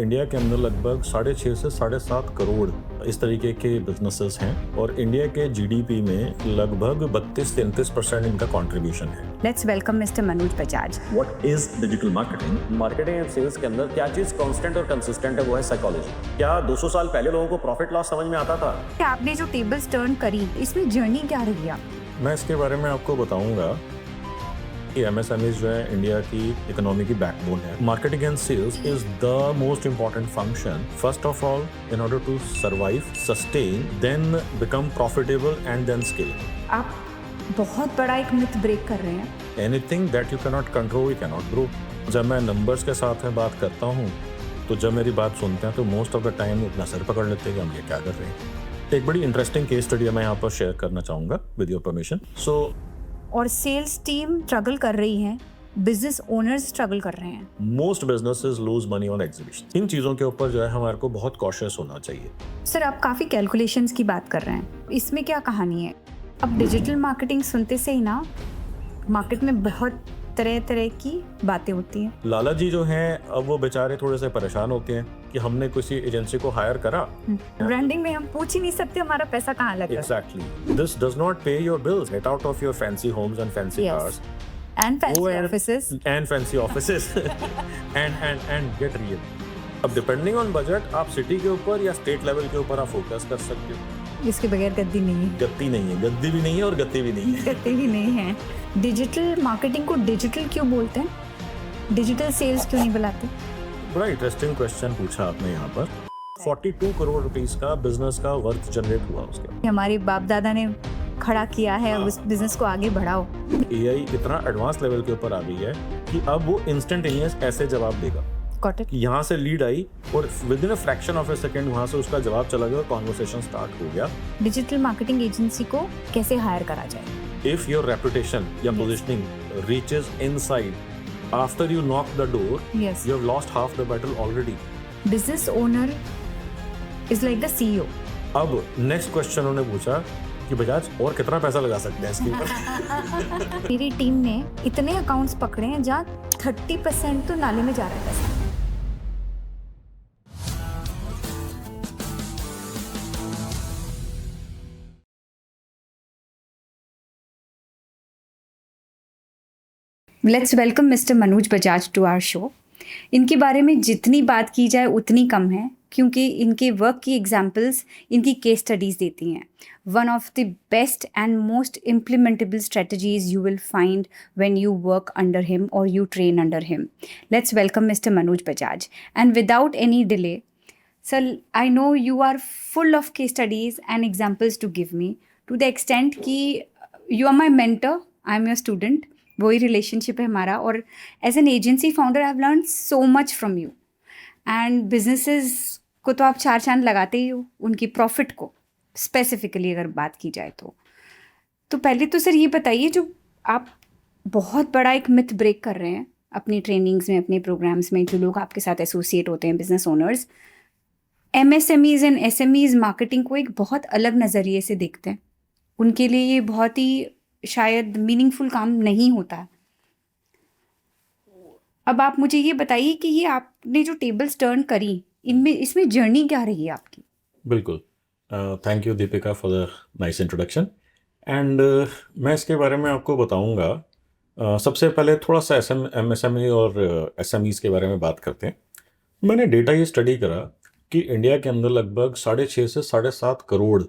India के अंदर लगभग 6.5 से 7.5 करोड़ इस तरीके के बिजनेसेस हैं और इंडिया के जीडीपी में लगभग 32-33% इनका कंट्रीब्यूशन है। Let's welcome Mr. Manoj Bajaj. What is digital marketing? Marketing and sales के अंदर क्या चीज कांस्टेंट और कंसिस्टेंट है वो है साइकोलॉजी। क्या 200 साल पहले लोगों को प्रॉफिट लॉस समझ में आता था? कि आपने जो टेबल्स टर्न करी, इसमें जर्नी क्या रही आप? मैं इसके बारे में आपको बताऊंगा कि एमएसएमई जो है इंडिया की इकोनॉमी की बैकबोन है। Marketing and sales is the most important function first of all in order to survive, sustain, then become profitable and then scale. आप बहुत बड़ा एक मिथ ब्रेक कर रहे हैं। Anything that you can not control you can not grow. जब मैं numbers के साथ में बात करता हूँ तो जब मेरी बात सुनते हैं तो मोस्ट ऑफ द टाइम अपना सर पकड़ लेते हैं कि हम ये क्या कर रहे हैं। एक बड़ी इंटरेस्टिंग केस स्टडी मैं यहाँ पर शेयर करना चाहूँगा विद योर परमिशन। और सेल्स टीम स्ट्रगल कर रही है, बिजनेस ओनर्स स्ट्रगल कर रहे हैं। Most businesses lose money on exhibition. इन चीज़ों के ऊपर जो है हमारे को बहुत कॉशियस होना चाहिए। सर, आप काफ़ी कैलकुलेशंस की बात कर रहे हैं, इसमें क्या कहानी है? अब डिजिटल मार्केटिंग सुनते से ही ना मार्केट में बहुत तरह तरह की बातें होती हैं। लाला जी जो हैं अब वो बेचारे थोड़े से परेशान होते हैं कि हमने किसी एजेंसी को हायर करा। ब्रांडिंग में हम पूछ ही नहीं सकते हमारा पैसा कहाँ लगा। Exactly. This does not pay your bills. Get out of your fancy homes and fancy cars. And fancy offices. And fancy offices. and get real. अब डिपेंडिंग ऑन बजट आप सिटी के ऊपर या स्टेट लेवल के ऊपर आप focus कर सकते हो। इसके बगैर गद्दी नहीं है। गद्दी नहीं है, गद्दी भी नहीं है और गद्दी भी नहीं है। गद्दी भी नहीं है। डिजिटल मार्केटिंग को डिजिटल क्यों बोलते हैं? डिजिटल सेल्स क्यों नहीं बुलाते? बड़ा इंटरेस्टिंग क्वेश्चन पूछा आपने यहाँ पर। 42 करोड़ रुपीस का बिजनेस का वर्थ जनरेट हुआ उसके। हमारे बाप दादा ने खड़ा किया है, उस बिजनेस को आगे बढ़ाओ। एआई इतना एडवांस लेवल के ऊपर आ गई है कि अब वो इंस्टेंटेनियस ऐसे जवाब देगा। यहाँ से लीड आई और with in a fraction of a second वहाँ से उसका जवाब चला गया और कॉन्वर्सेशन स्टार्ट हो गया। डिजिटल मार्केटिंग एजेंसी को कैसे हायर करा जाए? If your reputation या positioning reaches inside after you knock the door, Yes. you have lost half the battle already. Business owner is like the CEO. अब next question उन्होंने पूछा कि बजाज और कितना पैसा लगा सकते हैं इसके ऊपर। मेरी टीम ने इतने अकाउंट्स पकड़े हैं जहाँ 30% तो नाले में जा रहा है पैसा। Let's welcome mister Manoj Bajaj to our show. इनके बारे में जितनी बात की जाए उतनी कम है, क्योंकि इनके वर्क की एग्जाम्पल्स इनकी केस स्टडीज़ देती हैं। One of the best and most implementable strategies you will find when you work under him और you train under him. Let's welcome mister Manoj Bajaj and without any delay, sir, I know you are full of case studies and examples to give me, to the extent कि you are my mentor, I am your student. वही relationship है हमारा। और as an agency founder I have learn so much from you. And businesses को तो आप चार चांद लगाते ही हो, उनकी प्रॉफिट को स्पेसिफिकली अगर बात की जाए तो पहले तो सर ये बताइए, जो आप बहुत बड़ा एक मिथ ब्रेक कर रहे हैं अपनी ट्रेनिंग्स में, अपने प्रोग्राम्स में, जो लोग आपके साथ एसोसिएट होते हैं, business owners, MSMEs and SMEs marketing को एक बहुत अलग नज़रिए से देखते हैं। उनके लिए ये बहुत ही शायद मीनिंगफुल काम नहीं होता। अब आप मुझे ये बताइए कि ये आपने जो टेबल्स टर्न करी, इसमें जर्नी क्या रही है आपकी? बिल्कुल, thank you Deepika for the nice introduction. And मैं इसके बारे में आपको बताऊंगा। सबसे पहले थोड़ा सा एमएसएमई और एसएमईज के बारे में बात करते हैं। मैंने डेटा ये स्टडी करा कि इंडिया के अंदर लगभग 6.5 से 7.5 करोड़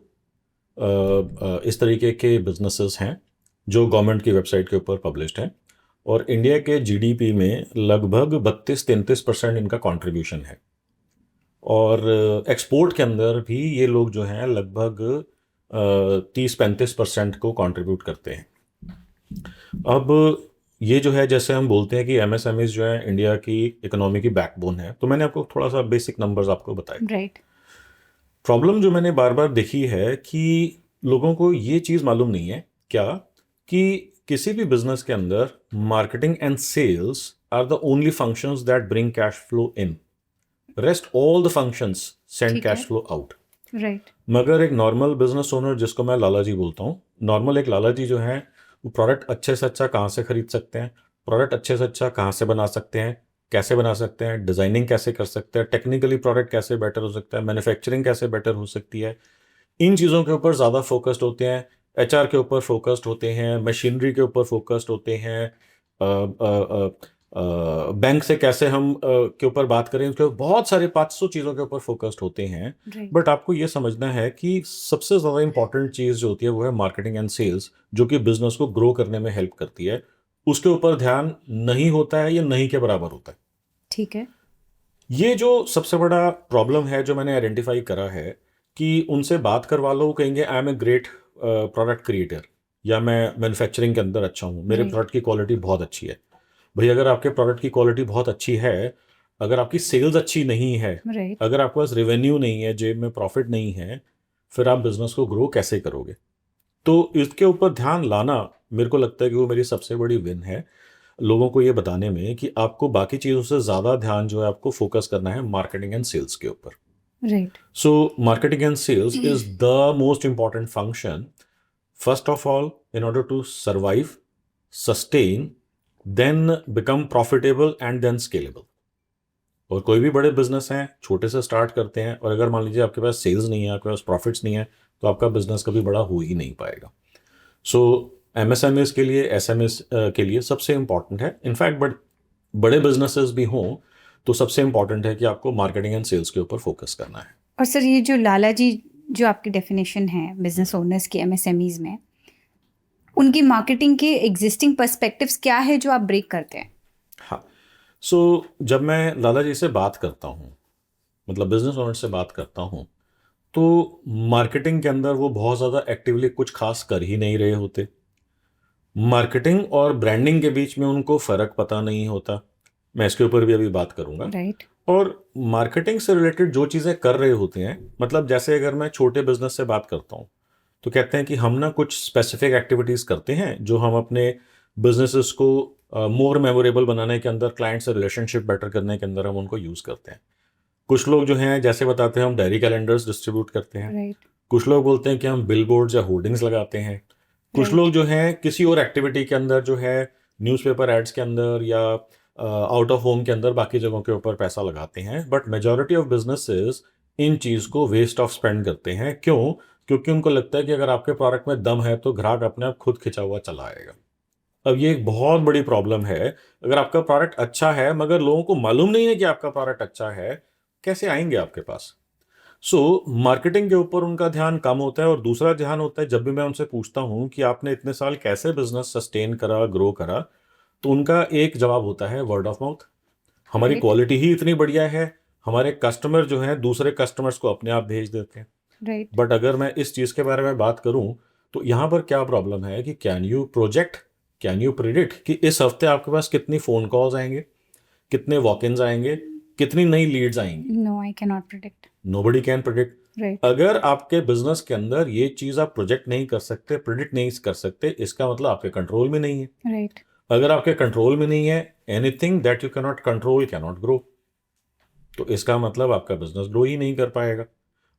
इस तरीके के बिजनेसेस हैं जो गवर्नमेंट की वेबसाइट के ऊपर पब्लिश्ड हैं और इंडिया के जीडीपी में लगभग 32-33% इनका कंट्रीब्यूशन है। और एक्सपोर्ट के अंदर भी ये लोग जो हैं लगभग 30-35% को कंट्रीब्यूट करते हैं। अब ये जो है, जैसे हम बोलते हैं कि एमएसएमईज जो है इंडिया की इकोनॉमी की बैकबोन है, तो मैंने आपको थोड़ा सा बेसिक नंबर्स आपको बताए। राइट। प्रॉब्लम जो मैंने बार बार देखी है कि लोगों को ये चीज़ मालूम नहीं है क्या कि किसी भी बिजनेस के अंदर marketing and sales are the only functions that bring cash flow in, rest all the functions send cash flow out. Right. मगर एक नॉर्मल बिजनेस ओनर, जिसको मैं लाला जी बोलता हूँ, नॉर्मल एक लाला जी जो है वो प्रोडक्ट अच्छे से अच्छा कहाँ से खरीद सकते हैं, प्रोडक्ट अच्छे से अच्छा कहाँ से बना सकते हैं, कैसे बना सकते हैं, डिज़ाइनिंग कैसे कर सकते हैं, टेक्निकली प्रोडक्ट कैसे बेटर हो सकता है, मैन्युफैक्चरिंग कैसे बेटर हो सकती है, इन चीज़ों के ऊपर ज़्यादा फोकस्ड होते हैं। एचआर के ऊपर फोकस्ड होते हैं, मशीनरी के ऊपर फोकस्ड होते हैं, बैंक से कैसे हम के ऊपर बात करें, उसके ऊपर बहुत सारे 500 चीज़ों के ऊपर फोकस्ड होते हैं। राइट। बट आपको ये समझना है कि सबसे ज़्यादा इंपॉर्टेंट चीज़ जो होती है वो है मार्केटिंग एंड सेल्स, जो कि बिजनेस को ग्रो करने में हेल्प करती है। उसके ऊपर ध्यान नहीं होता है या नहीं के बराबर होता है। ठीक है। ये जो सबसे बड़ा प्रॉब्लम है जो मैंने आइडेंटिफाई करा है कि उनसे बात करवा लो, वो कहेंगे I am a great product creator, या मैं मैन्युफैक्चरिंग के अंदर अच्छा हूँ, मेरे Right. प्रोडक्ट की क्वालिटी बहुत अच्छी है। भाई अगर आपके प्रोडक्ट की क्वालिटी बहुत अच्छी है, अगर आपकी सेल्स अच्छी नहीं है, राइट। अगर आपके पास रेवेन्यू नहीं है, जेब में प्रॉफिट नहीं है, फिर आप बिजनेस को ग्रो कैसे करोगे? तो इसके ऊपर ध्यान लाना मेरे को लगता है कि वो मेरी सबसे बड़ी विन है, लोगों को ये बताने में कि आपको बाकी चीज़ों से ज़्यादा ध्यान जो है आपको फोकस करना है मार्केटिंग एंड सेल्स के ऊपर। Right. So, marketing and sales is the most important function. First of all, in order to survive, sustain, then become profitable and then scalable. और कोई भी बड़े बिजनेस हैं, छोटे से स्टार्ट करते हैं, और अगर मान लीजिए आपके पास सेल्स नहीं है, आपके पास प्रॉफिट्स नहीं है, तो आपका बिजनेस कभी बड़ा हो ही नहीं पाएगा। सो एमएसएमएस के लिए, एसएमएस के लिए सबसे इम्पॉर्टेंट है, इनफैक्ट बड़े बिजनेसेस भी हों तो सबसे इम्पॉर्टेंट है कि आपको मार्केटिंग एंड सेल्स के ऊपर फोकस करना है। और सर ये जो लाला जी जो आपकी डेफिनेशन है बिजनेस ओनर्स की एमएसएमईज में, उनकी मार्केटिंग के एग्जिस्टिंग पर्सपेक्टिव्स क्या है जो आप ब्रेक करते हैं? हाँ, सो जब मैं लाला जी से बात करता हूँ, मतलब बिजनेस ओनर से बात करता हूँ, तो मार्केटिंग के अंदर वो बहुत ज़्यादा एक्टिवली कुछ खास कर ही नहीं रहे होते। मार्केटिंग और ब्रांडिंग के बीच में उनको फ़र्क पता नहीं होता। मैं इसके ऊपर भी अभी बात करूँगा। राइट। और मार्केटिंग से रिलेटेड जो चीज़ें कर रहे होते हैं, मतलब जैसे अगर मैं छोटे बिजनेस से बात करता हूँ, तो कहते हैं कि हम ना कुछ स्पेसिफिक एक्टिविटीज़ करते हैं जो हम अपने बिजनेसेस को मोर मेमोरेबल बनाने के अंदर, क्लाइंट से रिलेशनशिप बेटर करने के अंदर हम उनको यूज़ करते हैं। कुछ लोग जो हैं जैसे बताते हैं हम डायरी कैलेंडर्स डिस्ट्रीब्यूट करते हैं। राइट। कुछ लोग बोलते हैं कि हम बिलबोर्ड्स या होर्डिंग्स लगाते हैं। कुछ Right. लोग जो हैं किसी और एक्टिविटी के अंदर जो है न्यूज़पेपर एड्स के अंदर या आउट ऑफ होम के अंदर बाकी जगहों के ऊपर पैसा लगाते हैं। बट मेजॉरिटी ऑफ बिजनेसेस इन चीज़ को वेस्ट ऑफ स्पेंड करते हैं। क्यों? क्योंकि उनको लगता है कि अगर आपके प्रोडक्ट में दम है तो ग्राहक अपने आप खुद खिंचा हुआ चला आएगा। अब ये एक बहुत बड़ी प्रॉब्लम है। अगर आपका प्रोडक्ट अच्छा है मगर लोगों को मालूम नहीं है कि आपका प्रोडक्ट अच्छा है, कैसे आएंगे आपके पास? सो मार्केटिंग के ऊपर उनका ध्यान कम होता है। और दूसरा ध्यान होता है, जब भी मैं उनसे पूछता हूँ कि आपने इतने साल कैसे बिजनेस सस्टेन करा, ग्रो करा, तो उनका एक जवाब होता है वर्ड ऑफ माउथ। हमारी Right. क्वालिटी ही इतनी बढ़िया है, हमारे कस्टमर जो हैं दूसरे कस्टमर्स को अपने आप भेज देते हैं। राइट। बट अगर मैं इस चीज़ के बारे में बात करूं तो यहाँ पर क्या प्रॉब्लम है कि कैन यू प्रिडिक्ट कि इस हफ्ते आपके पास कितनी फ़ोन कॉल्स आएंगे, कितने वॉक इन्स आएंगे, कितनी नई लीड्स आएंगी? No, I can not predict. Nobody can predict. Right. अगर आपके बिजनेस के अंदर ये चीज़ आप प्रोजेक्ट नहीं कर सकते, प्रिडिक्ट नहीं कर सकते, इसका मतलब आपके कंट्रोल में नहीं है। राइट। अगर आपके कंट्रोल में नहीं है, anything that you can not control can not grow. तो इसका मतलब आपका बिजनेस ग्रो ही नहीं कर पाएगा।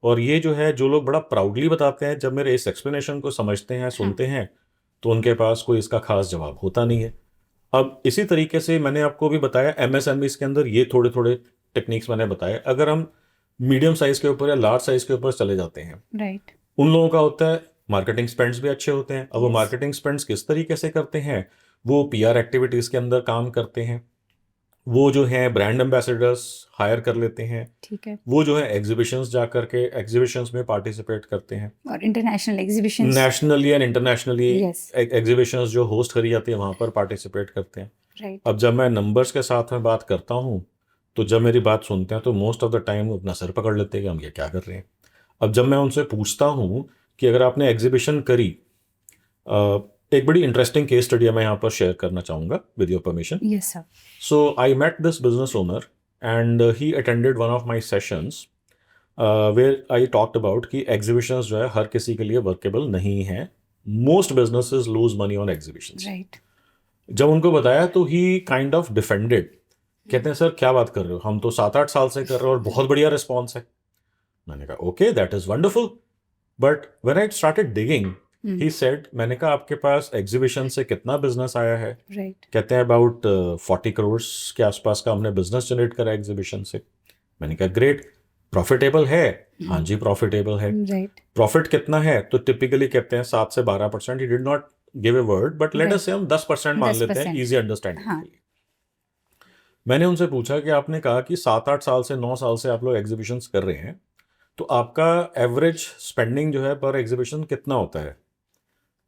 और ये जो है, जो लोग बड़ा प्राउडली बताते हैं, जब मेरे इस एक्सप्लेनेशन को समझते हैं, सुनते हैं, तो उनके पास कोई इसका खास जवाब होता नहीं है। अब इसी तरीके से मैंने आपको भी बताया एमएसएमईज के अंदर ये थोड़े थोड़े टेक्निक्स मैंने बताए। अगर हम मीडियम साइज के ऊपर या लार्ज साइज के ऊपर चले जाते हैं, राइट। उन लोगों का होता है मार्केटिंग स्पेंड्स भी अच्छे होते हैं। अब वो Yes. मार्केटिंग स्पेंड्स किस तरीके से करते हैं? वो पीआर एक्टिविटीज़ के अंदर काम करते हैं। वो जो है ब्रांड एम्बेसडर्स हायर कर लेते हैं। ठीक है। वो जो है एग्जीबिशंस जा करके एग्जीबिशंस में पार्टिसिपेट करते हैं। और international exhibition. Nationally and internationally Yes. Exhibitions जो होस्ट करी जाती है वहाँ पर पार्टिसिपेट करते हैं। राइट। अब जब मैं नंबर्स के साथ में बात करता हूँ, तो जब मेरी बात सुनते हैं तो मोस्ट ऑफ द टाइम वो अपना सर पकड़ लेते हैं कि हम ये क्या कर रहे हैं। अब जब मैं उनसे पूछता हूँ कि अगर आपने एग्जीबिशन करी, एक बड़ी इंटरेस्टिंग केस स्टडी मैं यहाँ पर शेयर करना चाहूँगा with your permission. Yes sir. So I met this business owner and he attended one of my sessions where I talked about कि exhibitions जो है हर किसी के लिए वर्केबल नहीं है। Most businesses lose money on exhibitions. Right. जब उनको बताया तो he kind of defended, कहते हैं सर क्या बात कर रहे हो, हम तो 7-8 साल से कर रहे हो और बहुत बढ़िया रिस्पॉन्स है। मैंने कहा okay that is wonderful, but when I started digging he said, मैंने कहा आपके पास एग्जीबिशन से कितना बिजनेस आया है? राइट कहते हैं अबाउट 40 करोड़ के आसपास का हमने बिजनेस जनरेट करा एग्जीबिशन से। मैंने कहा ग्रेट, प्रॉफिटेबल है? हाँ जी प्रॉफिटेबल है। राइट प्रॉफिट कितना है? तो टिपिकली कहते हैं 7 से 12%। He did not give a word, but let us से हम 10% मान लेते हैं 10%, इजी अंडरस्टैंडिंग हाँ। के लिए। मैंने उनसे पूछा कि आपने कहा कि 7-8 साल से 9 साल से आप लोग एग्जीबिशंस कर रहे हैं, तो आपका एवरेज स्पेंडिंग जो है पर एग्जीबिशन कितना होता है?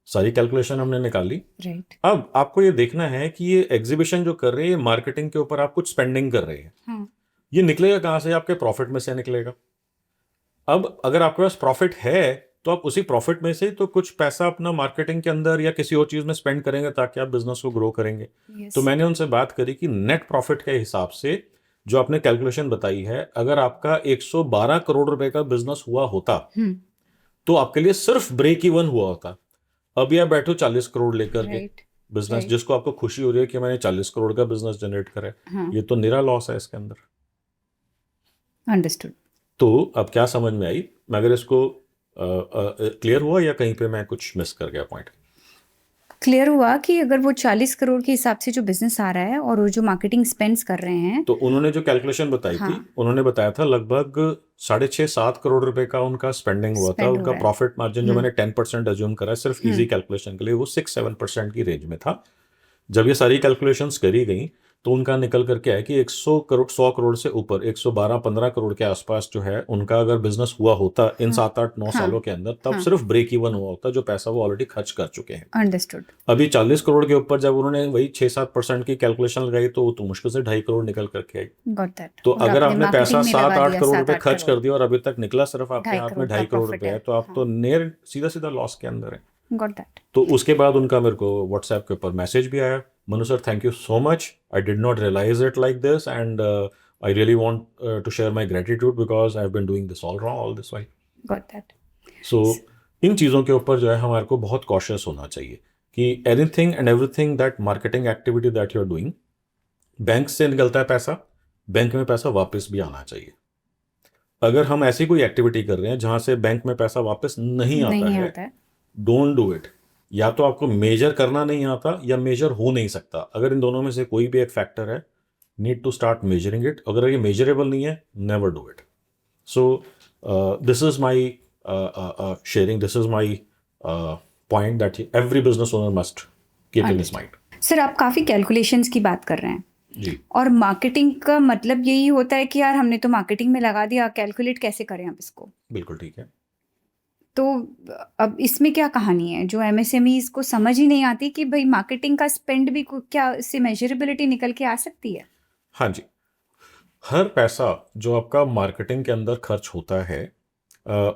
सारी कैलकुलेशन हमने निकाली। राइट अब आपको ये देखना है कि ये एग्जीबिशन जो कर रहे हैं, मार्केटिंग के ऊपर आप कुछ स्पेंडिंग कर रहे हैं, हाँ ये निकलेगा कहाँ से? आपके प्रॉफिट में से निकलेगा। अब अगर आपके पास प्रॉफिट है तो आप उसी प्रॉफिट में से तो कुछ पैसा अपना मार्केटिंग के अंदर या किसी और चीज में स्पेंड करेंगे ताकि आप बिजनेस को ग्रो करेंगे। यस तो मैंने उनसे बात करी कि नेट प्रॉफिट के हिसाब से जो आपने कैलकुलेशन बताई है, अगर आपका 112 करोड़ रुपए का बिजनेस हुआ होता तो आपके लिए सिर्फ ब्रेक इवन हुआ होता। अभी आप बैठो 40 करोड़ लेकर के राइट बिजनेस, right. जिसको आपको खुशी हो रही है कि मैंने 40 करोड़ का बिजनेस जनरेट करा है, हाँ ये तो निरा लॉस है इसके अंदर। अंडरस्टूड। तो अब क्या समझ में आई? मैं अगर इसको क्लियर हुआ या कहीं पे मैं कुछ मिस कर गया पॉइंट? क्लियर हुआ कि अगर वो 40 करोड़ के हिसाब से जो बिजनेस आ रहा है और वो जो मार्केटिंग स्पेंड्स कर रहे हैं, तो उन्होंने जो कैलकुलेशन बताई थी, हाँ। उन्होंने बताया था लगभग 6.5-7 करोड़ रुपए का उनका स्पेंडिंग हुआ था। Spend हो उनका रहा है। प्रॉफिट मार्जिन जो मैंने 10% अज्यूम करा है सिर्फ इजी कैलकुलेशन के लिए, वो 6-7% की रेंज में था। जब ये सारी कैलकुलेशंस करी गई तो उनका निकल करके आया कि 100 करोड़ से ऊपर 112-15 करोड़ के आसपास जो है उनका अगर बिजनेस हुआ होता इन 7-8-9 सालों के अंदर, तब सिर्फ ब्रेक इवन हुआ होता, जो पैसा वो ऑलरेडी खर्च कर चुके हैं। अंडरस्टूड। अभी 40 करोड़ के ऊपर जब उन्होंने वही 6-7% की कैलकुलेशन लगाई तो वो तो मुश्किल से 2.5 करोड़ निकल करके आई। Got that. तो अगर आपने पैसा 7-8 करोड़ रुपए खर्च कर दिया और अभी तक निकला सिर्फ आपके 2.5 हाथ में करोड़ का 2.5 करोड़ profit रुपए है, है। तो आप तो नेर सीधा लॉस के अंदर है। Got that. तो उसके बाद उनका मेरे को व्हाट्सएप के ऊपर मैसेज भी आया, Manu sir thank you so much, I did not realize it like this and I really want to share my gratitude because I have been doing this all this while. Got that. So इन चीज़ों के ऊपर जो है हमारे को बहुत cautious होना चाहिए कि anything and everything that marketing activity that you are doing, bank से निकलता है पैसा, बैंक में पैसा वापस भी आना चाहिए। अगर हम ऐसी कोई एक्टिविटी कर रहे हैं जहां से बैंक में पैसा वापस नहीं आता है, डोंट डू इट। या तो आपको मेजर करना नहीं आता या मेजर हो नहीं सकता। अगर इन दोनों में से कोई भी एक फैक्टर है, need to start measuring it. अगर ये मेजरेबल नहीं है, never do it. So this is my sharing, this is my point that every business owner must keep in his mind. Sir आप काफ़ी कैलकुलेशंस की बात कर रहे हैं जी, और मार्केटिंग का मतलब यही होता है कि यार हमने तो मार्केटिंग में लगा दिया, कैलकुलेट कैसे करें आप इसको? बिल्कुल ठीक है। तो अब इसमें क्या कहानी है जो एमएसएमईज को समझ ही नहीं आती कि भाई मार्केटिंग का स्पेंड भी क्या इससे मेजरेबिलिटी निकल के आ सकती है? हाँ जी, हर पैसा जो आपका मार्केटिंग के अंदर खर्च होता है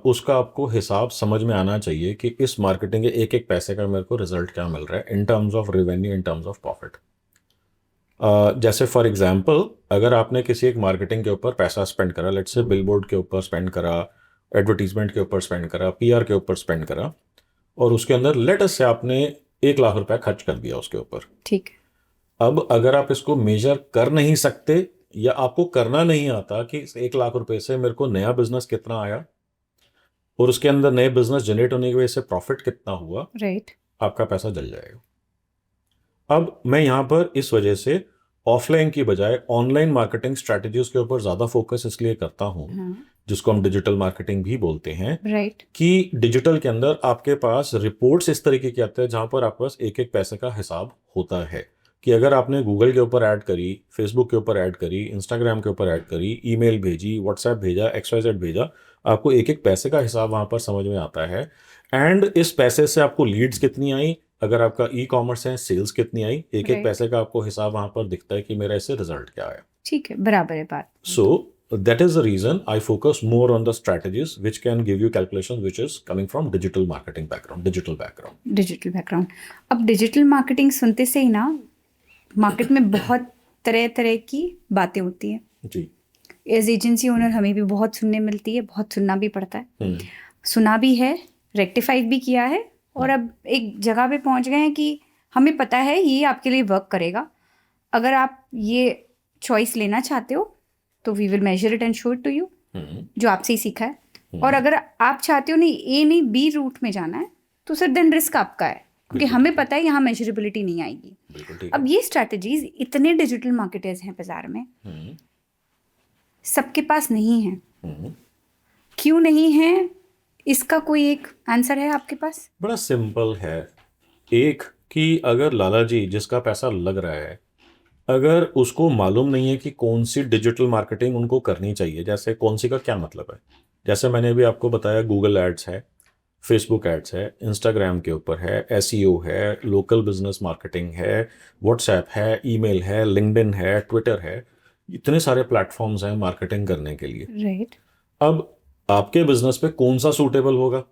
उसका आपको हिसाब समझ में आना चाहिए कि इस मार्केटिंग के एक एक पैसे का मेरे को रिजल्ट क्या मिल रहा है in terms of revenue, in terms of profit. जैसे फॉर एग्जांपल, अगर आपने किसी एक मार्केटिंग के ऊपर पैसा स्पेंड करा, लेट्स से बिलबोर्ड के ऊपर स्पेंड करा, एडवर्टीजमेंट के ऊपर स्पेंड करा, पीआर के ऊपर स्पेंड करा, और उसके अंदर लेट अस से आपने 1 लाख रुपए खर्च कर दिया उसके ऊपर। ठीक है। अब अगर आप इसको मेजर कर नहीं सकते या आपको करना नहीं आता कि इस 1 लाख रुपए से मेरे को नया बिजनेस कितना आया और उसके अंदर नए बिजनेस जनरेट होने की वजह से प्रॉफिट कितना हुआ, राइट। आपका पैसा जल जाएगा। अब मैं यहाँ पर इस वजह से ऑफलाइन की बजाय ऑनलाइन मार्केटिंग स्ट्रैटेजीज के ऊपर ज़्यादा फोकस इसलिए करता हूँ, जिसको हम डिजिटल मार्केटिंग भी बोलते हैं, राइट। कि डिजिटल के अंदर आपके पास रिपोर्ट्स इस तरीके की आते हैं जहाँ पर आपके पास एक एक पैसे का हिसाब होता है कि अगर आपने गूगल के ऊपर ऐड करी, फेसबुक के ऊपर ऐड करी, इंस्टाग्राम के ऊपर ऐड करी, ईमेल भेजी, व्हाट्सएप भेजा, XYZ भेजा, आपको एक एक पैसे का हिसाब वहाँ पर समझ में आता है। एंड इस पैसे से आपको लीड्स कितनी आई, अगर आपका ई कॉमर्स है, सेल्स कितनी आई, एक एक Right. पैसे का आपको हिसाब वहाँ पर दिखता है कि मेरा इससे रिजल्ट क्या आया। ठीक है, बराबर है बात। So that is the reason I focus more on the strategies which can give you calculations which is coming from digital marketing background, digital background. Digital background. अब डिजिटल मार्केटिंग सुनते से ही ना मार्केट में बहुत तरह तरह की बातें होती हैं। जी, एज एजेंसी ओनर हमें भी बहुत सुनने मिलती है, बहुत सुनना भी पड़ता है। सुना भी है, रेक्टिफाइड भी किया है, और अब एक जगह पे पहुंच गए हैं कि हमें पता है ये आपके लिए वर्क करेगा। अगर आप ये चॉइस लेना चाहते हो तो we will measure it and show it to you, जो आपसे ही सीखा है। और अगर आप चाहते हो नहीं ए नहीं बी रूट में जाना है तो सर देन रिस्क आपका है, क्योंकि बिल्कुल हमें ठीक है। पता है यहाँ मेजरेबिलिटी नहीं आएगी। बिल्कुल ठीक अब है। ये स्ट्रैटेजीज, इतने डिजिटल मार्केटर्स हैं बाजार में, हम्म, सबके पास नहीं है। हम्म। क्यों नहीं है, इसका कोई एक आंसर है आपके पास? बड़ा सिंपल है। एक कि अगर लाला जी जिसका पैसा लग रहा है, अगर उसको मालूम नहीं है कि कौन सी डिजिटल मार्केटिंग उनको करनी चाहिए, जैसे कौन सी का क्या मतलब है, जैसे मैंने भी आपको बताया, गूगल एड्स है, फेसबुक एड्स है, इंस्टाग्राम के ऊपर है, एसईओ है, लोकल बिजनेस मार्केटिंग है, व्हाट्सएप है, ईमेल है, लिंक्डइन है, ट्विटर है, इतने सारे प्लेटफॉर्म्स हैं मार्केटिंग करने के लिए। राइट। अब आपके बिजनेस पे कौन सा सूटेबल होगा,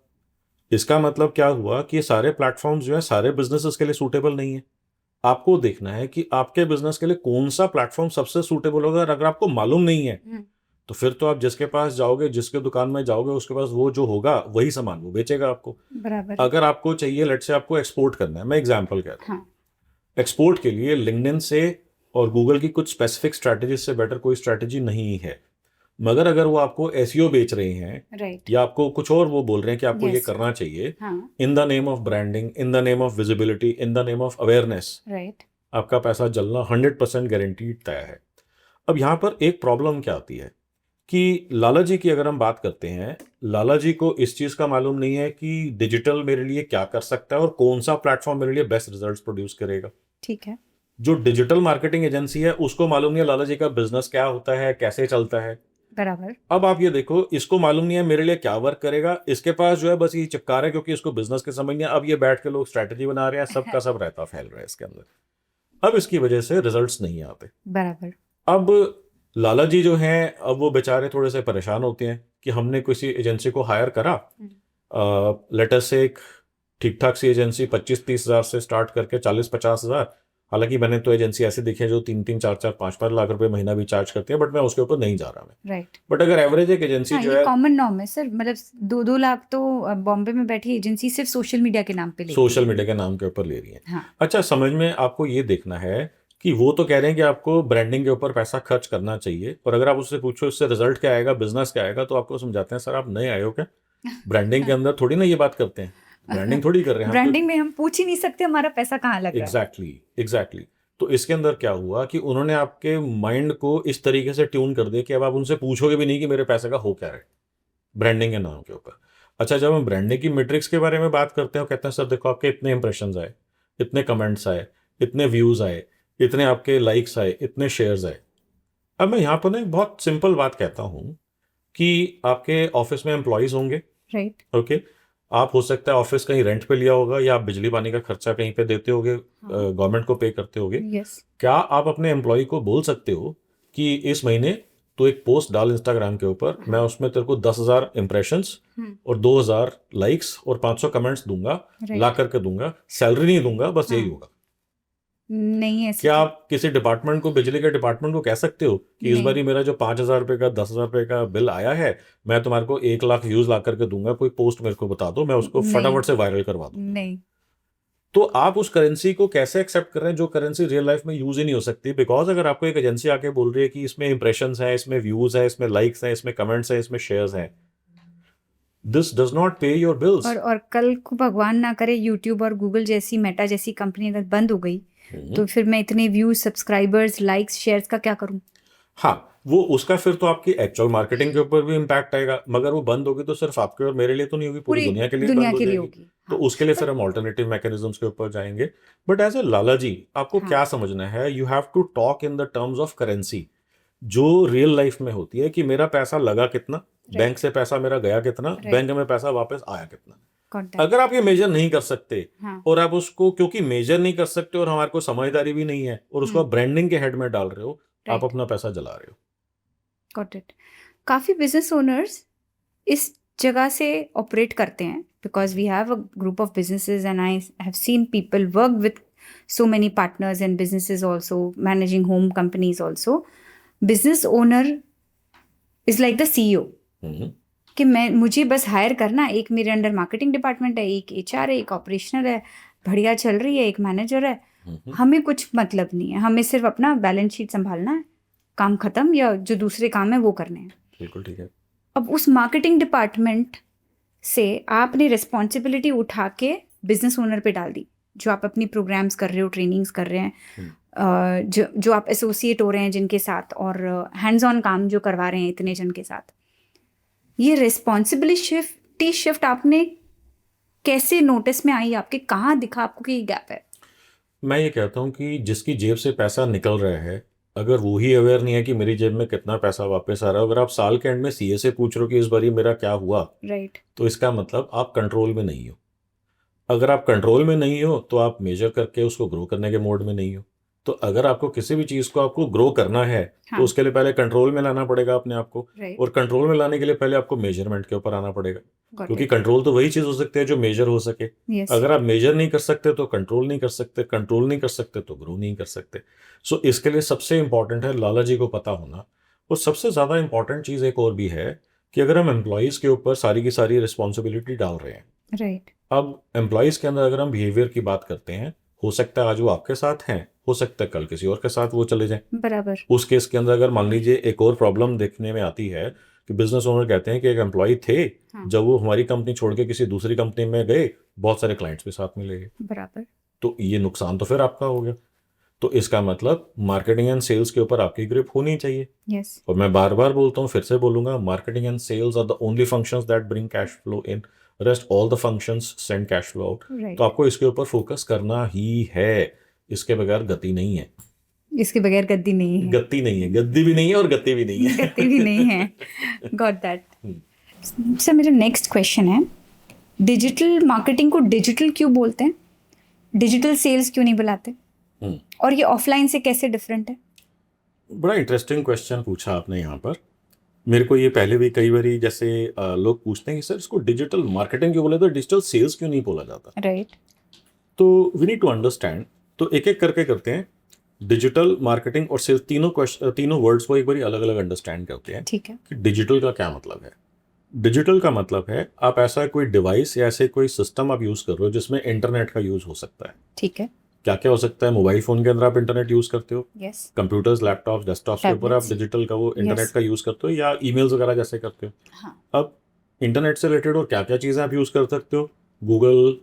इसका मतलब क्या हुआ कि ये सारे प्लेटफॉर्म्स जो है सारे बिजनेसेस के लिए सूटेबल नहीं है। आपको देखना है कि आपके बिजनेस के लिए कौन सा प्लेटफॉर्म सबसे सूटेबल होगा, और अगर आपको मालूम नहीं है तो फिर तो आप जिसके पास जाओगे, जिसके दुकान में जाओगे, उसके पास वो जो होगा वही सामान वो बेचेगा आपको। बराबर। अगर आपको चाहिए, लेट से आपको एक्सपोर्ट करना है, मैं एग्जांपल कहता हूँ, हाँ। एक्सपोर्ट के लिए लिंक्डइन से और गूगल की कुछ स्पेसिफिक स्ट्रैटेजी से बेटर कोई स्ट्रैटेजी नहीं है। मगर अगर वो आपको एसईओ बेच रहे हैं राइट। या आपको कुछ और वो बोल रहे हैं कि आपको ये Yes. करना चाहिए, हाँ। In the name of branding, in the name of visibility, in the name of awareness, right. आपका पैसा जलना 100% गारंटीड तय है। अब यहाँ पर एक प्रॉब्लम क्या आती है कि लाला जी की अगर हम बात करते हैं, लाला जी को इस चीज़ का मालूम नहीं है कि डिजिटल मेरे लिए क्या कर सकता है और कौन सा प्लेटफॉर्म मेरे लिए बेस्ट रिजल्ट्स प्रोड्यूस करेगा। ठीक है। जो डिजिटल मार्केटिंग एजेंसी है उसको मालूम नहीं है लाला जी का बिजनेस क्या होता है, कैसे चलता है। बराबर। अब आप ये देखो, इसको मालूम नहीं है मेरे लिए क्या वर्क करेगा, इसके पास जो है बस ये चिपका रहा है क्योंकि इसको बिजनेस के समझ नहीं है। अब ये बैठ के लोग स्ट्रैटेजी बना रहे हैं, सबका सब रहता फैल रहा है इसके अंदर। अब इसकी वजह से रिजल्ट्स नहीं आते। बराबर। अब लाला जी जो हैं, अब वो बेचारे थोड़े से परेशान होते हैं कि हमने किसी एजेंसी को हायर करा, लेटर से एक ठीक ठाक सी एजेंसी 25-30 हज़ार से स्टार्ट करके 40-50 हज़ार, हालांकि मैंने तो एजेंसी ऐसी देखी है जो 3-3, 4-4, 5-5 लाख रुपए महीना भी चार्ज करती है, बट मैं उसके ऊपर नहीं जा रहा मैं। राइट। बट अगर एवरेज एक एजेंसी हाँ, जो ये है, कॉमन नॉर्म है सर, मतलब 2-2 लाख तो बॉम्बे में बैठी एजेंसी सिर्फ सोशल मीडिया के नाम पे लेती सोशल है। मीडिया के नाम के ऊपर ले रही है। हाँ। अच्छा, समझ में आपको ये देखना है कि वो तो कह रहे हैं कि आपको ब्रांडिंग के ऊपर पैसा खर्च करना चाहिए, और अगर आप उससे पूछो इससे रिजल्ट क्या आएगा, बिजनेस क्या आएगा, तो आपको समझाते हैं सर आप नए आए हो क्या, ब्रांडिंग के अंदर थोड़ी ना ये बात करते हैं, ब्रांडिंग थोड़ी कर रहे हैं। ब्रांडिंग में हम पूछ ही नहीं सकते हमारा पैसा कहाँ लग रहा है। एग्जैक्टली। तो इसके अंदर क्या हुआ कि उन्होंने आपके माइंड को इस तरीके से ट्यून कर दिया कि अब आप उनसे पूछोगे भी नहीं कि मेरे पैसे का हो क्या रहा है, ब्रांडिंग के नाम के ऊपर। अच्छा, जब हम ब्रांडिंग की मैट्रिक्स के बारे में बात करते हैं, कहते हैं सर देखो आपके इतने इंप्रेशंस आए, इतने कमेंट्स आए, इतने व्यूज आए, इतने आपके लाइक्स आए, इतने शेयर्स आए। अब मैं यहाँ पर ना एक बहुत सिंपल बात कहता हूँ कि आपके ऑफिस में एम्प्लॉयज होंगे, राइट। ओके, आप हो सकता है ऑफिस कहीं रेंट पे लिया होगा, या आप बिजली पानी का खर्चा कहीं पे देते होगे, गवर्नमेंट को पे करते होगे। यस। क्या आप अपने एम्प्लॉय को बोल सकते हो कि इस महीने तो एक पोस्ट डाल इंस्टाग्राम के ऊपर, मैं उसमें तेरे को 10,000 इंप्रेशंस और 2,000 लाइक्स और 500 कमेंट्स दूंगा, Right. ला करके दूंगा, सैलरी नहीं दूंगा, बस यही हाँ। होगा। नहीं ऐसे क्या तो- आप किसी डिपार्टमेंट को, बिजली के डिपार्टमेंट को कह सकते हो कि इस नहीं। बार मेरा जो 5,000 रुपए का, 10,000 रुपए का बिल आया है, मैं तुम्हारे को 1 लाख व्यूज ला करके दूंगा, कोई पोस्ट मेरे को बता दो, मैं उसको नहीं। फटाफट से वायरल करवा दूं। नहीं। तो आप उस करेंसी को कैसे एक्सेप्ट कर रहे हैं जो करेंसी रियल लाइफ में यूज ही नहीं हो सकती? बिकॉज अगर आपको एक एजेंसी आके बोल रही है कि इसमें इंप्रेशंस है, इसमें व्यूज है, इसमें लाइक्स है, इसमें कमेंट्स है, इसमें शेयर्स हैं, दिस डज नॉट पे योर बिल्स। और कल को भगवान ना करे यूट्यूब और गूगल जैसी, मेटा जैसी कंपनी अगर बंद हो गई, तो फिर मैं इतने व्यूज, सब्सक्राइबर्स, लाइक्स, शेयर्स का क्या करूं? हाँ, वो उसका फिर तो आपकी एक्चुअल मार्केटिंग के ऊपर भी इम्पैक्ट आएगा, मगर वो बंद होगी तो सिर्फ आपके और मेरे लिए तो नहीं होगी, पूरी दुनिया के लिए दुनिया बंद हो के लिए जाएगी। होगी। तो हाँ। उसके लिए फिर हम ऑल्टरनेटिव मैकेनिज्म्स के ऊपर जाएंगे। बट एज ए लाला जी, आपको हाँ। क्या समझना है, you have to talk in the terms of currency जो रियल लाइफ में होती है, कि मेरा पैसा लगा कितना, बैंक से पैसा मेरा गया कितना, बैंक में पैसा वापस आया कितना। Contact. अगर आप ये मेजर नहीं कर सकते, हाँ। और आप उसको, क्योंकि मेजर नहीं कर सकते और हमारे को समझदारी भी नहीं है, और उसको ब्रांडिंग के हेड में डाल रहे हो, आप Right. अपना पैसा जला रहे हो। Got it. काफ़ी बिजनेस ओनर्स इस जगह से ऑपरेट करते हैं, because we have a group of businesses and I have seen people work with so many partners and businesses also, managing home companies also. Business owner is like the CEO. कि मुझे बस higher करना, एक मेरे under marketing department है, एक HR है, एक ऑपरेशनल है, बढ़िया चल रही है, एक मैनेजर है, हमें कुछ मतलब नहीं है, हमें सिर्फ अपना बैलेंस शीट संभालना है, काम खत्म, या जो दूसरे काम है वो करने हैं। बिल्कुल ठीक है। अब उस मार्केटिंग डिपार्टमेंट से आपने रिस्पॉन्सिबिलिटी उठा के बिजनेस ओनर पे डाल दी, जो आप अपनी प्रोग्राम्स कर रहे हो, ट्रेनिंग्स कर रहे हैं, जो आप एसोसिएट हो रहे हैं जिनके साथ, और हैंड्स ऑन काम जो करवा रहे हैं इतने जन के साथ, ये रिस्पॉन्सिबिलिटी शिफ्ट आपने कैसे नोटिस में आई आपके, कहाँ दिखा आपको कि ये गैप है? मैं ये कहता हूँ कि जिसकी जेब से पैसा निकल रहा है, अगर वो ही अवेयर नहीं है कि मेरी जेब में कितना पैसा वापस आ रहा है, अगर आप साल के एंड में सीए से पूछ रहे हो कि इस बारी मेरा क्या हुआ, राइट, तो इसका मतलब आप कंट्रोल में नहीं हो। अगर आप कंट्रोल में नहीं हो तो आप मेजर करके उसको ग्रो करने के मोड में नहीं हो। तो अगर आपको किसी भी चीज़ को आपको ग्रो करना है हाँ, तो उसके लिए पहले कंट्रोल में लाना पड़ेगा अपने आप को, राइट, और कंट्रोल में लाने के लिए पहले आपको मेजरमेंट के ऊपर आना पड़ेगा, गॉट क्योंकि इट, कंट्रोल तो वही चीज़ हो सकती है जो मेजर हो सके। यस, अगर आप मेजर नहीं कर सकते तो कंट्रोल नहीं कर सकते, कंट्रोल नहीं कर सकते तो ग्रो नहीं कर सकते। सो इसके लिए सबसे इंपॉर्टेंट है लाला जी को पता होना। और सबसे ज़्यादा इंपॉर्टेंट चीज़ एक और भी है कि अगर हम एम्प्लॉयज़ के ऊपर सारी की सारी रिस्पॉन्सिबिलिटी डाल रहे हैं, राइट, अब एम्प्लॉयज़ के अंदर अगर हम बिहेवियर की बात करते हैं, हो सकता है आज वो आपके साथ हैं, हो सकता है कल किसी और के साथ वो चले जाएं। बराबर, उस केस के अंदर अगर मान लीजिए एक और प्रॉब्लम देखने में आती है कि बिजनेस ओनर कहते हैं कि एक एम्प्लॉय थे, हाँ, जब वो हमारी कंपनी छोड़ के किसी दूसरी कंपनी में गए, बहुत सारे क्लाइंट्स भी साथ में ले गए, बराबर, तो ये नुकसान तो फिर आपका हो गया। तो इसका मतलब मार्केटिंग एंड सेल्स के ऊपर आपकी ग्रिप होनी चाहिए। यस, और मैं बार बार बोलता हूँ, फिर से बोलूंगा, marketing and sales are the only functions that bring cash flow in, rest all the functions send cash flow out. Right, तो आपको इसके ऊपर फोकस करना ही है, इसके बगैर गति नहीं है। इसके बगैर गद्दी नहीं है, गति नहीं है, गद्दी भी नहीं है और गति भी नहीं है। गद्दी भी नहीं है, गॉट दैट। सर मेरा नेक्स्ट क्वेश्चन है, डिजिटल मार्केटिंग को डिजिटल क्यों बोलते हैं, डिजिटल सेल्स क्यों नहीं बुलाते, हम्म, और ये ऑफलाइन से कैसे डिफरेंट है? बड़ा इंटरेस्टिंग क्वेश्चन पूछा आपने यहाँ पर। मेरे को ये पहले भी कई बारी जैसे लोग पूछते हैं कि सर इसको डिजिटल मार्केटिंग क्यों बोले, तो डिजिटल सेल्स क्यों नहीं बोला जाता। राइट, तो वी नीड टू अंडरस्टैंड, तो एक एक करके करते हैं। डिजिटल मार्केटिंग और सेल्स तीनों वर्ड्स को एक बारी अलग अलग अंडरस्टैंड करते हैं ठीक है, कि डिजिटल का क्या मतलब है। डिजिटल का मतलब है आप ऐसा कोई डिवाइस या ऐसे कोई सिस्टम आप यूज़ कर रहे हो जिसमें इंटरनेट का यूज़ हो सकता है। ठीक है, क्या क्या हो सकता है, मोबाइल फ़ोन के अंदर आप इंटरनेट यूज़ करते हो, यस, कंप्यूटर्स, लैपटॉप्स, डेस्कटॉप्स के ऊपर आप Tablets. डिजिटल का वो इंटरनेट Yes. का यूज़ करते हो, या ईमेल्स वगैरह जैसे करते हो। हाँ, अब इंटरनेट से रिलेटेड और क्या क्या चीज़ें आप यूज़ कर सकते हो, गूगल,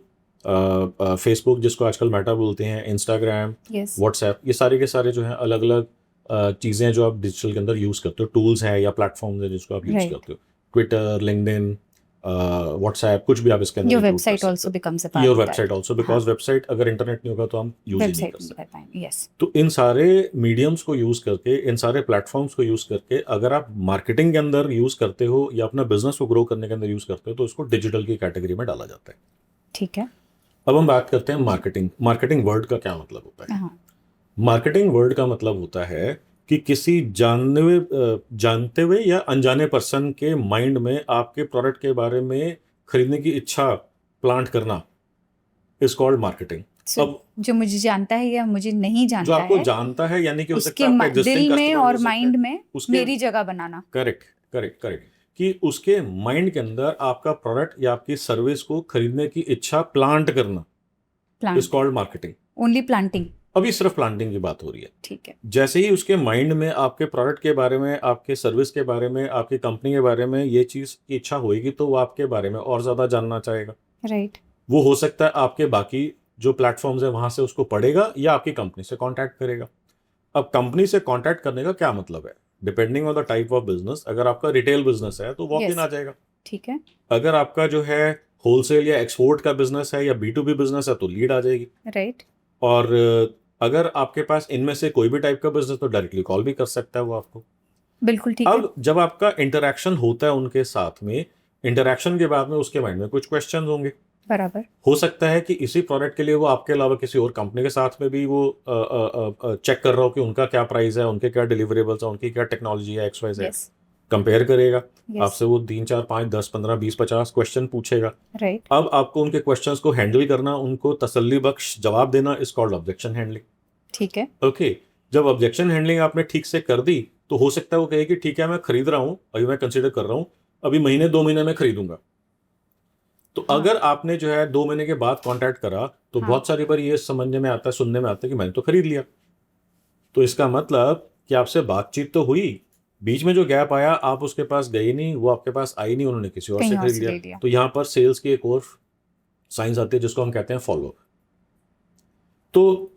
फेसबुक जिसको आजकल मेटा बोलते हैं, इंस्टाग्राम, यस, व्हाट्सएप, ये सारे के सारे जो हैं अलग अलग चीज़ें जो आप डिजिटल के अंदर यूज़ करते हो, टूल्स हैं या प्लेटफॉर्म्स हैं जिसको आप यूज़ Right. करते हो। ट्विटर, लिंक्डइन, व्हाट्सएप, कुछ भी आप इसके अंदर योर include कर वेबसाइट सकते ऑल्सो हो। Becomes a part your of website also, because website अगर इंटरनेट नहीं होगा तो हम यूज़ ही नहीं वेबसाइट कर सकते। कर पाएंगे, यस, तो इन सारे मीडियम्स को यूज़ करके, इन सारे प्लेटफॉर्म्स को यूज़ करके अगर आप मार्केटिंग के अंदर यूज़ करते हो या अपना बिजनेस को ग्रो करने के अंदर यूज़ करते हो, तो उसको डिजिटल की कैटेगरी में डाला जाता है। ठीक है, अब हम बात करते हैं मार्केटिंग। मार्केटिंग वर्ड का क्या मतलब होता है। हाँ, मार्केटिंग वर्ड का मतलब होता है कि किसी जानते हुए या अनजाने पर्सन के माइंड में आपके प्रोडक्ट के बारे में खरीदने की इच्छा प्लांट करना इज कॉल्ड मार्केटिंग। So, अब जो मुझे जानता है या मुझे नहीं जो जानता आपको है, जानता है, यानी कि हो सकता उसके है आपका existing दिल में customer हो और सकता है, माइंड में उसके मेरी जगह बनाना, करेक्ट करेक्ट करेक्ट, कि उसके माइंड के अंदर आपका प्रोडक्ट या आपकी सर्विस को खरीदने की इच्छा प्लांट करना is plant, called marketing. Only planting, अभी सिर्फ प्लांटिंग की बात हो रही है। ठीक है, जैसे ही उसके माइंड में आपके प्रोडक्ट के बारे में, आपके सर्विस के बारे में, आपकी कंपनी के बारे में ये चीज़ की इच्छा होगी, तो वो आपके बारे में और ज़्यादा जानना चाहेगा। राइट, वो हो सकता है आपके बाकी जो प्लेटफॉर्म्स है वहाँ से उसको पढ़ेगा या आपकी कंपनी से कांटेक्ट करेगा। अब कंपनी से कांटेक्ट करने का क्या मतलब है, depending on the type of business. अगर आपका रिटेल बिजनेस है तो वॉक इन Yes. आ जाएगा। ठीक है, अगर आपका जो है होलसेल या एक्सपोर्ट का बिजनेस है या B2B बिजनेस है तो लीड आ जाएगी। राइट, और अगर आपके पास इनमें से कोई भी टाइप का बिजनेस तो डायरेक्टली कॉल भी कर सकता है वो आपको। बिल्कुल ठीक है, अब जब आपका इंटरेक्शन होता है उनके साथ में, इंटरेक्शन के बाद में उसके माइंड में कुछ क्वेश्चन होंगे। बराबर, हो सकता है कि इसी प्रोडक्ट के लिए वो आपके अलावा किसी और कंपनी के साथ में भी वो चेक कर रहा हो कि उनका क्या प्राइस है, उनके क्या डिलीवरेबल्स है, उनकी क्या टेक्नोलॉजी है, XYZ यस, कंपेयर करेगा। यस, आपसे वो 3 4 5 10 15 20 50 क्वेश्चन पूछेगा। राइट, अब आपको उनके क्वेश्चंस को हैंडल करना, उनको तसल्ली बख्श जवाब देना इज कॉल्ड ऑब्जेक्शन हैंडलिंग। ठीक है, ओके, जब ऑब्जेक्शन हैंडलिंग आपने ठीक से कर दी तो हो सकता है वो कहे कि ठीक है मैं खरीद रहा हूँ, अभी मैं कंसीडर कर रहा हूँ, अभी महीने 2 महीने में खरीदूंगा। तो हाँ, अगर आपने जो है 2 महीने के बाद कांटेक्ट करा तो हाँ, बहुत सारी बार ये समझने में आता है, सुनने में आता है कि मैंने तो खरीद लिया। तो इसका मतलब कि आपसे बातचीत तो हुई, बीच में जो गैप आया आप उसके पास गए नहीं, वो आपके पास आई नहीं, उन्होंने किसी और कहीं से और खरीद से ले लिया। लिया, तो यहाँ पर सेल्स की एक और साइंस आती है जिसको हम कहते हैं फॉलो। तो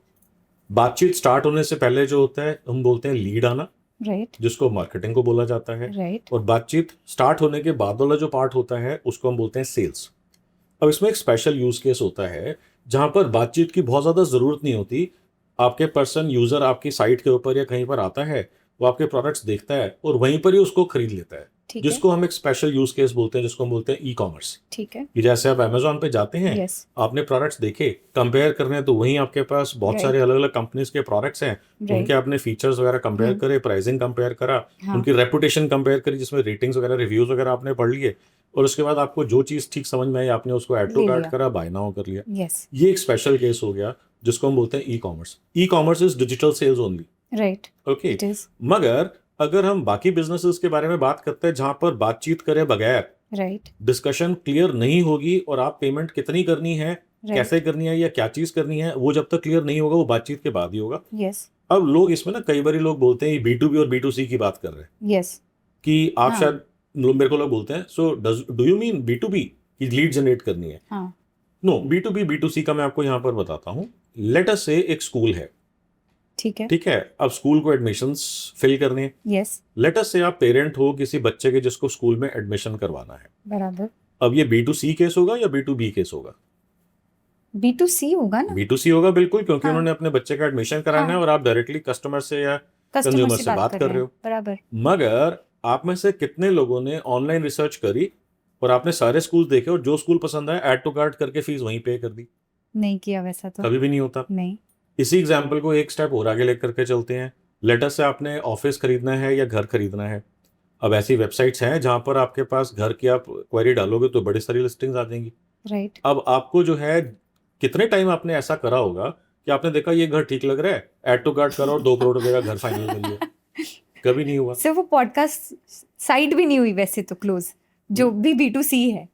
बातचीत स्टार्ट होने से पहले जो होता है हम बोलते हैं लीड आना, राइट जिसको मार्केटिंग को बोला जाता है। राइट और बातचीत स्टार्ट होने के बाद वाला जो पार्ट होता है उसको हम बोलते हैं सेल्स। अब इसमें एक स्पेशल यूज केस होता है जहां पर बातचीत की बहुत ज़्यादा ज़रूरत नहीं होती। आपके पर्सन यूज़र आपकी साइट के ऊपर या कहीं पर आता है, वो आपके प्रोडक्ट्स देखता है और वहीं पर ही उसको खरीद लेता है, ठीक है जिसको हम एक स्पेशल यूज केस बोलते हैं, जिसको हम बोलते हैं ई कॉमर्स। ठीक है कि जैसे आप अमेजोन पे जाते हैं, यस आपने प्रोडक्ट्स देखे, कंपेयर करने हैं, तो वहीं आपके पास बहुत Right. सारे अलग अलग कंपनीज के प्रोडक्ट्स हैं, Right. उनके आपने फीचर्स वगैरह कंपेयर करे, प्राइसिंग कंपेयर करा, हाँ उनकी रेपुटेशन कंपेयर करी, जिसमें रेटिंग्स वगैरह रिव्यूज वगैरह आपने पढ़ लिए, और उसके बाद आपको जो चीज़ ठीक समझ में आई आपने उसको ऐड टू ले कार्ट लिया। करा, बाय नाउ कर लिया। यस ये एक स्पेशल केस हो गया जिसको हम बोलते हैं e commerce. E commerce is digital sales only. Right okay, it is मगर अगर हम बाकी बिजनेसेस के बारे में बात करते हैं जहां पर बातचीत करे बगैर राइट डिस्कशन क्लियर नहीं होगी और आप पेमेंट कितनी करनी है, राइट कैसे करनी है या क्या चीज करनी है, वो जब तक क्लियर नहीं होगा वो बातचीत के बाद ही होगा। यस अब लोग इसमें ना कई बार लोग बोलते हैं B2B और B2C की बात कर रहे हैं यस कि आप हाँ। शायद मेरे को लोग बोलते हैं, so do you mean B2B की लीड जनरेट करनी है? हाँ नो, B2B B2C का मैं आपको यहाँ पर बताता हूँ। लेट अस से एक स्कूल है, ठीक है ठीक है, अब स्कूल को एडमिशंस फिल करने हैं। यस लेट अस से आप पेरेंट हो किसी बच्चे के जिसको स्कूल में एडमिशन करवाना है। बराबर अब ये B2C केस होगा या B2B केस होगा? B2C होगा ना B2C होगा बिल्कुल, क्योंकि हाँ। उन्होंने अपने बच्चे का एडमिशन कराना है हाँ। और आप डायरेक्टली कस्टमर से या कस्टमर consumer से से बात कर रहे हो। बराबर मगर आप में से कितने लोगों ने ऑनलाइन रिसर्च करी और आपने सारे स्कूल देखे और जो स्कूल पसंद आया ऐड टू कार्ट करके फीस वहीं पे कर दी? नहीं किया वैसा तो कभी भी नहीं होता। नहीं इसी एग्जाम्पल को एक स्टेप और आगे लेकर के चलते हैं। लेटर से आपने ऑफिस खरीदना है या घर खरीदना है। अब ऐसी वेबसाइट्स हैं जहां पर आपके पास घर की आप क्वेरी डालोगे तो बड़ी सारी लिस्टिंग्स आ जाएंगी। राइट अब आपको जो है, कितने टाइम आपने ऐसा करा होगा कि आपने देखा ये घर ठीक लग रहा है, ऐड टू कार्ट करो और 2 करोड़ रुपए का घर फाइनल कर लिया? कभी नहीं हुआ। सिर्फ वो पॉडकास्ट साइट भी नहीं हुई वैसे तो क्लोज जो भी B2C है।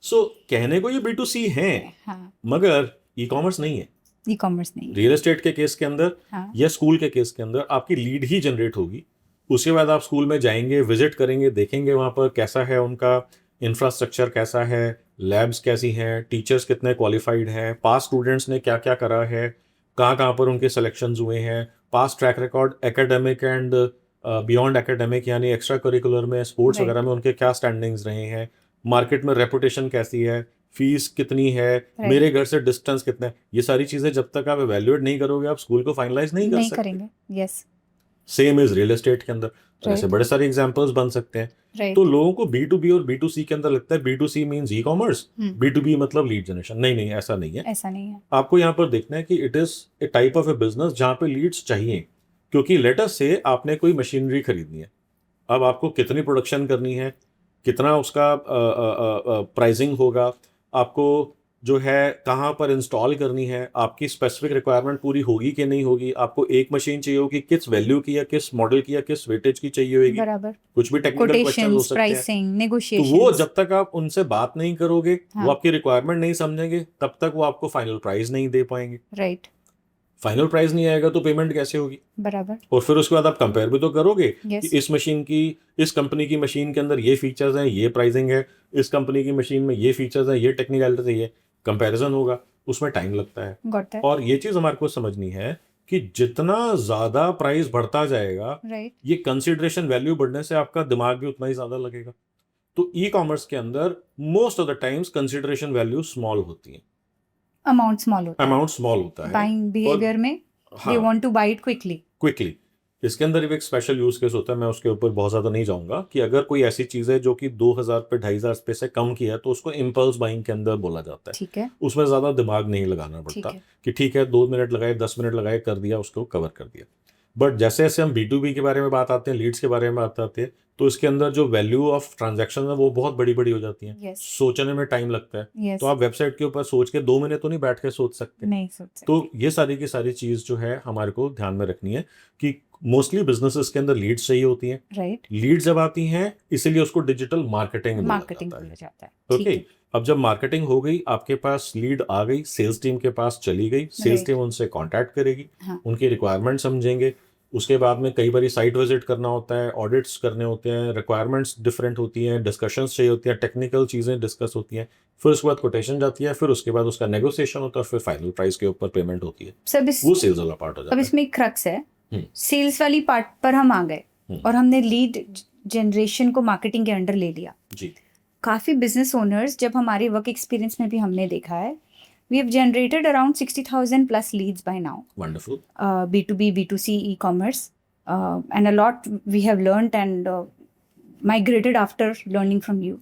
सो कहने को ये B2C है, हाँ मगर ई कॉमर्स नहीं है। ई कॉमर्स नहीं है। रियल एस्टेट के केस के अंदर हाँ या स्कूल के केस के अंदर आपकी लीड ही जनरेट होगी। उसके बाद आप स्कूल में जाएंगे, विजिट करेंगे, देखेंगे वहाँ पर कैसा है उनका इंफ्रास्ट्रक्चर, कैसा है, लैब्स कैसी हैं, टीचर्स कितने क्वालिफाइड हैं, पास स्टूडेंट्स ने क्या क्या करा है, कहाँ कहाँ पर उनके सिलेक्शंस हुए हैं, past track record academic and beyond academic यानी एक्स्ट्रा करिकुलर में, स्पोर्ट्स Right. वगैरह में उनके क्या स्टैंडिंग्स रहे हैं, मार्केट में रेपुटेशन कैसी है, फीस कितनी है, मेरे घर से डिस्टेंस कितना है। ये सारी चीज़ें जब तक आप एवेल्युएट नहीं करोगे आप स्कूल को फाइनलाइज नहीं कर नहीं सकते। करेंगे। Yes same is real estate के अंदर। तो ऐसे Right. बड़े सारे एग्जांपल्स बन सकते हैं। राइट तो लोगों को B2B और B2C के अंदर लगता है B2C means e commerce, B2B मतलब लीड जनरेशन। नहीं नहीं, ऐसा नहीं है। ऐसा नहीं है। आपको यहाँ पर देखना है कि it is a type of A business जहाँ पे लीड्स चाहिए। क्योंकि लेटर से आपने कोई मशीनरी खरीदनी है, अब आपको कितनी प्रोडक्शन करनी है, कितना उसका प्राइसिंग होगा, आपको जो है कहाँ पर इंस्टॉल करनी है, आपकी स्पेसिफिक रिक्वायरमेंट पूरी होगी कि नहीं होगी, आपको एक मशीन चाहिए होगी, किस वैल्यू की या किस मॉडल की या किस वेटेज की चाहिए होगी, बराबर कुछ भी टेक्निकल क्वेश्चन हो कोटेशंस सकते हैं। प्राइसिंग तो नेगोशिएशंस वो जब तक आप उनसे बात नहीं करोगे, हाँ। वो आपकी रिक्वायरमेंट नहीं समझेंगे, तब तक वो आपको फाइनल प्राइस नहीं दे पाएंगे। राइट फाइनल प्राइस नहीं आएगा तो पेमेंट कैसे होगी? बराबर और फिर उसके बाद आप कंपेयर भी तो करोगे यस कि इस मशीन की, इस कंपनी की मशीन के अंदर ये फीचर्स हैं, ये प्राइसिंग है, इस कंपनी की मशीन में ये फीचर्स हैं, ये टेक्निकलिटीज है, ये कंपैरिजन होगा, उसमें टाइम लगता है। गॉट दैट और ये चीज़ हमारे को समझनी है कि जितना ज़्यादा प्राइस बढ़ता जाएगा, राइट ये कंसिडरेशन वैल्यू बढ़ने से आपका दिमाग भी उतना ही ज़्यादा लगेगा। तो ई कॉमर्स के अंदर most of the times consideration value small होती है, अमाउंट स्मॉल होता है अमाउंट स्मॉल होता है बाइंग बिहेवियर में दे हाँ want to buy it quickly quickly. इसके अंदर भी एक स्पेशल यूज केस होता है, मैं उसके ऊपर बहुत ज़्यादा नहीं जाऊंगा, कि अगर कोई ऐसी चीज़ है जो कि 2000 पे 2500 पे से कम की है तो उसको इम्पल्स बाइंग के अंदर बोला जाता है। ठीक है उसमें ज़्यादा दिमाग नहीं लगाना ठीक पड़ता है कि ठीक है 2 मिनट लगाए, 10 मिनट लगाए, कर दिया, उसको कवर कर दिया। बट जैसे जैसे हम B2B के बारे में बात आते हैं, लीड्स के बारे में बात आते हैं, तो इसके अंदर जो वैल्यू ऑफ ट्रांजैक्शन है वो बहुत बड़ी बड़ी हो जाती हैं। यस सोचने में टाइम लगता है। यस तो आप वेबसाइट के ऊपर सोच के 2 महीने तो नहीं बैठ के सोच सकते। नहीं सोच सकते तो ये सारी की सारी चीज़ जो है हमारे को ध्यान में रखनी है कि मोस्टली बिजनेसेस के अंदर लीड्स चाहिए होती हैं। राइट लीड जब आती हैं इसीलिए उसको डिजिटल मार्केटिंग मार्केटिंग बोला बोला जाता है। जाता है ठीक ओके, है अब जब मार्केटिंग हो गई, आपके पास लीड आ गई, सेल्स टीम के पास चली गई, सेल्स Right. टीम उनसे कांटेक्ट करेगी, हाँ उनकी रिक्वायरमेंट समझेंगे, उसके बाद में कई बार साइट विजिट करना होता है, ऑडिट्स करने होते हैं, रिक्वायरमेंट्स डिफरेंट होती हैं, डिस्कशंस चाहिए होती हैं, टेक्निकल चीज़ें डिस्कस होती हैं, फिर उसके बाद कोटेशन जाती है, फिर उसके बाद उसका नेगोशिएशन होता है, फिर फाइनल प्राइस के ऊपर पेमेंट होती है। सब वो सेल्स वाला पार्ट हो अब जाता है। इसमें एक क्रक्स है, हम्म। सेल्स वाली पार्ट पर हम आ गए और हमने लीड जनरेशन को मार्केटिंग के अंडर ले लिया। जी। काफ़ी बिजनेस ओनर्स, जब हमारे वर्क एक्सपीरियंस में भी हमने देखा है, we have generated around 60,000 plus leads by now, wonderful. B2B, B2C, e-commerce, and a lot we have learned and migrated after learning from you.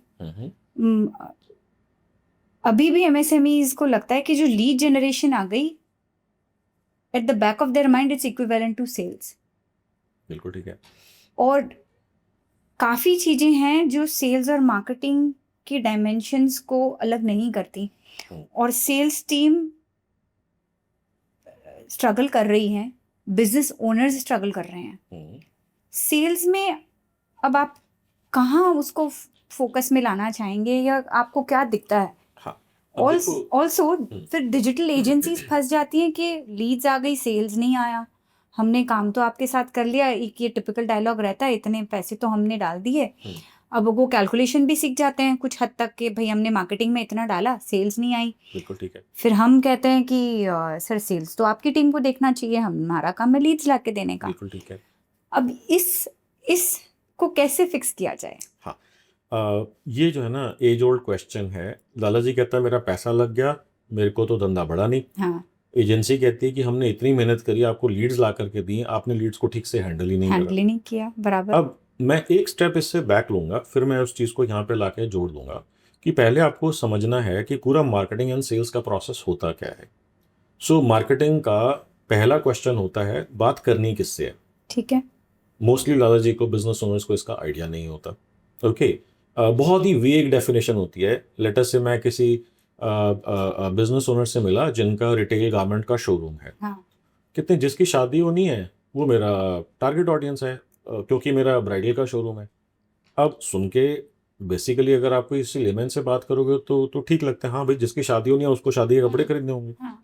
अभी भी MSMEs को लगता है कि जो लीड जनरेशन आ गई, at the back of their mind it's equivalent to sales. बिल्कुल ठीक है। और काफ़ी चीज़ें हैं जो सेल्स और मार्केटिंग की डायमेंशंस को अलग नहीं करती, और सेल्स टीम स्ट्रगल कर रही है, बिजनेस ओनर्स स्ट्रगल कर रहे हैं। सेल्स में अब आप कहाँ उसको फोकस में लाना चाहेंगे, या आपको क्या दिखता है? हाँ, अब देखो, ऑल्सो फिर डिजिटल एजेंसीज फंस जाती हैं कि लीड्स आ गई, सेल्स नहीं आया, हमने काम तो आपके साथ कर लिया, एक ये टिपिकल डायलॉग रहता है, इतने पैसे तो हमने डाल दिए। अब वो कैलकुलेशन भी सीख जाते हैं कुछ हद तक कि भाई हमने मार्केटिंग में इतना डाला, सेल्स नहीं आई। बिल्कुल ठीक है। फिर हम कहते हैं कि सर सेल्स तो आपकी टीम को देखना चाहिए, हमारा काम है लीड्स ला के देने का। बिल्कुल ठीक है। अब इस को कैसे फिक्स किया जाए? हाँ, ये जो है ना एज ओल्ड क्वेश्चन है। लाला जी कहता है मेरा पैसा लग गया, मेरे को तो धंधा बढ़ा नहीं। हाँ, एजेंसी कहती है कि हमने इतनी मेहनत करी, आपको लीड्स ला करके दी, आपने लीड्स को ठीक से हैंडल ही नहीं हैंडल करा। ही नहीं किया बराबर। अब मैं एक स्टेप इससे बैक लूंगा, फिर मैं उस चीज़ को यहाँ पे लाके जोड़ दूंगा कि पहले आपको समझना है कि पूरा मार्केटिंग एंड सेल्स का प्रोसेस होता क्या है। सो मार्केटिंग का पहला क्वेश्चन होता है बात करनी किससे है। ठीक है। मोस्टली लाला जी को, बिजनेस ओनर्स को इसका आइडिया नहीं होता। ओके, बहुत ही वेग डेफिनेशन होती है। लेटर से मैं किसी बिजनेस ओनर से मिला जिनका रिटेल गारमेंट का शोरूम है। हाँ, कितने जिसकी शादी होनी है वो मेरा टारगेट ऑडियंस है, क्योंकि मेरा ब्राइडल का शोरूम है। अब सुन के बेसिकली अगर आप इसी लेमन से बात करोगे तो ठीक लगता है, हाँ भाई जिसकी शादी होनी है उसको शादी के कपड़े खरीदने होंगे। हाँ,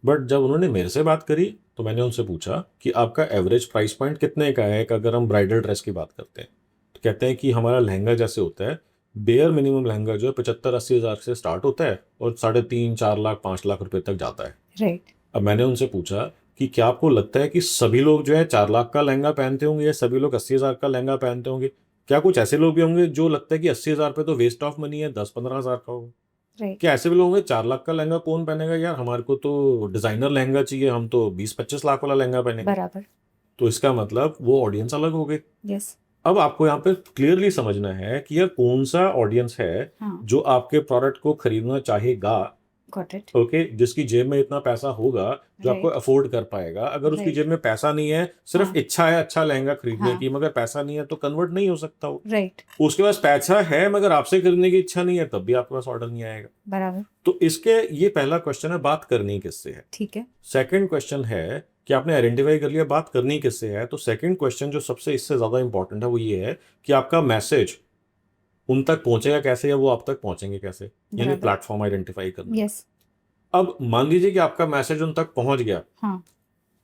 बट जब उन्होंने मेरे से बात करी तो मैंने उनसे पूछा कि आपका एवरेज प्राइस पॉइंट कितने का है, अगर हम ब्राइडल ड्रेस की बात करते हैं। तो कहते हैं कि हमारा लहंगा जैसे होता है, बेयर मिनिमम लहंगा जो है 75-80 हज़ार से स्टार्ट होता है और 3.5-4 लाख 5 लाख रुपए तक जाता है। राइट। अब मैंने उनसे पूछा कि क्या आपको लगता है कि सभी लोग जो है 4 लाख का लहंगा पहनते होंगे या सभी लोग 80 हज़ार का लहंगा पहनते होंगे? क्या कुछ ऐसे लोग भी होंगे जो लगता है कि 80 हज़ार पे तो वेस्ट ऑफ मनी है, 10-15 हज़ार का होगा? राइट। क्या ऐसे भी लोग होंगे 4 लाख का लहंगा कौन पहनेगा यार, हमारे को तो डिजाइनर लहंगा चाहिए, हम तो 20-25 लाख वाला लहंगा पहनेंगे। बराबर। तो इसका मतलब वो ऑडियंस अलग हो गई। यस। अब आपको यहाँ पे क्लियरली समझना है कि यार कौन सा ऑडियंस है हाँ, जो आपके प्रोडक्ट को खरीदना चाहेगा। Got it. ओके, जिसकी जेब में इतना पैसा होगा जो आपको राइट। अफोर्ड कर पाएगा। अगर उसकी राइट। जेब में पैसा नहीं है, सिर्फ हाँ। इच्छा है अच्छा लहंगा खरीदने हाँ। की, मगर पैसा नहीं है तो कन्वर्ट नहीं हो सकता वो। राइट। उसके पास पैसा है मगर आपसे खरीदने की इच्छा नहीं है, तब भी आपके पास ऑर्डर नहीं आएगा। बराबर। तो इसके ये पहला क्वेश्चन है, बात करनी किससे है। ठीक है। सेकंड क्वेश्चन है कि आपने आइडेंटिफाई कर लिया बात करनी किससे है, तो सेकंड क्वेश्चन जो सबसे इससे ज्यादा इंपॉर्टेंट है वो ये है कि आपका मैसेज उन तक पहुंचेगा कैसे, या वो आप तक पहुंचेंगे कैसे, यानी बराबर। प्लेटफॉर्म आइडेंटिफाई करना। यस। अब मान लीजिए कि आपका मैसेज उन तक पहुंच गया, हाँ।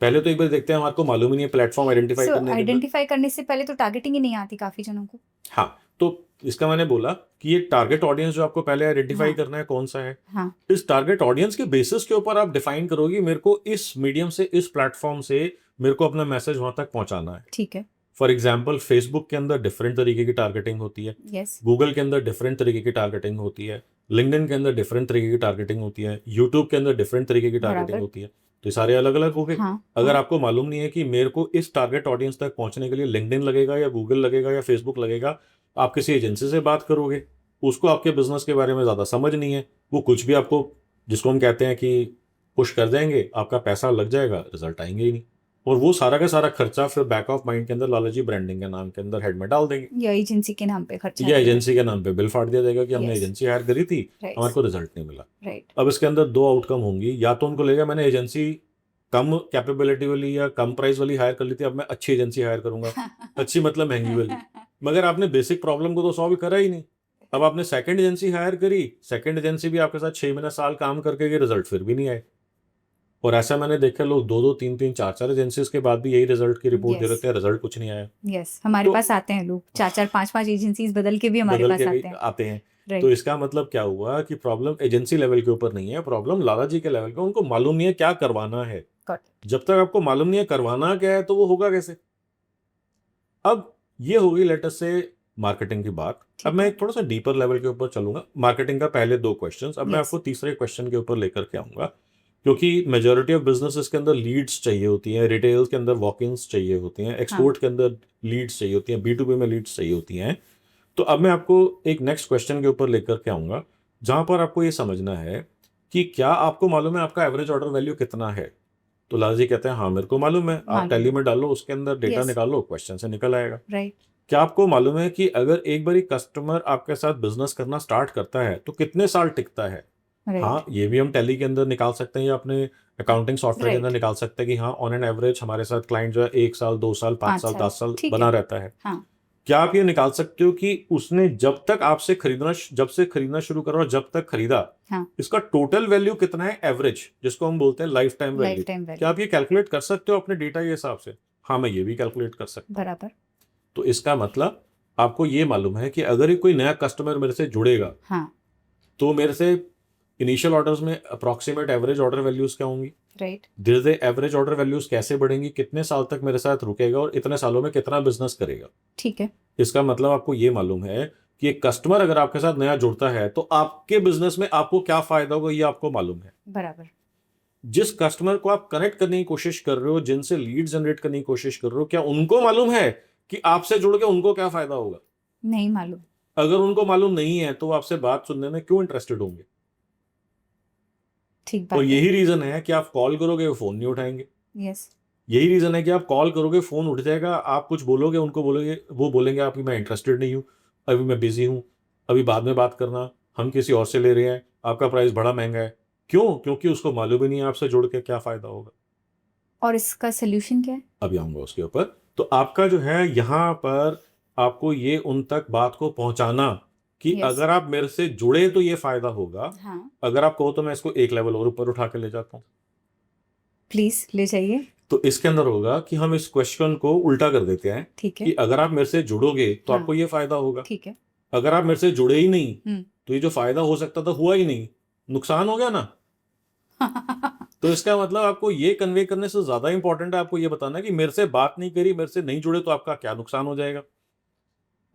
पहले तो एक बार देखते हैं, हमारे को मालूम ही नहीं है प्लेटफॉर्म आइडेंटिफाई सो करने के लिए। आइडेंटिफाई करने से पहले तो टारगेटिंग ही नहीं आती काफी जनों को। हाँ, तो इसका मैंने बोला कि ये टारगेट ऑडियंस जो आपको पहले आइडेंटिफाई हाँ। करना है कौन सा है। हाँ। इस टारगेट ऑडियंस के बेसिस के ऊपर आप डिफाइन करोगे मेरे को इस मीडियम से, इस प्लेटफॉर्म से मेरे को अपना मैसेज वहां तक पहुंचाना है। ठीक है। फॉर एग्जाम्पल फेसबुक के अंदर डिफरेंट तरीके की टारगेटिंग होती है, यस। गूगल के अंदर डिफरेंट तरीके की टारगेटिंग होती है, लिंक्डइन के अंदर डिफरेंट तरीके की टारगेटिंग होती है, यूट्यूब के अंदर डिफरेंट तरीके की टारगेटिंग बराबर। होती है। तो ये सारे अलग अलग हो गए। हाँ। अगर हाँ। आपको मालूम नहीं है कि मेरे को इस टारगेट ऑडियंस तक पहुंचने के लिए लिंक्डइन लगेगा या गूगल लगेगा या फेसबुक लगेगा, आप किसी एजेंसी से बात करोगे, उसको आपके बिजनेस के बारे में ज़्यादा समझ नहीं है, वो कुछ भी आपको, जिसको हम कहते हैं कि पुश कर देंगे, आपका पैसा लग जाएगा, रिजल्ट आएंगे ही नहीं। और वो सारा का सारा खर्चा फिर बैक ऑफ माइंड के अंदर लाला जी ब्रांडिंग के नाम के अंदर हेड में डाल देंगे, या एजेंसी के नाम पे खर्चा। या एजेंसी के नाम पे बिल फाड़ दिया जाएगा कि हमने Yes. एजेंसी हायर करी थी, Right. हमारे को रिजल्ट नहीं मिला। राइट। अब इसके अंदर दो आउटकम होंगी, या तो उनको लगेगा मैंने एजेंसी कम कैपेबिलिटी वाली या कम प्राइस वाली हायर कर ली थी, अब मैं अच्छी एजेंसी हायर करूंगा। अच्छी मतलब महंगी वाली, मगर आपने बेसिक प्रॉब्लम को तो सॉल्व करा ही नहीं। अब आपने सेकंड एजेंसी हायर करी, सेकंड एजेंसी भी आपके साथ 6 महीना साल काम करके रिजल्ट फिर भी नहीं आए। और ऐसा मैंने देखा लोग 2-2 3-3 4-4 एजेंसीज के बाद भी यही रिजल्ट की रिपोर्ट दे Yes. देते हैं, रिजल्ट कुछ नहीं आया, यस हमारे तो पास आते हैं लोग 4-4 5-5 एजेंसीज बदल के भी हमारे बदल पास के भी आते हैं आते हैं। तो राइट इसका मतलब क्या हुआ कि प्रॉब्लम एजेंसी लेवल के ऊपर नहीं है, प्रॉब्लम लाला जी के लेवल पे, उनको मालूम नहीं है क्या करवाना है। गॉट जब तक आपको मालूम नहीं है करवाना क्या है तो वो होगा कैसे। अब ये होगी लेटेस्ट से मार्केटिंग की बात। ठीक अब मैं है। एक थोड़ा सा डीपर लेवल के ऊपर चलूंगा। मार्केटिंग का पहले 2 क्वेश्चंस, अब मैं Yes. आपको तीसरे क्वेश्चन के ऊपर लेकर के आऊंगा, क्योंकि मेजॉरिटी ऑफ बिजनेसेस के अंदर लीड्स चाहिए होती हैं, रिटेल के अंदर वॉक-इन्स चाहिए होती हैं, एक्सपोर्ट के अंदर लीड्स चाहिए होती हैं, B2B में लीड्स चाहिए होती हैं। तो अब मैं आपको एक नेक्स्ट क्वेश्चन के ऊपर लेकर के आऊंगा, जहां पर आपको ये समझना है कि क्या आपको मालूम है आपका एवरेज ऑर्डर वैल्यू कितना है। तो लाला जी कहते हैं हाँ मेरे को मालूम है, आप मालूम टैली है। में डालो, उसके अंदर डेटा Yes. निकालो, क्वेश्चन से निकल आएगा। राइट क्या आपको मालूम है कि अगर एक बारी कस्टमर आपके साथ बिजनेस करना स्टार्ट करता है तो कितने साल टिकता है। राइट हाँ ये भी हम टैली के अंदर निकाल सकते हैं या अपने अकाउंटिंग सॉफ्टवेयर के अंदर Right. निकाल सकते हैं कि हाँ ऑन एन एवरेज हमारे साथ क्लाइंट जो है 1 साल 2 साल 5 5 साल साल 10 साल ठीक बना है रहता है। हाँ क्या आप ये निकाल सकते हो कि उसने जब तक आपसे जब से खरीदना शुरू करा और जब तक खरीदा हाँ इसका टोटल वैल्यू कितना है एवरेज, जिसको हम बोलते हैं life time life value. Time क्या वैल्यू आप ये कैलकुलेट कर सकते हो अपने डेटा के हिसाब से। हाँ मैं ये भी कैलकुलेट कर सकता हूँ। बराबर तो इसका मतलब आपको ये मालूम है कि अगर ये कोई नया कस्टमर मेरे से जुड़ेगा हाँ तो मेरे से इनिशियल ऑर्डर्स में अप्रॉक्सीमेट एवरेज ऑर्डर वैल्यूज क्या होंगी, राइट धीरे धीरे एवरेज ऑर्डर वैल्यूज कैसे बढ़ेंगी, कितने साल तक मेरे साथ रुकेगा और इतने सालों में कितना बिजनेस करेगा। ठीक है इसका मतलब आपको ये मालूम है कि एक कस्टमर अगर आपके साथ नया जुड़ता है तो आपके बिजनेस में आपको क्या फायदा होगा ये आपको मालूम है। बराबर जिस कस्टमर को आप कनेक्ट करने की कोशिश कर रहे हो, जिनसे लीड जनरेट करने की कोशिश कर रहे हो, क्या उनको मालूम है कि आपसे जुड़ के उनको क्या फायदा होगा। नहीं मालूम अगर उनको मालूम नहीं है तो वो आपसे बात सुनने में क्यों इंटरेस्टेड होंगे। ठीक बात और है यही रीजन है कि आप कॉल करोगे वो फोन नहीं उठाएंगे। यस यही रीजन है कि आप कॉल करोगे फोन उठ जाएगा, आप कुछ बोलोगे उनको बोलोगे, वो बोलेंगे आपकी मैं इंटरेस्टेड नहीं हूँ, अभी मैं बिजी हूँ, अभी बाद में बात करना, हम किसी और से ले रहे हैं, आपका प्राइस बड़ा महंगा है। क्यों? क्योंकि उसको मालूम ही नहीं है आपसे जुड़ के क्या फायदा होगा। और इसका सोल्यूशन क्या है अभी आऊंगा उसके ऊपर। तो आपका जो है यहाँ पर आपको ये उन तक बात को पहुंचाना कि Yes. अगर आप मेरे से जुड़े तो ये फायदा होगा। हाँ अगर आप कहो तो मैं इसको एक लेवल और ऊपर उठा के ले जाता हूँ। प्लीज ले जाइए तो इसके अंदर होगा कि हम इस क्वेश्चन को उल्टा कर देते हैं ठीक है कि अगर आप मेरे से जुड़ोगे तो हाँ। आपको ये फायदा होगा। ठीक है अगर आप मेरे से जुड़े ही नहीं हम्म। तो ये जो फायदा हो सकता था हुआ ही नहीं, नुकसान हो गया ना। तो इसका मतलब आपको ये कन्वे करने से ज्यादा इंपॉर्टेंट है आपको ये बताना कि मेरे से बात नहीं करी, मेरे से नहीं जुड़े तो आपका क्या नुकसान हो जाएगा।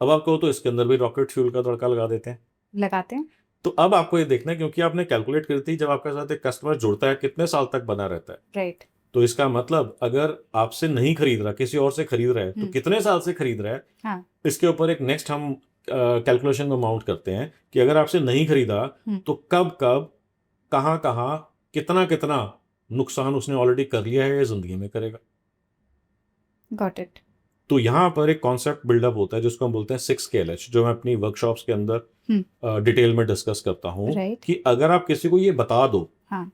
अब आप कहो तो इसके अंदर भी रॉकेट फ्यूल का तड़का लगा देते हैं। लगाते हैं तो अब आपको ये देखना है, क्योंकि आपने कैलकुलेट करी थी जब आपके साथ एक कस्टमर जुड़ता है कितने साल तक बना रहता है। राइट तो इसका मतलब अगर आपसे नहीं खरीद रहा, किसी और से खरीद रहा है तो कितने साल से खरीद रहा है। हाँ इसके ऊपर एक नेक्स्ट हम कैलकुलेशन में माउंट करते हैं कि अगर आपसे नहीं खरीदा तो कब कब कहाँ कहाँ कितना कितना नुकसान उसने ऑलरेडी कर लिया है या जिंदगी में करेगा। गॉट इट तो यहाँ पर एक कॉन्सेप्ट बिल्डअप होता है जिसको हम बोलते हैं 6KLH, जो मैं अपनी वर्कशॉप्स के अंदर डिटेल में डिस्कस करता हूँ। Right. कि अगर आप किसी को ये बता दो हाँ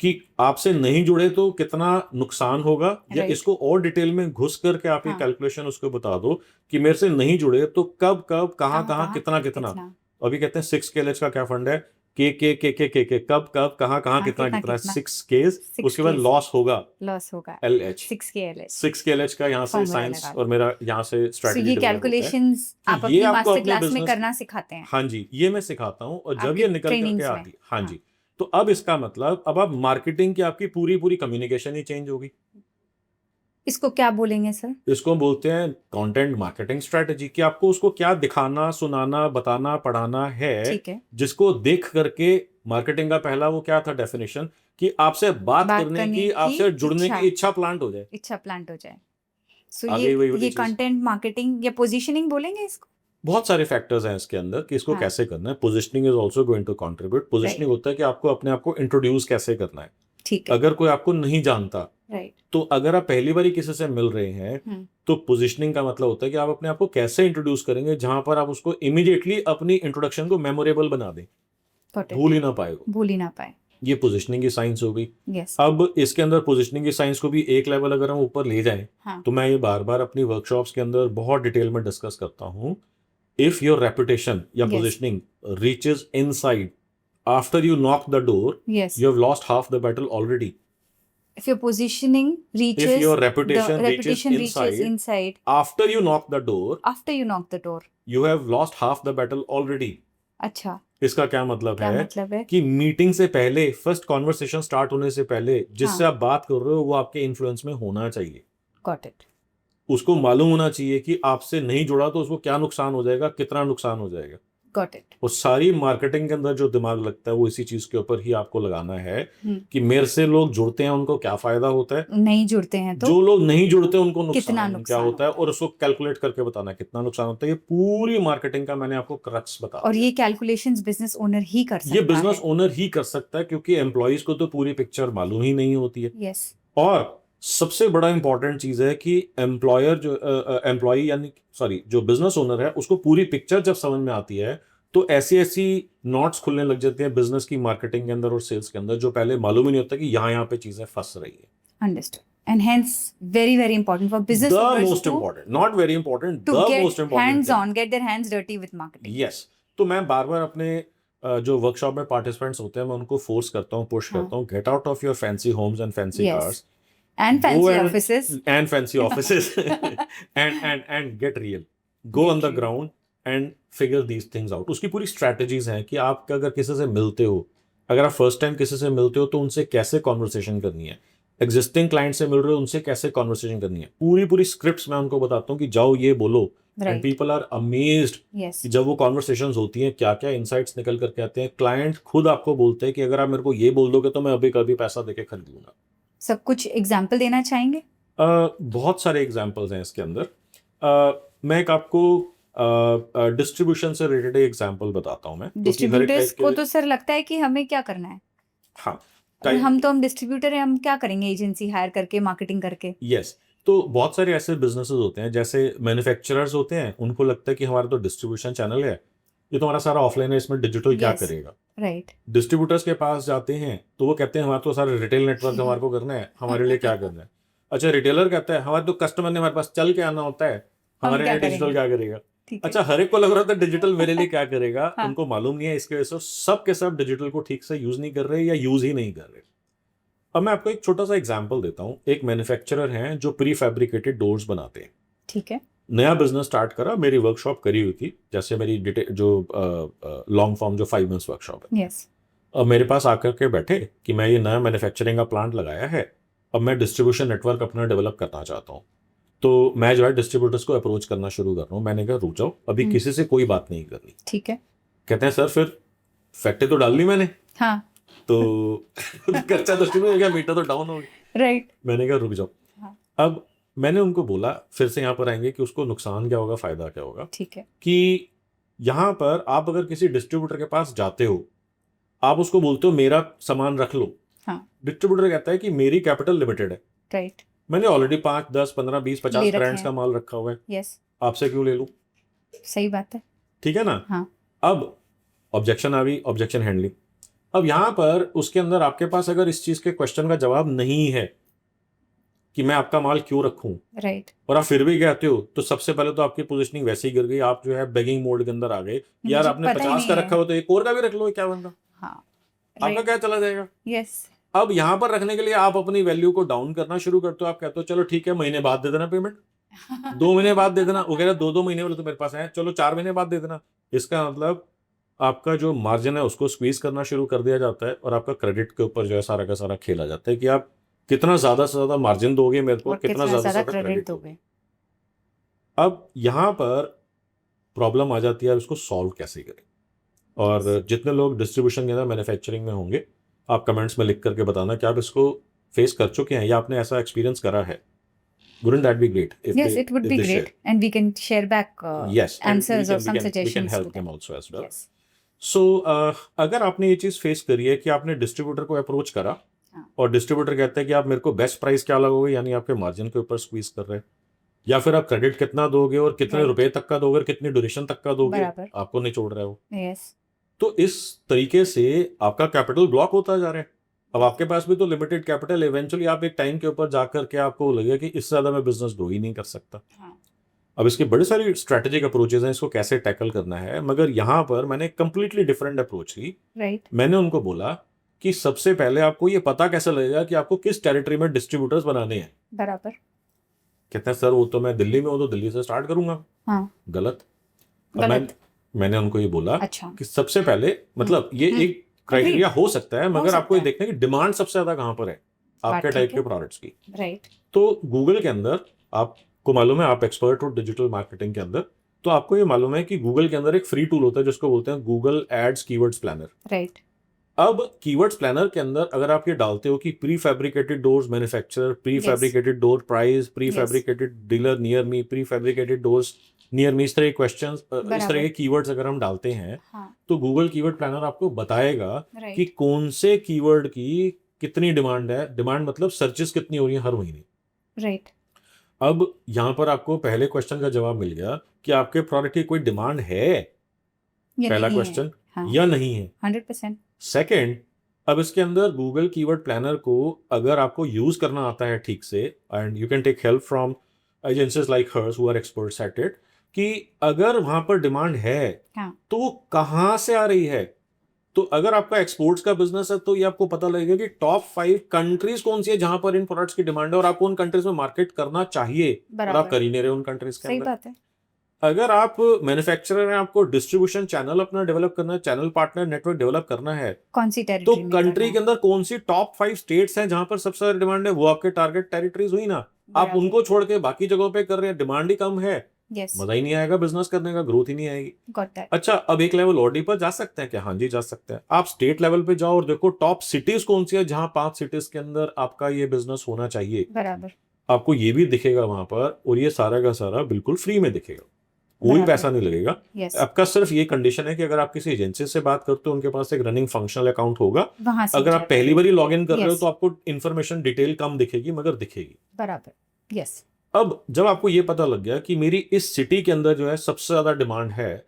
कि आपसे नहीं जुड़े तो कितना नुकसान होगा, या Right. इसको और डिटेल में घुस करके आप ये हाँ। कैलकुलेशन उसको बता दो कि मेरे से नहीं जुड़े तो कब कब कहाँ कहाँ कितना कितना। कितना अभी कहते हैं 6KLH का क्या फंड है, के कब कब कहाँ कहाँ हाँ, कितना कितना, कितना कितना। 6 केस, 6 उसके बाद Ks. लॉस होगा लॉस होगा LH। 6KLH 6KLH का यहाँ से Formula साइंस लगा और मेरा यहाँ से सो स्ट्रेटजी ये कैलकुलेशंस आप ये अपनी आपको मास्टर अपने क्लास में business- करना सिखाते हैं हाँ जी ये मैं सिखाता हूँ, और जब आपके ये निकल trainings करके में। आती हाँ हाँ। जी, तो अब इसका मतलब अब आप मार्केटिंग की आपकी पूरी कम्युनिकेशन ही चेंज होगी। इसको क्या बोलेंगे सर इसको बोलते हैं कंटेंट मार्केटिंग स्ट्रेटजी, कि आपको उसको क्या दिखाना सुनाना बताना पढ़ाना है, ठीक है जिसको देख करके मार्केटिंग का पहला वो क्या था डेफिनेशन, कि आपसे बात करने की आपसे जुड़ने इच्छा। की इच्छा प्लांट हो जाए। इच्छा प्लांट हो जाए सो आगे वही वाली ये चीज। कंटेंट मार्केटिंग या पोजीशनिंग बोलेंगे इसको बहुत सारे फैक्टर्स हैं इसके अंदर कि इसको हाँ। कैसे करना है। Positioning is also going to contribute. Positioning होता है कि आपको अपने आप को इंट्रोड्यूस कैसे करना है। ठीक है अगर कोई आपको नहीं जानता राइट तो अगर आप पहली बार किसी से मिल रहे हैं तो पोजिशनिंग का मतलब होता है कि आप अपने आप को कैसे इंट्रोड्यूस करेंगे जहां पर आप उसको इमीडिएटली अपनी इंट्रोडक्शन को मेमोरेबल बना दें, भूल ही ना पाए वो। भूल ही ना पाए ये पोजिशनिंग की साइंस हो गई। यस अब इसके अंदर पोजिशनिंग की साइंस को भी एक लेवल अगर हम ऊपर ले जाएं हाँ तो मैं ये बार बार अपनी वर्कशॉप्स के अंदर बहुत डिटेल में डिस्कस करता हूँ। इफ योर रेपुटेशन या Yes. Positioning reaches inside after you knock the door, yes you have lost half the battle already. If your positioning reaches, If your the reputation reaches inside, inside after you knock the door, after you knock the door. you have lost half the battle already. अच्छा, इसका क्या मतलब क्या है मतलब है? कि meeting से पहले, फर्स्ट कॉन्वर्सेशन स्टार्ट होने से पहले जिससे हाँ. आप बात कर रहे हो वो आपके इन्फ्लुएंस में होना चाहिए। Got it. उसको मालूम होना चाहिए कि आपसे नहीं जुड़ा तो उसको क्या नुकसान हो जाएगा, कितना नुकसान हो जाएगा। Got it. वो सारी मार्केटिंग के अंदर जो दिमाग लगता है वो इसी चीज के ऊपर ही आपको लगाना है हम्म. कि मेरे से लोग जुड़ते हैं उनको क्या फायदा होता है, नहीं जुड़ते हैं तो जो लोग नहीं जुड़ते उनको कितना नुकसान क्या नुकसान होता है, और उसको कैलकुलेट करके बताना है कितना नुकसान होता है। ये पूरी मार्केटिंग का मैंने आपको क्रक्स बता और दिया। ये कैलकुलेशंस बिजनेस ओनर ही कर सकता ये है। बिजनेस ओनर ही कर सकता है क्योंकि एम्प्लॉइज को तो पूरी पिक्चर मालूम ही नहीं होती है। यस, और सबसे बड़ा इंपॉर्टेंट चीज है कि एम्प्लॉयर जो एम्प्लॉय यानी सॉरी जो बिजनेस ओनर है उसको पूरी पिक्चर जब समझ में आती है तो ऐसी ऐसी नॉट्स खुलने लग जाती हैं बिजनेस की मार्केटिंग के अंदर और सेल्स के अंदर जो पहले मालूम ही नहीं होता कि यहाँ पे चीजें फंस रही है। Understood. And hence very important for business the owners most important, not very important, to the get most important hands on, get their hands dirty with marketing. Yes. तो मैं बार बार अपने जो वर्कशॉप में पार्टिसिपेंट्स होते हैं मैं उनको फोर्स करता हूँ, पुश हाँ. करता हूँ, get out of your fancy homes and fancy Yes. Cars and Go fancy and- offices and fancy offices and get real. Go Get on the real. ground and figure these things out. उसकी पूरी strategies हैं कि आप अगर किसी से मिलते हो, अगर आप फर्स्ट टाइम किसी से मिलते हो तो उनसे कैसे कॉन्वर्सेशन करनी है, एग्जिस्टिंग क्लाइंट से मिल रहे हो उनसे कैसे कॉन्वर्सेशन करनी है, पूरी स्क्रिप्ट्स मैं उनको बताता हूँ कि जाओ ये बोलो। And right. People are amazed yes, कि जब वो कॉन्वर्सेशंस होती हैं क्या क्या इनसाइट्स निकल करके आते हैं। क्लाइंट खुद आपको बोलते हैं कि अगर आप मेरे को ये बोल दोगे तो मैं अभी कभी पैसा देके खरीद लूंगा। सब कुछ एग्जांपल देना चाहेंगे? बहुत सारे एग्जाम्पल्स हैं इसके अंदर। मैं एक आपको डिस्ट्रीब्यूशन से रिलेटेड एग्जाम्पल बताता हूँ मैं, क्योंकि हर एक डिस्ट्रीब्यूटर्स type को के- तो सर लगता है कि हमें क्या करना है, हाँ हम डिस्ट्रीब्यूटर हैं, हम क्या करेंगे एजेंसी हायर करके मार्केटिंग करके। यस। तो बहुत सारे ऐसे बिजनेसेस होते हैं जैसे मैन्युफैक्चरर्स होते हैं, उनको लगता है कि हमारा तो डिस्ट्रीब्यूशन चैनल है, ये तो हमारा सारा ऑफलाइन है, इसमें डिजिटल क्या Yes. करेगा। राइट। डिस्ट्रीब्यूटर्स के पास जाते हैं तो वो कहते हैं हमारा तो सारा रिटेल नेटवर्क हमारे को करना है, हमारे लिए क्या करना है। अच्छा, रिटेलर कहता है हमारे तो कस्टमर ने हमारे पास चल के आना होता है, हमारे क्या लिए डिजिटल करेंगे? क्या करेगा। ठीक है। अच्छा, हर एक को लग रहा था डिजिटल मेरे लिए क्या करेगा। हाँ. उनको मालूम नहीं है, इसके वजह से सब के सब डिजिटल को ठीक से यूज नहीं कर रहे या यूज ही नहीं कर रहे। अब मैं आपको एक छोटा सा एग्जांपल देता हूँ। एक मैन्युफैक्चरर हैं जो प्री फैब्रिकेटेड डोर्स बनाते हैं, ठीक है। नया बिजनेस स्टार्ट करा, मेरी वर्कशॉप करी हुई थी, जैसे मेरी जो लॉन्ग फॉर्म जो 5 मंथ्स वर्कशॉप है। यस। अब मेरे पास आकर के बैठे कि मैं ये नया मैन्युफैक्चरिंग का प्लांट लगाया है, अब मैं डिस्ट्रीब्यूशन नेटवर्क अपना डेवलप करना चाहता हूँ। तो मैं जो है डिस्ट्रीब्यूटर्स को अप्रोच करना शुरू कर रहा हूँ। मैंने कहा रुक जाओ, अभी किसी से कोई बात नहीं करनी। ठीक है। कहते हैं सर फिर फैक्ट्री तो डाल ली मैंने, हाँ। तो खर्चा तो शुरू हो गया, मीटर तो डाउन हो गया। राइट। मैंने कहा रुक जाओ। हाँ। अब मैंने उनको बोला, फिर से यहाँ पर आएंगे कि उसको नुकसान क्या होगा, फायदा क्या होगा। ठीक है। कि यहाँ पर आप अगर किसी डिस्ट्रीब्यूटर के पास जाते हो, आप उसको बोलते हो मेरा सामान रख लो। हाँ। डिस्ट्रीब्यूटर कहता है कि मेरी कैपिटल लिमिटेड है, राइट। मैंने ऑलरेडी 5, 10, 15, 20, 50 ले रखे ब्रांड्स का हैं। माल रखा हुआ है, यस, आपसे क्यों ले लूं। सही बात है। ठीक है ना। हाँ। अब ऑब्जेक्शन आ गई, ऑब्जेक्शन हैंडलिंग। अब यहाँ पर उसके अंदर आपके पास अगर इस चीज के क्वेश्चन का जवाब नहीं है कि मैं आपका माल क्यों रखूं, राइट। और आप फिर भी कहते हो, तो सबसे पहले तो आपकी पोजीशनिंग वैसे ही गिर गई। आप जो है बेगिंग मोड के अंदर आ गए, यार मुझे आपने पता ही 50 का नहीं रखा है। हो तो एक और का भी रख लो, क्या बनता, हाँ। आपका राइट। क्या चला जाएगा। यस। अब यहाँ पर रखने के लिए आप अपनी वैल्यू को डाउन करना शुरू करते हो। आप कहते हो चलो ठीक है, महीने बाद दे देना पेमेंट, 2 महीने बाद दे देना। वो कह रहे 2 महीने वाले तो मेरे पास है, चलो 4 महीने बाद दे देना। इसका मतलब आपका जो मार्जिन है उसको स्क्वीज करना शुरू कर दिया जाता है, और आपका क्रेडिट के ऊपर जो है सारा का सारा खेला जाता है कि आप कितना ज्यादा से ज्यादा मार्जिन दोगे मेरे को, और कितना ज्यादा से ज्यादा क्रेडिट दोगे। अब यहाँ पर प्रॉब्लम आ जाती है, उसको सॉल्व कैसे करें। और जितने लोग डिस्ट्रीब्यूशन के अंदर मैन्युफैक्चरिंग में होंगे, आप कमेंट्स में लिख करके बताना कि आप इसको फेस कर चुके हैं या आपने ऐसा एक्सपीरियंस करा है। Wouldn't that be great? Yes, it would be great, and we can share back Yes, and answers we or can- some we can suggestions help to them them. also as well. Yes. So, अगर आपने ये चीज face करी है कि आपने distributor को approach करा, हाँ. और डिस्ट्रीब्यूटर कहता है कि आप मेरे को बेस्ट प्राइस क्या लगोगे, यानी आपके मार्जिन के ऊपर स्क्वीज कर रहे हैं, या फिर आप क्रेडिट कितना दोगे और कितने Right. रुपए तक का दोगे और कितनी ड्यूरेशन तक का दोगे, बराबर। आपको नहीं छोड़ रहे हो। Yes. तो इस तरीके से आपका कैपिटल ब्लॉक होता जा रहा है। अब आपके पास भी तो लिमिटेड कैपिटल, इवेंचुअली आप एक टाइम के ऊपर जाकर के आपको लगेगा कि इससे ज्यादा मैं बिजनेस ग्रो ही नहीं कर सकता। हाँ. अब इसके बड़े सारी स्ट्रैटेजिक अप्रोचेज हैं, इसको कैसे टैकल करना है, मगर यहाँ पर मैंने कंप्लीटली डिफरेंट अप्रोच ली। Right. मैंने उनको बोला कि सबसे पहले आपको ये पता कैसे लगेगा कि आपको किस टेरिटरी में डिस्ट्रीब्यूटर्स बनाने हैं। बराबर। कहते हैं सर वो तो मैं दिल्ली में हूँ तो दिल्ली से स्टार्ट करूंगा। हाँ। गलत। अब गलत। मैंने उनको ये बोला अच्छा। कि सबसे पहले मतलब ये एक क्राइटेरिया हो सकता है, मगर आपको ये देखना है कि डिमांड सबसे ज्यादा कहाँ पर है आपके टाइप के प्रोडक्ट्स की। राइट। तो गूगल के अंदर आपको मालूम है, आप एक्सपर्ट हो डिजिटल मार्केटिंग के अंदर, तो आपको ये मालूम है कि गूगल के अंदर एक फ्री टूल होता है जिसको बोलते हैं Google ads keywords planner. Right. अब कीवर्ड्स प्लानर के अंदर अगर आप ये डालते हो कि prefabricated doors manufacturer, prefabricated door price, prefabricated dealer near me, prefabricated doors near me, इस तरह के क्वेश्चन, इस तरह के कीवर्ड्स अगर हम डालते हैं तो गूगल कीवर्ड प्लानर आपको बताएगा कि कौन से कीवर्ड की कितनी डिमांड है। डिमांड मतलब सर्चेस कितनी हो रही है हर महीने। राइट। अब यहाँ पर आपको पहले क्वेश्चन का जवाब मिल गया कि आपके प्रोडक्ट की कोई डिमांड है, पहला क्वेश्चन, या नहीं है। 100%। सेकंड, अब इसके अंदर गूगल कीवर्ड प्लानर को अगर आपको यूज करना आता है ठीक से, and you can take help from agencies like hers who are experts at it, कि अगर वहां पर डिमांड है तो वो कहाँ से आ रही है। तो अगर आपका एक्सपोर्ट्स का बिजनेस है तो ये आपको पता लगेगा कि टॉप 5 कंट्रीज कौन सी है जहां पर इन प्रोडक्ट्स की डिमांड है और आपको उन कंट्रीज में मार्केट करना चाहिए, और आप कर ही नहीं रहे उन कंट्रीज के सही अंदर। बात है। अगर आप मैन्युफैक्चरर हैं, आपको डिस्ट्रीब्यूशन चैनल अपना डेवलप करना है, चैनल पार्टनर नेटवर्क डेवलप करना है, कौन सी तो टेरिटरी में कंट्री करना के अंदर कौन सी टॉप 5 स्टेट्स हैं जहां पर सबसे ज्यादा डिमांड है, वो आपके टारगेट टेरिटरीज हुई ना। आप उनको छोड़ के बाकी जगहों पे कर रहे हैं, डिमांड ही कम है, Yes. मजा ही नहीं आएगा बिजनेस करने का, ग्रोथ ही नहीं आएगी। Got that. अच्छा, अब एक लेवल और डीपर जा सकते हैं क्या? हाँ जी जा सकते हैं। आप स्टेट लेवल पे जाओ और देखो टॉप सिटीज कौन सी है जहां 5 सिटीज के अंदर आपका ये बिजनेस होना चाहिए। बराबर। आपको ये भी दिखेगा वहां पर, और ये सारा का सारा बिल्कुल फ्री में दिखेगा, कोई पैसा नहीं लगेगा। Yes. आपका सिर्फ ये कंडीशन है कि अगर आप किसी एजेंसी से बात करते हो उनके पास एक रनिंग फंक्शनल अकाउंट होगा। वहां से अगर आप पहली बार लॉग इन कर रहे हो Yes. तो आपको इन्फॉर्मेशन डिटेल कम दिखेगी, मगर दिखेगी। बराबर। यस। अब जब आपको ये पता लग गया कि मेरी इस सिटी के अंदर जो है सबसे ज्यादा डिमांड है,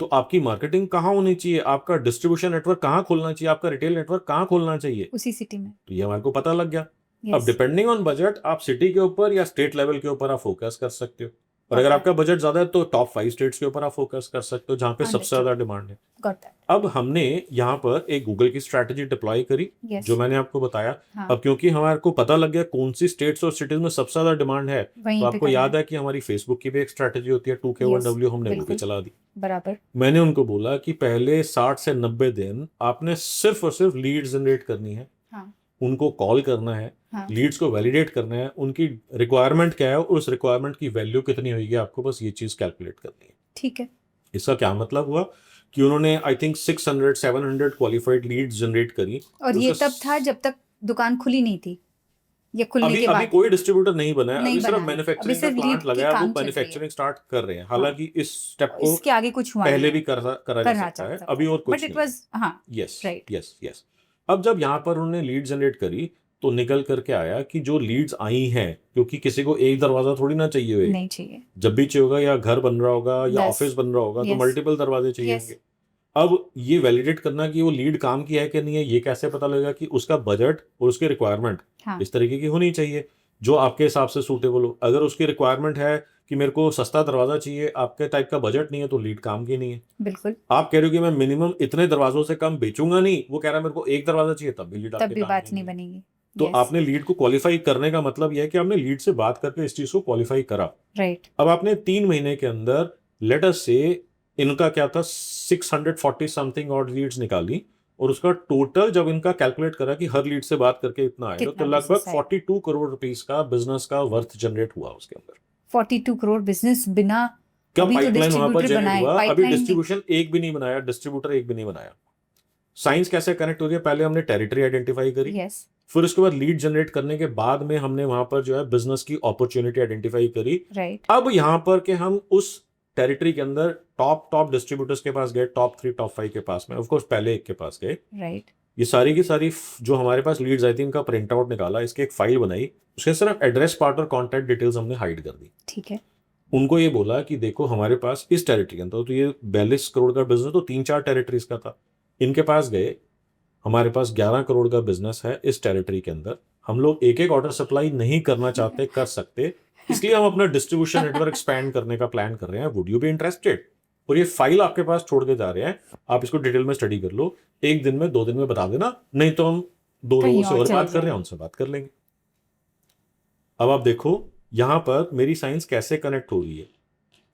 तो आपकी मार्केटिंग कहाँ होनी चाहिए, आपका डिस्ट्रीब्यूशन नेटवर्क कहाँ खोलना चाहिए, आपका रिटेल नेटवर्क कहाँ खोलना चाहिए, उसी सिटी में। तो ये हमारे को पता लग गया। Yes. अब डिपेंडिंग ऑन बजट आप सिटी के ऊपर या स्टेट लेवल के ऊपर आप फोकस कर सकते हो, और अगर आपका बजट ज्यादा है तो टॉप 5 स्टेट्स के ऊपर आप फोकस कर सकते हो जहां पे सबसे ज्यादा डिमांड है। Got that. अब हमने यहाँ पर एक गूगल की स्ट्रैटेजी डिप्लॉय करी, Yes. जो मैंने आपको बताया। हाँ. अब क्योंकि हमारे को पता लग गया कौन सी स्टेट्स और सिटीज में सबसे ज्यादा डिमांड है, वहीं तो पे आपको करना याद है कि हमारी फेसबुक की भी एक स्ट्रैटेजी होती है 2K1W, हमने वो भी बिल्कुल। चला दी। बराबर। मैंने उनको बोला कि पहले 60 से 90 दिन आपने सिर्फ और सिर्फ लीड जनरेट करनी है, हाँ. उनको कॉल करना है, हाँ. लीड्स को वैलिडेट करना है, उनकी रिक्वायरमेंट क्या है और उस रिक्वायरमेंट की वैल्यू कितनी होगी, आपको बस ये चीज कैलकुलेट करनी है। ठीक है। इसका क्या मतलब हुआ कि उन्होंने I think 600-700 qualified leads generate करी, और ये तब था जब तक दुकान खुली नहीं थी, या खुलने अभी के अभी बाद? कोई डिस्ट्रीब्यूटर नहीं बना है, नहीं अभी सिर्फ बना है। मैन्युफैक्चरिंग अभी का सिर्फ प्लांट lead की लगा है, काम वो चल रही है। मैन्युफैक्चरिंग स्टार्ट कर रहे हैं। हालांकि इस स्टेप को इसके आगे कुछ हुआ पहले नहीं। भी करा जा करना सकता है, चाहता अभी और कुछ बट इट नहीं। वाज हाँ यस right. Yes yes. अब जब यहाँ पर उन्होंने लीड जनरेट करी तो निकल करके आया कि जो लीड्स आई हैं, क्योंकि किसी को एक दरवाजा थोड़ी ना चाहिए होगा, नहीं चाहिए। जब भी चाहिए होगा या घर बन रहा होगा या Yes. ऑफिस बन रहा होगा, तो Yes. मल्टीपल दरवाजे चाहिए Yes. होंगे। अब ये वैलिडेट करना कि वो लीड काम की है कि नहीं है, ये कैसे पता लगेगा कि उसका बजट और उसकी रिक्वायरमेंट हाँ. इस तरीके की होनी चाहिए जो आपके हिसाब से सूटेबल हो। अगर उसकी रिक्वायरमेंट है कि मेरे को सस्ता दरवाजा चाहिए, आपके टाइप का बजट नहीं है, तो लीड काम की नहीं है। बिल्कुल। आप कह रहे हो कि मैं मिनिमम इतने दरवाजों से कम बेचूंगा नहीं, वो कह रहा है मेरे को एक दरवाजा चाहिए, तब भी लीड तब आपके भी काम बात की नहीं है। बनेगी। तो Yes. आपने लीड को क्वालिफाई करने का मतलब यह है कि आपने लीड से बात करके इस चीज को क्वालिफाई करा। राइट। अब आपने 3 महीने के अंदर लेट अस से इनका क्या था 640 समथिंग और लीड्स निकाली, और उसका टोटल जब इनका कैलकुलेट करा कि हर लीड से बात करके इतना आएगा, कितना तो लगभग business आएगा? 42 करोड़ रुपीस का बिजनेस का वर्थ जनरेट हुआ उसके अंदर। 42 करोड़ बिजनेस बिना क्या अभी तो पाइपलाइन वहां पर distributor जनरेट बनाए, हुआ? अभी pipeline डिस्ट्रीब्यूशन एक भी नहीं बनाया, डिस्ट्रीब्यूटर एक भी नहीं बनाया। साइंस कैसे कनेक्ट हो रही है? पहले हमने टेरिटरी आइडेंटिफाई करी, यस फिर उसके बाद लीड जनरेट करने के बाद में हमने वहां पर जो है बिजनेस की अपॉर्चुनिटी आइडेंटिफाई करी। राइट। अब यहाँ पर के हम उस टेरिटरी के अंदर टॉप डिस्ट्रीब्यूटर्स के पास गए, टॉप 3 टॉप 5 के पास में, ऑफ कोर्स पहले एक के पास गए। राइट। ये सारी की सारी जो हमारे पास लीड्स आई थी इनका प्रिंट आउट निकाला, इसकी एक फाइल बनाई, उसके सिर्फ एड्रेस पार्ट और कॉन्टैक्ट डिटेल्स हमने हाइड कर दी। ठीक है। उनको ये बोला कि देखो हमारे पास इस टेरिटरी के अंदर तो ये 42 करोड़ का बिजनेस तो 3-4 टेरिटरीज का था। इनके पास गए, हमारे पास 11 करोड़ का बिजनेस है इस टेरिटरी के अंदर, हम लोग एक एक ऑर्डर सप्लाई नहीं करना चाहते, कर सकते, इसलिए हम अपना डिस्ट्रीब्यूशन नेटवर्क एक्सपैंड करने का प्लान कर रहे हैं, वुड यू बी इंटरेस्टेड? और ये फाइल आपके पास छोड़ के जा रहे हैं, आप इसको डिटेल में स्टडी कर लो, 1 दिन में 2 दिन में बता देना, नहीं तो हम 2 कहीं लोगों से और और चले बात कर रहे हैं, जाएंगे। उनसे बात कर लेंगे। अब आप देखो यहाँ पर मेरी साइंस कैसे कनेक्ट हो रही है।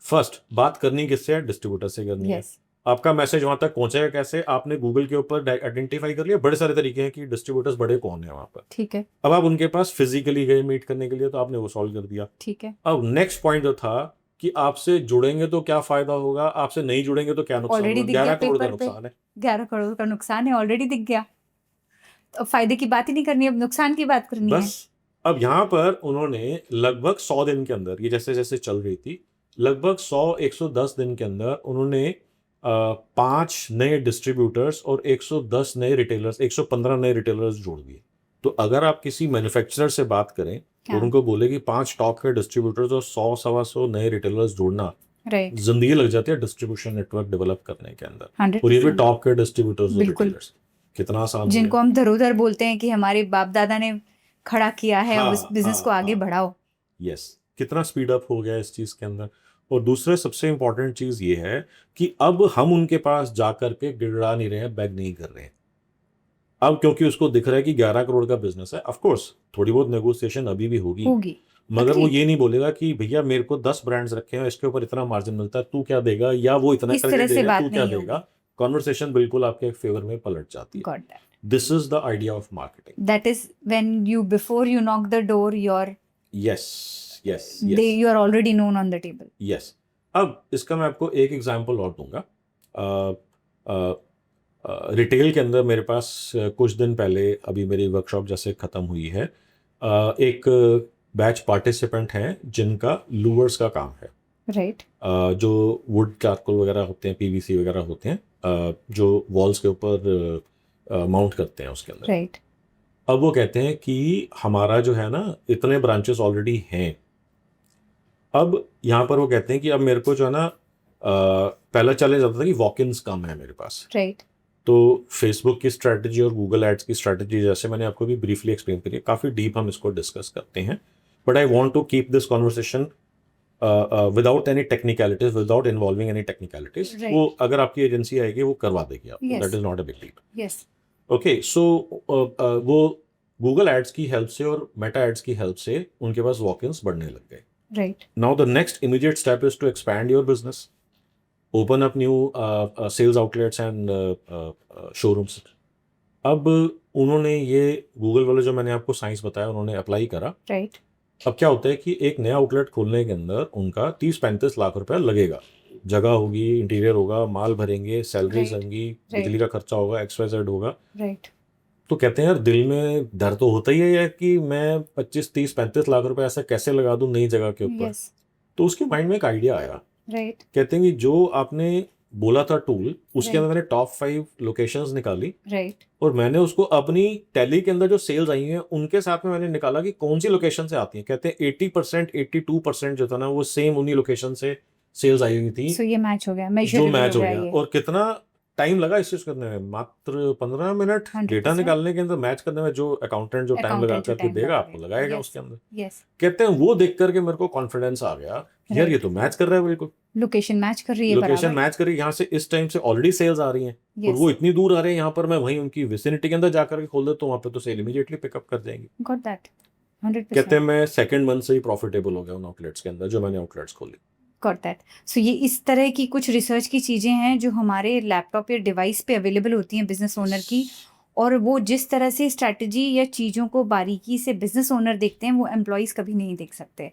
फर्स्ट, बात करनी किससे है? डिस्ट्रीब्यूटर से करनी है। यस, आपका मैसेज वहां तक पहुंचेगा कैसे? आपने गूगल के ऊपर आइडेंटिफाई कर लिया, बड़े सारे तरीके हैं कि डिस्ट्रीब्यूटर्स बड़े कौन है वहां पर। ठीक है, अब आप उनके पास फिजिकली गए मीट करने के लिए, तो आपने वो सॉल्व कर दिया। ठीक है। अब नेक्स्ट पॉइंट जो था कि आपसे जुड़ेंगे तो क्या फायदा होगा, आपसे नहीं जुड़ेंगे तो क्या नुकसान ऑलरेडी होगा। दिख गया 11 करोड़ का पेपर पे, नुकसान है। 11 करोड़ का नुकसान है, ऑलरेडी दिख गया। तो अब फायदे की बात ही नहीं करनी, अब नुकसान की बात करनी है। बस अब यहाँ पर उन्होंने लगभग 100 दिन के अंदर, ये जैसे जैसे चल रही थी, लगभग 100-110 दिन के अंदर उन्होंने 5 नए डिस्ट्रीब्यूटर्स और 110 नए रिटेलर्स, 115 नए रिटेलर्स जोड़ दिए। तो अगर आप किसी मैन्युफैक्चरर से बात करें और हाँ, उनको बोले कि 5 टॉप के डिस्ट्रीब्यूटर्स और 100-125 नए रिटेलर्स जोड़ना, राइट, जिंदगी लग जाती है डिस्ट्रीब्यूशन नेटवर्क डेवलप करने के अंदर। और ये भी 100%। टॉप के डिस्ट्रीब्यूटर्स और बिल्कुल। रिटेलर्स, कितना आसान हो जिनको गया। हम धरोधर बोलते हैं कि हमारे बाप दादा ने खड़ा किया है, हाँ, अब इस बिजनेस को हाँ, आगे हाँ। बढ़ाओ। यस, कितना स्पीड अप हो गया इस चीज के अंदर। और दूसरे सबसे इंपॉर्टेंट चीज ये है कि अब हम उनके पास जाकर के गिड़गिड़ा नहीं रहे हैं, बैग नहीं कर रहे हैं। अब क्योंकि उसको दिख रहा है कि 11 करोड़ का बिजनेस है, ऑफ कोर्स थोड़ी बहुत नेगोशिएशन अभी भी होगी, होगी, मगर वो Agreed। ये नहीं बोलेगा कि भैया मेरे को 10 ब्रांड्स रखे हैं, इसके ऊपर इतना मार्जिन मिलता है, तू क्या देगा, या वो इतना इस करके तरह से देगा, बात तू क्या नहीं देगा। होगी। कॉन्वर्सेशन बिल्कुल आपके फेवर में पलट जाती है। Got that. This is the idea of marketing. That is when you, before you knock the door, yes yes you are already known on the table. Yes. अब इसका मैं आपको एक एग्जांपल और दूंगा। रिटेल के अंदर मेरे पास कुछ दिन पहले, अभी मेरी वर्कशॉप जैसे ख़त्म हुई है, एक बैच पार्टिसिपेंट हैं जिनका लूवर्स का काम है। Right, जो वुड चारकोल वगैरह होते हैं, पीवीसी वगैरह होते हैं, जो वॉल्स के ऊपर माउंट करते हैं उसके अंदर। right, अब वो कहते हैं कि हमारा जो है ना, इतने ब्रांचेस ऑलरेडी हैं। अब यहाँ पर वो कहते हैं कि अब मेरे को जो है ना, पहले चले जाता था कि वॉक इन्स कम है मेरे पास, right. तो फेसबुक की स्ट्रैटेजी और गूगल एड्स की स्ट्रैटेजी, जैसे मैंने आपको भी ब्रीफली एक्सप्लेन करी है, काफ़ी डीप हम इसको डिस्कस करते हैं। But I want to keep this conversation without any technicalities, without involving any technicalities. Right. वो अगर आपकी एजेंसी आएगी वो करवा देगी आपको, Yes. That is not a big deal. Yes, okay, so वो गूगल एड्स की हेल्प से और मेटा एड्स की हेल्प से उनके पास वॉक इन्स बढ़ने लग गए। right, Now the next immediate step is to expand your business, open up new sales outlets and showrooms. अब उन्होंने ये गूगल वाले जो मैंने आपको साइंस बताया, उन्होंने अप्लाई करा। right, अब क्या होता है कि एक नया आउटलेट खोलने के अंदर उनका 30-35 लाख रुपया लगेगा। जगह होगी, इंटीरियर होगा, माल भरेंगे, सैलरीज Right. होंगी, Right. बिजली का खर्चा होगा, XYZ होगा। right. तो कहते हैं यार, दिल में डर तो होता ही है यार कि मैं 25-30-35 लाख रुपए ऐसा कैसे लगा दूं नई जगह के ऊपर। Yes, तो उसके माइंड में एक आइडिया आया। right, कहते हैं कि जो आपने बोला था टूल, उसके Right. अंदर मैंने टॉप 5 लोकेशंस निकाली right, और मैंने उसको अपनी टैली के अंदर जो सेल्स आई हैं उनके साथ में मैंने निकाला कि कौन सी लोकेशन से आती हैं। कहते हैं 80%, 82% जो था ना, वो सेम उन्हीं लोकेशन से सेल्स आई हुई थी, so ये मैच हो गया, जो measurable मैच हो गया गया। ये। और कितना टाइम लगा इस चीज करने में? मात्र 15 मिनट 100%। डेटा निकालने के अंदर, मैच करने में जो अकाउंटेंट जो टाइम Accountant लगा जो करके time देगा आपको, लगाएगा। लगाएगा Yes. उसके अंदर। Yes, कहते हैं वो देख करके मेरे को कॉन्फिडेंस आ गया, यार Right. ये तो मैच कर रहा है बिल्कुल, location match कर रही है लोकेशन बराबर। मैच करी। यहाँ से इस टाइम से ऑलरेडी सेल्स आ रही हैं और Yes, वो इतनी दूर आ रहे हैं, यहाँ पर मैं वहीं उनकी विसिनिटी के अंदर जाकर के खोल देता हूँ, वहाँ पे तो सेल इमीडिएटली पिकअप कर जाएंगी। got that, 100%. कहते हैं मैं सेकंड मंथ से ही प्रॉफिटेबल हो गया उन आउटलेट्स के अंदर जो मैंने आउटलेट्स खोली। Got that. सो ये इस तरह की कुछ रिसर्च की चीज़ें हैं जो हमारे लैपटॉप या डिवाइस पे अवेलेबल होती हैं बिजनेस ओनर की, और वो जिस तरह से स्ट्रैटेजी या चीज़ों को बारीकी से बिजनेस ओनर देखते हैं वो एम्प्लॉयज़ कभी नहीं देख सकते।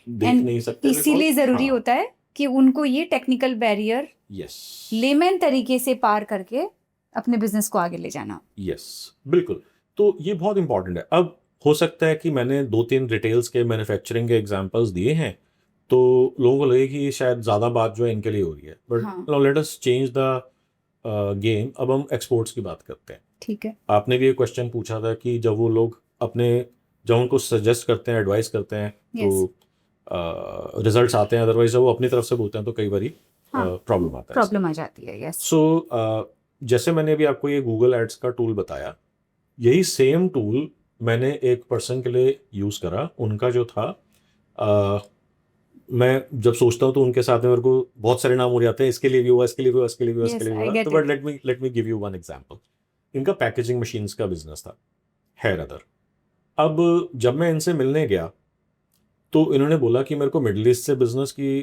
देख And नहीं सकते, इसीलिए ज़रूरी हाँ, होता है कि उनको ये टेक्निकल बैरियर यस लेमैन तरीके से पार करके अपने बिजनेस को आगे ले जाना। यस, बिल्कुल। तो ये बहुत इंपॉर्टेंट है। अब हो सकता है कि मैंने 2-3 रिटेल्स के मैन्युफैक्चरिंग के एग्जांपल्स दिए हैं, तो लोगों को लगे कि शायद ज़्यादा बात जो है इनके लिए हो रही है, बट हाँ। Now let us change the game. अब हम एक्सपोर्ट्स की बात करते हैं। ठीक है, आपने भी एक क्वेश्चन पूछा था कि जब वो लोग जब उनको सजेस्ट करते हैं, एडवाइस करते हैं, तो रिजल्ट्स आते हैं, अदरवाइज जब वो अपनी तरफ से बोलते हैं तो कई बारी हाँ, प्रॉब्लम आता है। प्रॉब्लम आ जाती है। यस, सो जैसे मैंने अभी आपको ये गूगल एड्स का टूल बताया, यही सेम टूल मैंने एक पर्सन के लिए यूज़ करा। उनका जो था मैं जब सोचता हूँ तो उनके साथ में मेरे को बहुत सारे नाम हो जाते हैं, इसके लिए भी हुआ, इसके लिए भी हुआ, इसके लिए भी हुआ, इसके Yes, लिए भी I हुआ। get तो but it. Let me give you one example. इनका पैकेजिंग मशीन्स का बिजनेस था, हेयर अदर। अब जब मैं इनसे मिलने गया तो इन्होंने बोला कि मेरे को मिडिल ईस्ट से बिजनेस की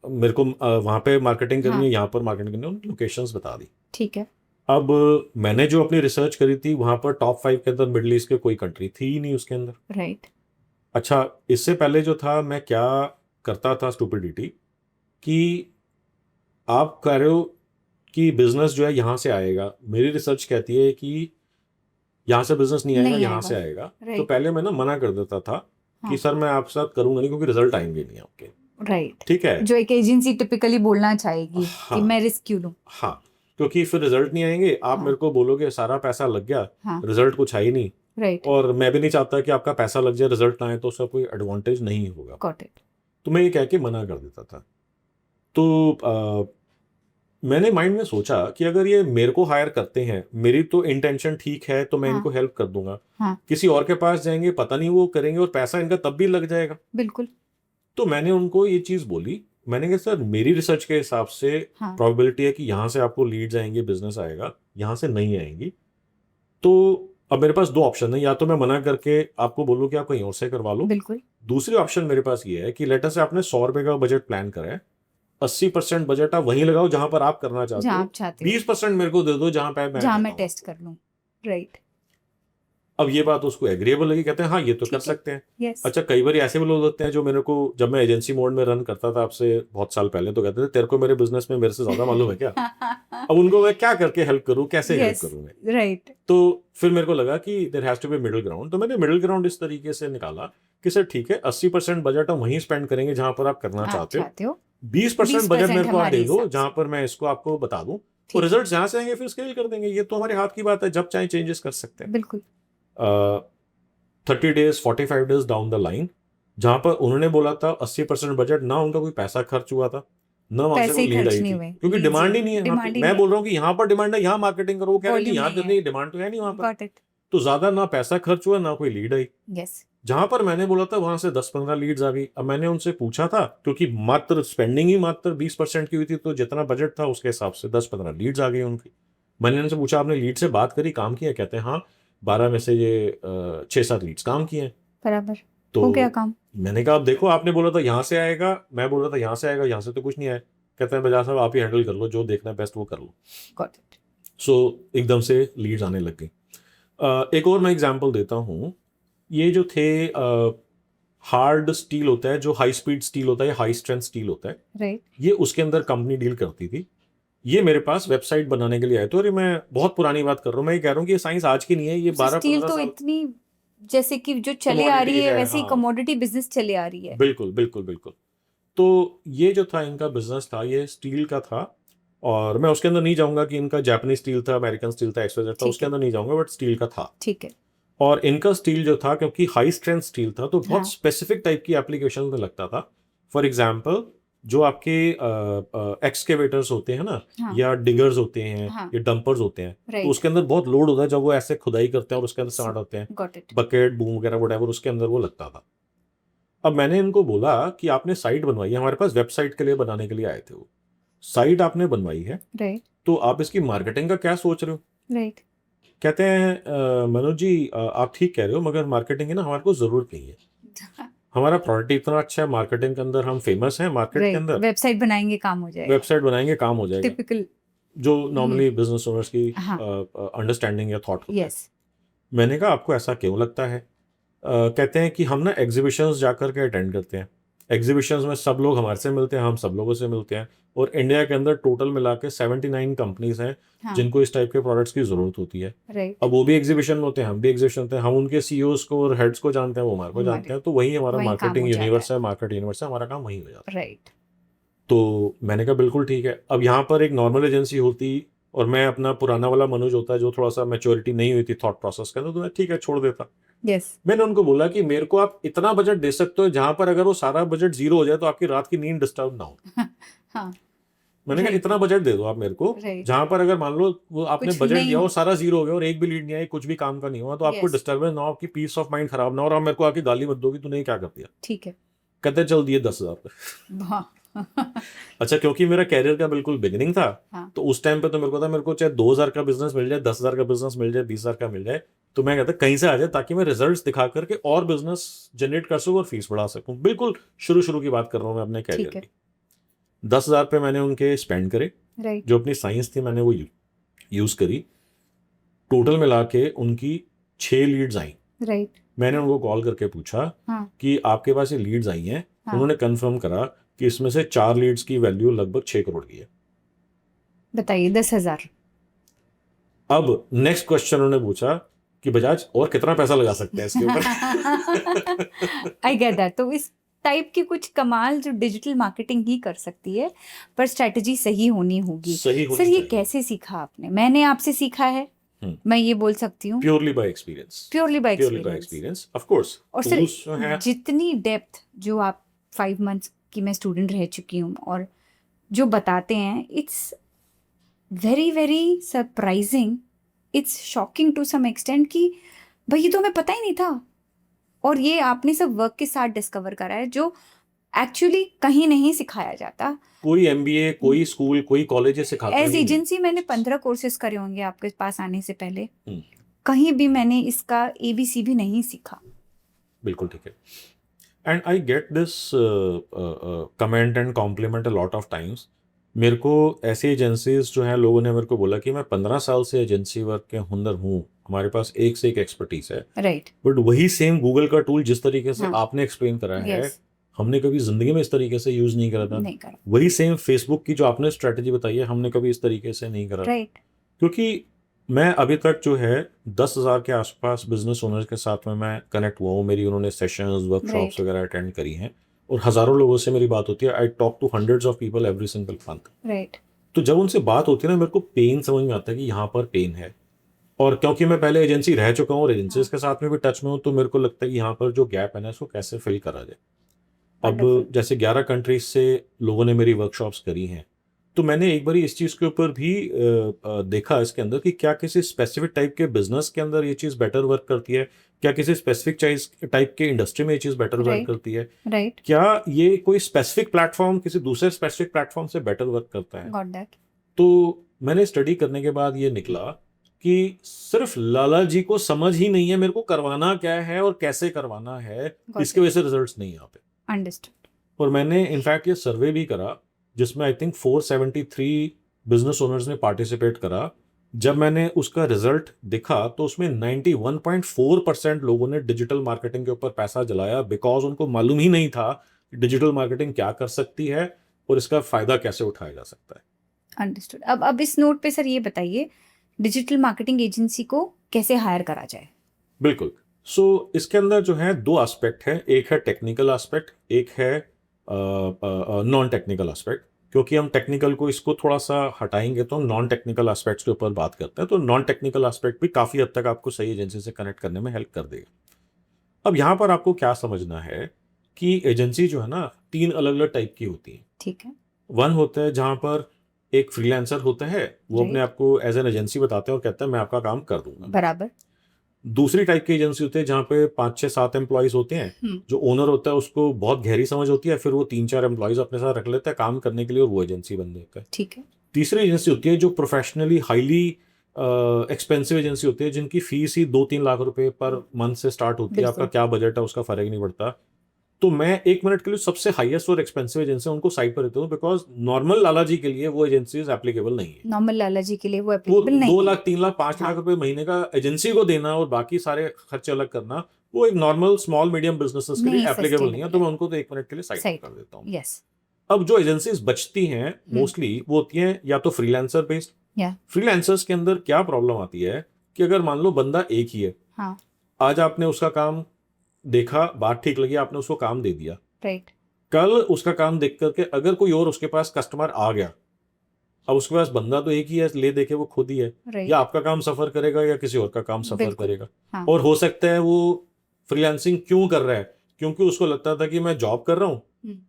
मेरे को वहाँ पे मार्केटिंग करनी है, हाँ। यहाँ पर मार्केटिंग करनी है, उन्होंने लोकेशंस बता दी। ठीक है। अब मैंने जो अपनी रिसर्च करी थी वहाँ पर टॉप 5 के अंदर मिडिल ईस्ट के कोई कंट्री थी ही नहीं उसके अंदर। राइट। अच्छा, इससे पहले जो था मैं क्या करता था स्टूपिडिटी, कि आप कह रहे हो कि बिजनेस जो है यहाँ से आएगा, मेरी रिसर्च कहती है कि यहाँ से बिजनेस नहीं आएगा, नहीं यहाँ से आएगा। आएगा। तो Right. पहले मैं ना मना कर देता था कि हाँ। सर मैं आपके साथ करूंगा नहीं, क्योंकि रिजल्ट आएंगे नहीं आपके। राइट। ठीक है। जो एक एजेंसी टिपिकली बोलना चाहेगी हाँ। कि मैं रिस्क क्यों लूं। हाँ, क्योंकि फिर रिजल्ट नहीं आएंगे, आप हाँ। मेरे को बोलोगे सारा पैसा लग गया, हाँ। रिजल्ट कुछ है ही नहीं, राइट। और मैं भी नहीं चाहता कि आपका पैसा लग जाए, रिजल्ट ना आए तो उसका कोई एडवांटेज नहीं होगा। Got it. तो मैं ये कह के मना कर देता था। तो मैंने माइंड में सोचा कि अगर ये मेरे को हायर करते हैं, मेरी तो इंटेंशन ठीक है, तो मैं हाँ। इनको हेल्प कर दूंगा। हाँ। किसी और के पास जाएंगे, पता नहीं वो करेंगे, और पैसा इनका तब भी लग जाएगा। बिल्कुल। तो मैंने उनको ये चीज बोली, मैंने कहा सर मेरी रिसर्च के हिसाब से हाँ। प्रोबेबिलिटी है कि यहाँ से आपको लीड्स आएंगे, बिजनेस आएगा, यहाँ से नहीं आएंगी। तो अब मेरे पास 2 ऑप्शन है, या तो मैं मना करके आपको बोलूँ कि आप कहीं और से करवा लो। बिल्कुल। दूसरी ऑप्शन मेरे पास ये है कि लेटर से आपने 100 रुपए का बजट प्लान करा है, 80% बजट आप वहीं लगाओ जहां पर आप करना चाहते जहाँ हो, आप चाहते हो, 20% मेरे को दे दो जहां पे मैं जहाँ करता मैं हूँ। टेस्ट कर लूँ। राइट। अब ये बात उसको एग्रीएबल लगी, कहते हैं हाँ ये तो ठीक कर है। सकते हैं। यस। अच्छा, कई बार ऐसे भी लोग होते हैं जो मेरे को, जब मैं एजेंसी मोड में रन करता था आपसे बहुत साल पहले, तो कहते थे तेरे को मेरे बिजनेस में मेरे से ज्यादा मालूम है क्या। अब उनको मैं क्या करके हेल्प करूं, कैसे हेल्प Yes. करूं मैं। राइट। तो फिर मेरे को लगा कि there has to be middle ground. तो मैंने मिडिल ग्राउंड इस तरीके से निकाला कि सर ठीक है, 80% बजट हम वहीं स्पेंड करेंगे जहां पर आप करना आप चाहते हो, हो 20% बजट मेरे को आप हमारे दे दो हिसाब से। जहां पर मैं इसको आपको बता दूं, ठीक तो है। रिजल्ट जहां से आएंगे फिर स्केल कर देंगे। ये तो हमारे हाथ की बात है, जब चाहे चेंजेस कर सकते हैं। बिल्कुल। 30 days 45 days down the line, जहां पर उन्होंने बोला था 80% बजट, ना उनका कोई पैसा खर्च हुआ था, ना वहां से पैसे कोई ही लीड खर्च आई नहीं थी, हुए। क्योंकि Leads डिमांड ही ही नहीं है। डिमांड ही मैं नहीं बोल रहा हूँ कि यहाँ पर डिमांड है, यहाँ मार्केटिंग करो, वो कह रहे हैं कि Volume यहाँ नहीं करने की डिमांड तो है नहीं वहां पर। Got it. तो ज्यादा ना पैसा खर्च हुआ, ना कोई लीड आई। यस। जहां पर मैंने बोला था वहां से 10-15 लीड्स आ गई। अब मैंने उनसे पूछा था, क्योंकि मात्र स्पेंडिंग ही मात्र 20% की हुई थी, तो जितना बजट था उसके हिसाब से 10-15 लीड्स आ गई उनकी। मैंने उनसे पूछा आपने लीड से बात करी, काम किया? कहते हैं हाँ 12 में से ये 6-7 लीड्स काम किए हैं। बराबर। तो हो गया काम। मैंने कहा अब देखो, आपने बोला था यहाँ से आएगा, मैं बोल रहा था यहाँ से आएगा, यहाँ से तो कुछ नहीं आया। कहते हैं बजाज साहब आप ही हैंडल कर लो, जो देखना है बेस्ट वो कर लो। Got it. सो एकदम से लीड्स आने लग गई। एक और मैं एग्जांपल देता हूँ। ये जो थे हार्ड स्टील होता है, जो हाई स्पीड स्टील होता है, हाई स्ट्रेंथ स्टील होता है, राइट। ये उसके अंदर कंपनी डील करती थी। ये मेरे पास वेबसाइट बनाने के लिए आए थे, और ये मैं बहुत पुरानी बात कर रहा हूँ। मैं ये कह रहा हूँ कि ये साइंस आज की नहीं है, ये 12-15 स्टील तो साल। इतनी जैसे कि जो चले आ रही Commodity है है, वैसे ही हाँ। कमोडिटी बिजनेस चले आ रही है। बिल्कुल बिल्कुल बिल्कुल। तो ये जो था इनका बिजनेस था, ये स्टील का था, और मैं उसके अंदर नहीं जाऊंगा कि इनका जापानीज स्टील था, अमेरिकन स्टील था, एक्सवाइजेड था, ठीक उसके है। अंदर नहीं जाऊंगा, बट स्टील का था। ठीक है। और इनका स्टील जो था, क्योंकि हाई स्ट्रेंथ स्टील था, तो बहुत हाँ। स्पेसिफिक टाइप की एप्लीकेशन में लगता था। फॉर एग्जाम्पल, जो आपके एक्सकेवेटर्स होते हैं ना, हाँ। या डिगर्स होते हैं, हाँ। या डंपर्स होते हैं, तो राइट। उसके अंदर बहुत लोड होता है जब वो ऐसे खुदाई करते हैं, और उसके अंदर स्टार्ट होते हैं गॉट इट। बकेट बूम वगैरह वhatever, उसके अंदर वो लगता था। अब मैंने इनको बोला कि आपने साइट बनवाई है, हमारे पास वेबसाइट के लिए बनाने के लिए आए थे, वो साइट आपने बनवाई है, राइट। तो आप इसकी मार्केटिंग का क्या सोच रहे हो? राइट। कहते हैं मनोज जी आप ठीक कह रहे हो, मगर मार्केटिंग की ना हमारे को जरूरत नहीं है। हमारा प्रोडक्ट इतना अच्छा है, मार्केटिंग के अंदर हम फेमस हैं, मार्केट के राइट। अंदर वेबसाइट बनाएंगे काम हो जाएगा। वेबसाइट बनाएंगे काम हो जाएगा, टिपिकल। जो नॉर्मली बिजनेस ओनर्स की हाँ। अंडरस्टैंडिंग या थॉट होता है। यस। मैंने कहा आपको ऐसा क्यों लगता है? कहते हैं कि हम ना एग्जीबिशंस जाकर के अटेंड करते हैं, एग्जीबिशंस में सब लोग हमारे से मिलते हैं, हम सब लोगों से मिलते हैं, और इंडिया के अंदर टोटल मिला के 79 कंपनीज हैं हाँ। जिनको इस टाइप के प्रोडक्ट्स की जरूरत होती है। राइट। अब वो भी एग्जीबिशन में होते हैं, हम भी एग्जीबिशन होते हैं, हम उनके सीईओज को और हेड्स को जानते हैं, वो हमारे को हमारे- जानते हैं, तो वही हमारा वही काम मार्केटिंग हो जाता यूनिवर्स है, मार्केट यूनिवर्स है, हमारा काम वही हो जाता है। राइट। तो मैंने कहा बिल्कुल ठीक है। अब यहाँ पर एक नॉर्मल एजेंसी होती और मैं अपना पुराना वाला मनोज होता है जो थोड़ा सा मैच्योरिटी नहीं हुई थी थॉट प्रोसेस के अंदर, तो मैं ठीक है छोड़ देता। यस। मैंने उनको बोला कि मेरे को आप इतना बजट दे सकते हो जहां पर अगर वो सारा बजट जीरो हो जाए तो आपकी रात की नींद डिस्टर्ब ना हो। हाँ। मैंने कहा Right. इतना बजट दे दो आप मेरे को, Right. जहां पर अगर मान लो वो आपने कुछ बजट नहीं दिया हो। और सारा जीरो हो गया और एक भी लीड नहीं आई, कुछ भी काम का नहीं हुआ, तो आपको Yes. डिस्टर्बेंस ना हो, आपकी पीस ऑफ माइंड खराब ना हो, और आप मेरे को आके गाली मत दो कि तूने ये क्या कर दिया। ठीक है। कहते चल दिए 10,000 पे। वाह। अच्छा, क्योंकि मेरा कैरियर का बिल्कुल बिगिनिंग था, हाँ। तो उस टाइम पे तो मेरे को था, मेरे को चाहे 2,000 का बिजनेस मिल जाए, 10,000 का बिजनेस मिल जाए, 20,000 का मिल जाए, तो मैं कहता कहीं से आ जाए, ताकि मैं रिजल्ट्स दिखा करके और बिजनेस जनरेट कर सकूं और फीस बढ़ा सकूं। बिल्कुल शुरू शुरू की बात कर रहा हूं मैं अपने कैरियर ठीक है। की। 10,000 पे मैंने उनके स्पेंड करे, राइट। जो अपनी साइंस थी मैंने वो यूज करी। टोटल मिला के उनकी 6 लीड्स आई। राइट। मैंने उनको कॉल करके पूछा हाँ। कि आपके पास ये लीड्स आई हैं। हाँ। उन्होंने कंफर्म करा कि इसमें से 4 लीड्स की वैल्यू लगभग 6 करोड़ की है। बताइए 10,000। अब नेक्स्ट क्वेश्चन उन्होंने पूछा कि बजाज और कितना पैसा लगा सकते हैं इसके ऊपर। I get that. तो इस टाइप की कुछ कमाल जो डिजिटल मार्केटिंग ही कर सकती है, पर स्ट्रेटजी सही होनी होगी। सही होनी सर ये चाहिए। कैसे सीखा आपने? मैंने आपसे सीखा है, मैं ये बोल सकती हूँ, purely by experience. Purely by purely by experience. Experience, of course. और सर जितनी डेप्थ जो आप 5 मंथ्स की मैं स्टूडेंट रह चुकी हूँ, और जो बताते हैं, it's very very surprising, it's shocking to some extent कि भाई ये तो हमें पता ही नहीं था, और ये आपने सब वर्क के साथ डिस्कवर करा है, जो एक्चुअली कहीं नहीं सिखाया जाता। कोई एमबीए, कोई स्कूल, कोई कॉलेज सिखाता एज ही नहीं। एजेंसी मैंने 15 कोर्सेज करे होंगे आपके पास आने से पहले, हम्म। कहीं भी मैंने इसका ABC भी नहीं सीखा। बिल्कुल ठीक है। And I get this comment and compliment a lot of times. मेरे को ऐसी एजेंसीज जो हैं, लोगों ने मेरे को बोला कि मैं 15 साल से एजेंसी वर्क के अंदर हूँ, हमारे पास एक से एक एक्सपर्टीज है, राइट। बट वही सेम गूगल का टूल जिस तरीके से हाँ। आपने एक्सप्लेन करा है, Yes. हमने कभी जिंदगी में इस तरीके से यूज नहीं करा था। नहीं करा। वही सेम फेसबुक की जो आपने स्ट्रेटजी बताई है, हमने कभी इस तरीके से नहीं करा। राइट। क्योंकि मैं अभी तक जो है 10,000 के आसपास बिजनेस ओनर्स के साथ में मैं कनेक्ट हुआ हूँ। मेरी उन्होंने सेशंस, वर्कशॉप्स Right. वगैरह अटेंड करी हैं, और हजारों लोगों से मेरी बात होती है। I talk to hundreds of people every single month. Right. तो जब उनसे बात होती है ना, मेरे को पेन समझ में आता है कि यहाँ पर पेन है। और क्योंकि मैं पहले एजेंसी रह चुका हूँ और एजेंसीज के साथ में भी टच में हूँ, तो मेरे को लगता है कि यहाँ पर जो गैप है ना, इसको कैसे फिल करा जाए। अब Wonderful. जैसे 11 कंट्रीज से लोगों ने मेरी वर्कशॉप्स करी हैं, तो मैंने एक बार इस चीज़ के ऊपर भी देखा इसके अंदर कि क्या किसी स्पेसिफिक टाइप के बिजनेस के अंदर ये चीज़ बेटर वर्क करती है, क्या किसी स्पेसिफिक टाइप के इंडस्ट्री में ये चीज़ बेटर वर्क Right. करती है, राइट। क्या ये कोई स्पेसिफिक प्लेटफॉर्म किसी दूसरे स्पेसिफिक प्लेटफॉर्म से बेटर वर्क करता है। Got that. तो मैंने स्टडी करने के बाद ये निकला कि सिर्फ लाला जी को समझ ही नहीं है मेरे को करवाना क्या है और कैसे करवाना है, इसकी वजह से रिजल्ट्स नहीं आ पे। अंडरस्टूड। और मैंने इनफैक्ट ये सर्वे भी करा, जिसमें आई थिंक 473 बिजनेस ओनर्स ने पार्टिसिपेट करा। जब मैंने उसका रिजल्ट देखा, तो उसमें 91.4% लोगों ने डिजिटल मार्केटिंग के ऊपर पैसा जलाया, बिकॉज उनको मालूम ही नहीं था कि डिजिटल मार्केटिंग क्या कर सकती है और इसका फायदा कैसे उठाया जा सकता है। अंडरस्टूड। अब इस नोट पे सर ये बताइए, डिजिटल मार्केटिंग एजेंसी को कैसे हायर करा जाए? बिल्कुल। सो इसके अंदर जो है 2 एस्पेक्ट है, एक है टेक्निकल एस्पेक्ट, एक है नॉन टेक्निकल एस्पेक्ट। क्योंकि हम टेक्निकल को इसको थोड़ा सा हटाएंगे तो हम नॉन टेक्निकल एस्पेक्ट्स के ऊपर बात करते हैं, तो नॉन टेक्निकल एस्पेक्ट भी काफ़ी हद तक आपको सही एजेंसी से कनेक्ट करने में हेल्प कर देगा। अब यहाँ पर आपको क्या समझना है कि एजेंसी जो है ना, 3 अलग अलग टाइप की होती है। ठीक है। वन होता है जहाँ पर एक फ्रीलांसर होता है, वो अपने Right. आप को एज एन एजेंसी बताते हैं और कहता है मैं आपका काम कर दूंगा। बराबर। दूसरी टाइप की एजेंसी होती है जहाँ पे 5-6-7 एम्प्लॉयज होते हैं। जो ओनर होता है उसको बहुत गहरी समझ होती है, फिर वो 3-4 एम्प्लॉयज अपने साथ रख लेता है काम करने के लिए, और वो एजेंसी बन देता है। ठीक है। तीसरी एजेंसी होती है जो प्रोफेशनली हाईली एक्सपेंसिव एजेंसी होती है, जिनकी फीस ही 2-3 लाख रुपए पर मंथ से स्टार्ट होती है। बिल्कुल। आपका क्या बजट है उसका फर्क नहीं पड़ता। तो मैं 1 मिनट के लिए सबसे हाईएस्ट और एक्सपेंसिव एजेंसी उनको साइड पर देता हूँ, बिकॉज नॉर्मल लाला जी के लिए वो एजेंसीज एप्लीकेबल नहीं है। नॉर्मल लाला जी के लिए वो वो एप्लीकेबल 2 नहीं लाख, 3 लाख, 5 लाख रुपए महीने का एजेंसी को देना और बाकी सारे खर्चे अलग करना, वो एक नॉर्मल स्मॉल मीडियम बिजनेसेस के लिए नहीं, एप्लीकेबल नहीं है। तो sustainable मैं उनको तो 1 मिनट के लिए साइड Side. कर देता हूँ। यस। अब जो एजेंसीज बचती हैं मोस्टली वो होती हैं या तो फ्रीलांसर बेस्ड। या फ्रीलांसर्स के अंदर क्या प्रॉब्लम आती है कि अगर मान लो बंदा एक ही है, हाँ। आज आपने उसका काम देखा, बात ठीक लगी, आपने उसको काम दे दिया, राइट। कल उसका काम देख करके अगर कोई और उसके पास कस्टमर आ गया, अब उसके पास बंदा तो एक ही है, ले देखे वो खुद ही है, राइट। या आपका काम सफर करेगा या किसी और का काम सफर बिल्कुल। करेगा। हाँ। और हो सकता है वो फ्रीलांसिंग क्यों कर रहा है, क्योंकि उसको लगता था कि मैं जॉब कर रहा हूँ,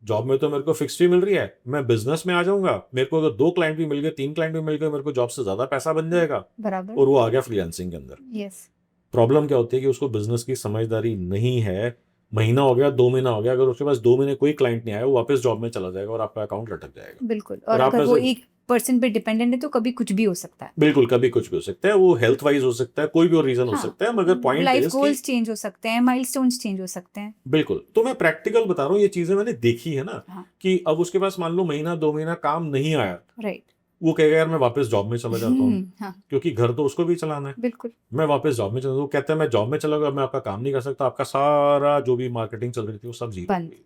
जॉब में तो मेरे को फिक्स फी मिल रही है, मैं बिजनेस में आ जाऊंगा, मेरे को अगर 2 क्लाइंट भी मिल गए, 3 क्लाइंट भी मिल गए, मेरे को जॉब से ज्यादा पैसा बन जाएगा, बराबर। और वो आ गया फ्रीलांसिंग के अंदर। यस। प्रॉब्लम क्या होती है कि उसको बिजनेस की समझदारी नहीं है, महीना हो गया, 2 महीना हो गया, अगर उसके पास 2 महीने कोई क्लाइंट नहीं आया, वो वापस जॉब में चला जाएगा और आपका अकाउंट लटक जाएगा। बिल्कुल, और और आप अगर वो ऐसे- एक पर्सन पे डिपेंडेंट है तो कभी कुछ भी हो सकता है। बिल्कुल, कभी कुछ भी हो सकता है, वो हेल्थ वाइज हो सकता है, कोई भी और रीजन हो हाँ, सकता है, मगर पॉइंट लाइफ इज कि गोल्स चेंज हो सकते हैं, माइलस्टोन्स चेंज हो सकते हैं। बिल्कुल। तो मैं प्रैक्टिकल बता रहा हूँ, ये चीजें मैंने देखी है ना, हाँ, कि अब उसके पास मान लो महीना 2 महीना काम नहीं आया, राइट। वो कहेगा यार मैं वापस जॉब में चला जाता हूँ, हाँ, क्योंकि घर तो उसको भी चलाना है। बिल्कुल। मैं वापस जॉब में चला, वो कहता है मैं जॉब में चला गया, मैं आपका काम नहीं कर सकता, आपका सारा जो भी मार्केटिंग चल रही थी वो सब जीरो हो बंद। गई।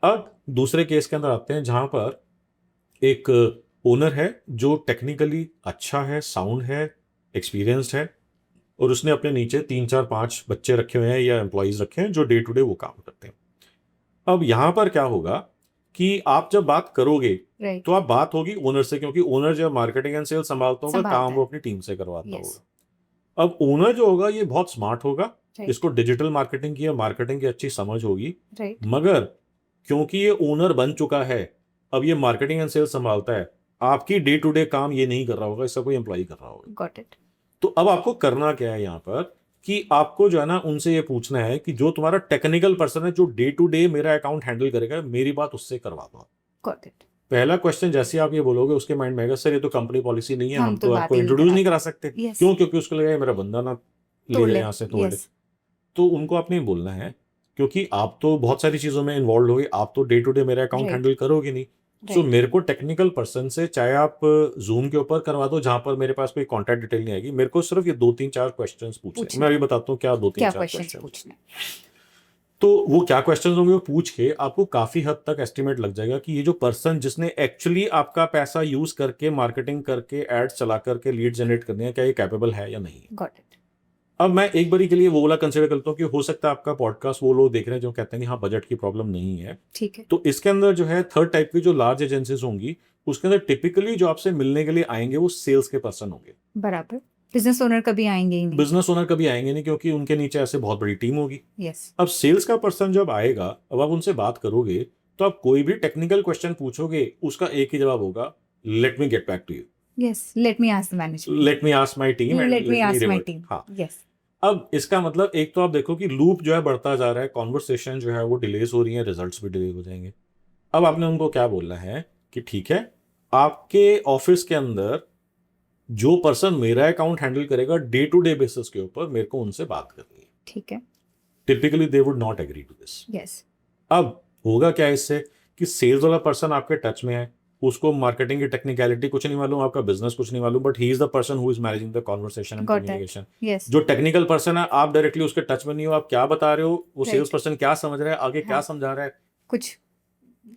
अब दूसरे केस के अंदर आते हैं, जहां पर एक ओनर है जो टेक्निकली अच्छा है, साउंड है, एक्सपीरियंस्ड है, और उसने अपने नीचे 3 4 5 बच्चे रखे हुए हैं या एम्प्लॉयज रखे हैं जो डे टू डे वो काम करते हैं। अब यहां पर क्या होगा कि आप जब बात करोगे राइट, तो आप बात होगी ओनर से, क्योंकि ओनर जब मार्केटिंग एंड सेल्स संभालता होगा, संभालता काम है। वो अपनी टीम से करवाता यस, होगा। अब ओनर जो होगा ये बहुत स्मार्ट होगा, राइट, इसको डिजिटल मार्केटिंग की या मार्केटिंग की अच्छी समझ होगी, राइट, मगर क्योंकि ये ओनर बन चुका है, अब ये मार्केटिंग एंड सेल्स संभालता है, आपकी डे टू डे काम ये नहीं कर रहा होगा, इसका कोई एम्प्लॉय कर रहा होगा। Got it. तो अब आपको करना क्या है यहाँ पर, कि आपको जो है ना उनसे ये पूछना है कि जो तुम्हारा टेक्निकल पर्सन है, जो डे टू डे मेरा अकाउंट हैंडल करेगा, मेरी बात उससे करवा दो। Got it. पहला क्वेश्चन जैसे ही आप ये बोलोगे, उसके माइंड में आएगा सर ये तो कंपनी पॉलिसी नहीं है, हम हम तो तो बात आपको ही नहीं इंट्रोड्यूस नहीं कराते। करा सकते। Yes. क्यों? क्योंकि उसको लगेगा ये मेरा बंदा ना ले तोड़ जाए ले। यहाँ से, तोड़ ले। Yes. तो उनको आपने ये बोलना है, क्योंकि आप तो बहुत सारी चीजों में इन्वॉल्व होगे, आप तो डे टू डे मेरा अकाउंट Right. हैंडल करोगे नहीं। सो Right. मेरे को टेक्निकल पर्सन से, चाहे आप जूम के ऊपर करवा दो जहां पर मेरे पास कोई कॉन्टैक्ट डिटेल नहीं आएगी, मेरे को सिर्फ ये 2 3 4 क्वेश्चंस पूछने हैं। पूछने। मैं अभी बताता हूँ क्या 2 3 क्या 4 क्वेश्चन क्वेश्चन। पूछने? तो वो क्या क्वेश्चंस होंगे वो पूछ के आपको काफी हद तक एस्टिमेट लग जाएगा कि ये जो पर्सन जिसने एक्चुअली आपका पैसा यूज करके, मार्केटिंग करके, एड्स चला करके लीड जनरेट करने हैं, क्या ये कैपेबल है या नहीं। Got it. अब मैं एक बारी के लिए वो वाला कंसिडर करता हूँ कि हो सकता है आपका पॉडकास्ट वो लोग देख रहे हैं जो कहते हैं कि हाँ बजट की प्रॉब्लम नहीं है। ठीक है। तो इसके अंदर जो है थर्ड टाइप की जो लार्ज एजेंसीज होंगी, उसके अंदर टिपिकली जो आपसे मिलने के लिए आएंगे वो सेल्स के पर्सन होंगे। बराबर। बिजनेस ओनर कभी आएंगे ही नहीं। बिजनेस ओनर कभी आएंगे नहीं, क्योंकि उनके नीचे ऐसे बहुत बड़ी टीम होगी। यस, अब सेल्स का पर्सन जब आएगा, अब आप उनसे बात करोगे तो आप कोई भी टेक्निकल क्वेश्चन पूछोगे, उसका एक ही जवाब होगा, let me get back to you, yes, let me ask the management, let me ask my team, let me ask my team. हाँ। यस, अब इसका मतलब एक तो आप देखो कि लूप जो है बढ़ता जा रहा है, कॉन्वर्सेशन जो है वो डिलेज हो रही है, रिजल्ट्स भी डिले हो जाएंगे। अब आपने उनको क्या बोलना है कि ठीक है, आपके ऑफिस के अंदर जो पर्सन मेरा अकाउंट हैंडल करेगा डे टू डे बेसिस के ऊपर, मेरे को उनसे बात करनी है। ठीक है। Typically they would not agree to this. Yes, अब होगा क्या इससे कि सेल्स वाला पर्सन आपके टच में है, उसको मार्केटिंग की टेक्निकलिटी कुछ नहीं मालूम, आपका बिजनेस कुछ नहीं मालूम, but he is the person who is managing the conversation and Got that. Communication. Yes, जो टेक्निकल पर्सन है, आप डायरेक्टली उसके टच में नहीं हो, आप क्या बता रहे हो, वो Right. सेल्स पर्सन क्या समझ रहा है, आगे क्या हाँ. समझा रहा है, कुछ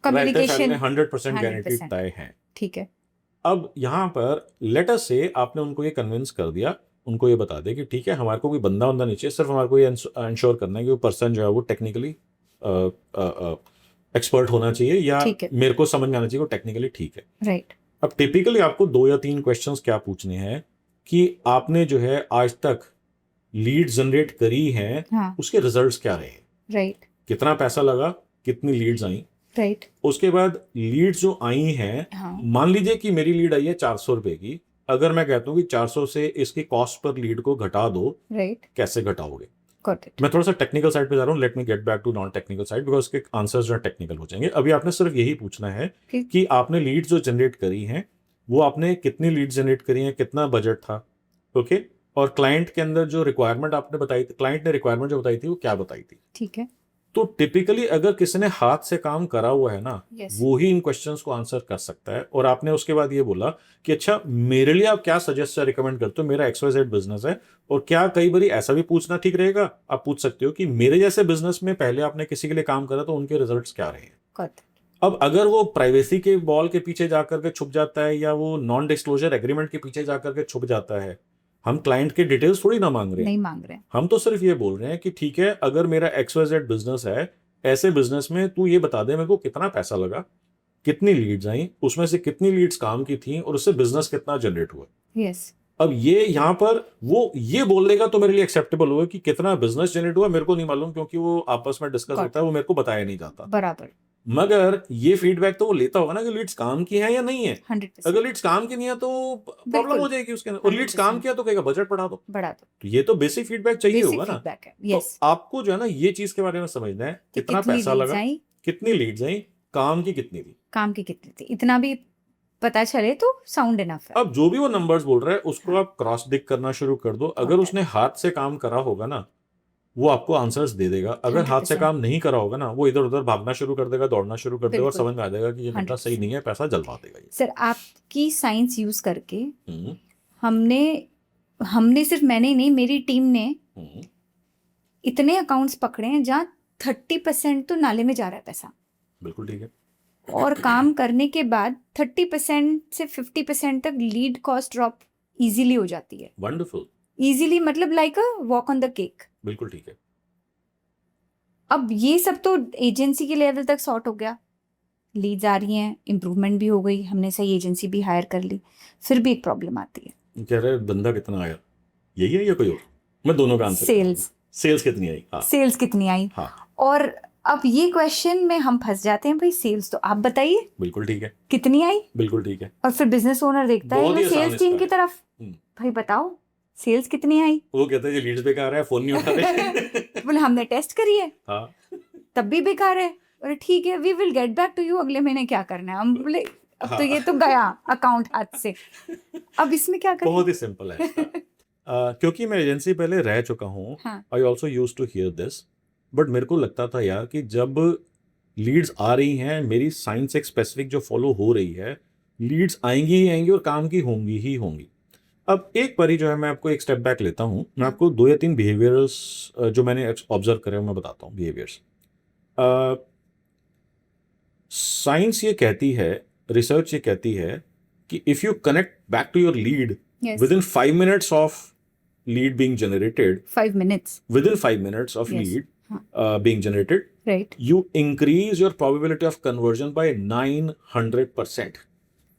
कम्युनिकेशन। 100% गारंटी 100% तय है। ठीक है। अब यहाँ पर लेटर से आपने उनको ये कन्विंस कर दिया, उनको ये बता दे कि ठीक है हमारे को कोई बंदा बंदा नहीं चाहिए, सिर्फ हमारे को ये इंश्योर करना है कि वो पर्सन जो है वो टेक्निकली एक्सपर्ट होना चाहिए, या ठीक है। मेरे को समझ में आना चाहिए वो टेक्निकली ठीक है। राइट। अब टिपिकली आपको 2 या 3 क्वेश्चंस क्या पूछने हैं कि आपने जो है आज तक लीड जनरेट करी हैं, हाँ, उसके रिजल्ट्स क्या रहे, राइट, कितना पैसा लगा, कितनी लीड्स आई। राइट, उसके बाद लीड्स जो आई हैं, हाँ, मान लीजिए कि मेरी लीड आई है 400 रुपए की, अगर मैं कहता हूँ कि 400 से इसकी कॉस्ट पर लीड को घटा दो, राइट, कैसे घटाओगे। Got it. मैं थोड़ा सा टेक्निकल साइड पे जा रहा हूँ, let me get back to non technical side, because के आंसर्स जो टेक्निकल हो जाएंगे। अभी आपने सिर्फ यही पूछना है ठीक। कि आपने लीड्स जो जनरेट करी हैं, वो आपने कितनी लीड्स जनरेट करी हैं, कितना बजट था, ओके, और क्लाइंट के अंदर जो रिक्वायरमेंट आपने बताई थी, क्लाइंट ने रिक्वायरमेंट जो बताई थी वो क्या बताई थी। ठीक है। तो टिपिकली अगर किसी ने हाथ से काम करा हुआ है ना, Yes. वो ही इन क्वेश्चंस को आंसर कर सकता है। और आपने उसके बाद ये बोला कि अच्छा मेरे लिए आप क्या सजेस्ट या रिकमेंड करते हो, मेरा XYZ बिजनेस है, और क्या कई बार ऐसा भी पूछना ठीक रहेगा, आप पूछ सकते हो कि मेरे जैसे बिजनेस में पहले आपने किसी के लिए काम करा तो उनके रिजल्ट्स क्या रहे हैं। Got it. अब अगर वो प्राइवेसी के बॉल के पीछे जाकर के छुप जाता है, या वो नॉन डिस्क्लोजर एग्रीमेंट के पीछे जाकर के छुप जाता है, हम क्लाइंट के डिटेल्स थोड़ी ना मांग रहे हैं, नहीं मांग रहे हैं। हम तो सिर्फ ये बोल रहे हैं कि ठीक है अगर मेरा XYZ बिजनेस है, ऐसे बिजनेस में तू ये बता दे मेरे को कितना पैसा लगा, कितनी लीड्स आई, उसमें से कितनी लीड्स काम की थी, और उससे बिजनेस कितना जनरेट हुआ। यस, अब ये यहाँ पर वो ये बोल देगा तो मेरे लिए एक्सेप्टेबल होगा कि कितना बिजनेस जनरेट हुआ मेरे को नहीं मालूम, क्योंकि वो आपस में डिस्कस Got होता है, वो मेरे को बताया नहीं जाता। बराबर। मगर ये फीडबैक तो वो लेता होगा ना कि लीड्स काम की हैं या नहीं है। 100% अगर लीड्स काम की नहीं है तो प्रॉब्लम बिल्कुल। हो जाएगी उसके अंदर, और लीड्स काम 100% किया तो कहेगा बजट बढ़ा दो। बढ़ा दो, तो ये तो बेसिक फीडबैक चाहिए बेसिक होगा ना। फीडबैक है। तो यस, आपको जो है ना ये चीज के बारे में समझना है, कि कितना कितनी पैसा लीड्स लगा, आई, कितनी लीड्स आई, काम की कितनी थी। काम की कितनी थी, इतना भी पता चले तो साउंड इनफ है। अब जो भी वो नंबर्स बोल रहा है उसको आप क्रॉस डिक करना शुरू कर दो। अगर Okay. उसने हाथ से काम करा होगा ना वो आपको आंसर्स दे देगा। अगर हाथ से 100%. काम नहीं करा होगा ना वो इधर उधर भागना शुरू कर देगा, दौड़ना शुरू कर देगा, और बिल्कुल। समझ में आ जाएगा कि ये बंदा सही 100%. नहीं है, पैसा जलवा देगा ये। सर, आपकी साइंस यूज करके हम्म, हमने सिर्फ मैंने नहीं, मेरी टीम ने हम्म, इतने अकाउंट्स पकड़े हैं जहाँ 30% तो नाले में जा रहा है पैसा, बिल्कुल ठीक है। और काम करने के बाद 30% से 50% तक लीड कॉस्ट ड्रॉप इजीली हो जाती है। वंडरफुल, इजीली मतलब like a walk on the cake. बिल्कुल ठीक है। अब ये सब तो एजेंसी के लेवल तक सॉर्ट हो गया, लीड्स आ रही हैं, इम्प्रूवमेंट भी हो गई, हमने सही एजेंसी भी हायर कर ली, फिर भी एक प्रॉब्लम आती है, कह रहे बंदा कितना आया, यही है या कोई और? मैं दोनों का आंसर सेल्स कितनी आई। हाँ सेल्स कितनी आई। हाँ, और अब ये क्वेश्चन में हम फंस जाते हैं, भाई सेल्स तो आप बताइए बिल्कुल ठीक है, कितनी आई, बिल्कुल ठीक है। और फिर बिजनेस ओनर देखता बहुत ही है आसान सेल्स टीम इसका की है। तरफ, भाई बताओ सेल्स कितनी आई, वो कहता है ये लीड्स बेकार है, फोन नहीं उठा रहे। बोले हमने टेस्ट करी है हाँ, तब भी बेकार है, अरे ठीक है we will get back to you, अगले महीने क्या करना है। हम बोले अब तो ये तो गया अकाउंट हाथ से, अब इसमें क्या करें। बहुत ही सिंपल है इसका। क्योंकि मैं एजेंसी पहले रह चुका हूँ, हाँ, I also use to hear this, but मेरे को लगता था यार कि जब लीड्स आ रही हैं, मेरी साइंस एक स्पेसिफिक जो फॉलो हो रही है, लीड्स आएंगी ही आएंगी और काम की होंगी ही होंगी। अब एक बारी जो है मैं आपको एक स्टेप बैक लेता हूँ, मैं आपको 2 या 3 बिहेवियर्स जो मैंने ऑब्जर्व करे मैं बताता हूँ बिहेवियर्स। साइंस ये कहती है, रिसर्च ये कहती है कि if you connect back to your lead yes, within 5 minutes of lead being generated, 5 minutes, within 5 minutes of Yes. lead हाँ, being generated, right, you increase your probability of conversion by 900%.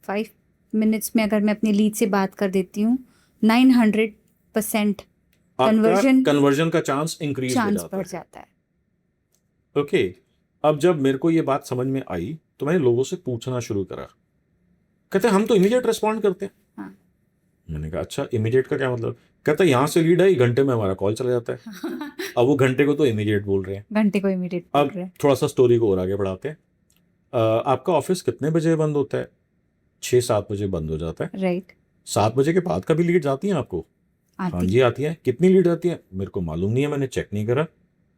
5 minutes में अगर मैं अपनी lead से बात कर देती हूँ 900% आपका कन्वर्जन का चांस इंक्रीज हो चांस जाता बढ़ है। जाता है। ओके, अब जब मेरे को ये बात समझ में आई तो मैंने लोगों से पूछना शुरू करा, कहते हैं हम तो इमीडिएट रिस्पॉन्ड करते हैं। हाँ, मैंने कहा अच्छा इमीडिएट का क्या मतलब? कहता है यहाँ से लीड आई, घंटे में हमारा कॉल चला जाता है। अब वो घंटे को तो इमीडिएट बोल रहे हैं। घंटे को इमीडिएट बोल अब रहे हैं। थोड़ा सा स्टोरी को और आगे बढ़ाते हैं। आपका ऑफिस कितने बजे बंद होता है? 6-7 बजे बंद हो जाता है। राइट, 7 बजे के बाद कभी लीड्स आती हैं आपको? हाँ आती जी आती हैं। कितनी लीड आती हैं मेरे को मालूम नहीं है, मैंने चेक नहीं करा।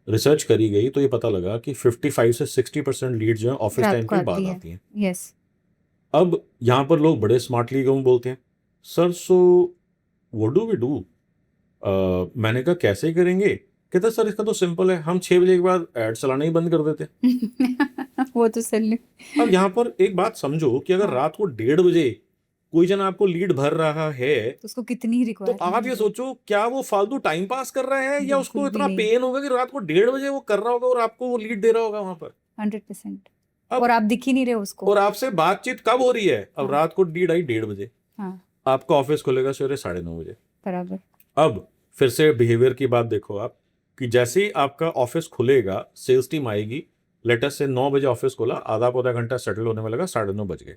रिसर्च करी गई तो ये पता लगा कि 55 से 60% लीड जो है ऑफिस रात टाइम को के बाद आती है। आती हैं। यस, अब यहाँ पर लोग बड़े स्मार्टली क्यों बोलते हैं, sir so what do we do? मैंने कहा कैसे करेंगे? कहता सर इसका तो सिंपल है, हम 6 बजे के बाद ऐड चलाना ही बंद कर देते। वो तो सर ने अब यहाँ पर एक बात समझो कि अगर हाँ, रात को 1:30 बजे कोई जन आपको लीड भर रहा है तो उसको कितनी तो रिक्वायरमेंट आप ये सोचो क्या वो फालतू टाइम पास कर रहा है या उसको बिल्कुल भी इतना नहीं। पेन होगा कि रात को 1:30 बजे वो कर रहा होगा और आपको वो लीड दे रहा होगा वहां पर। 100%, अब और आप दिख ही नहीं रहे उसको। और आपसे बातचीत कब हो रही है? अब हाँ, रात को लीड आई 1:30 बजे, हाँ, आपका ऑफिस खुलेगा सवेरे 9:30 बजे। बराबर, अब फिर से बिहेवियर की बात देखो आप कि जैसे ही आपका ऑफिस खुलेगा सेल्स टीम आएगी, लेटेस्ट से 9 बजे ऑफिस खोला, आधा पौधा घंटा सेटल होने में लगा, 9:30 बज गए।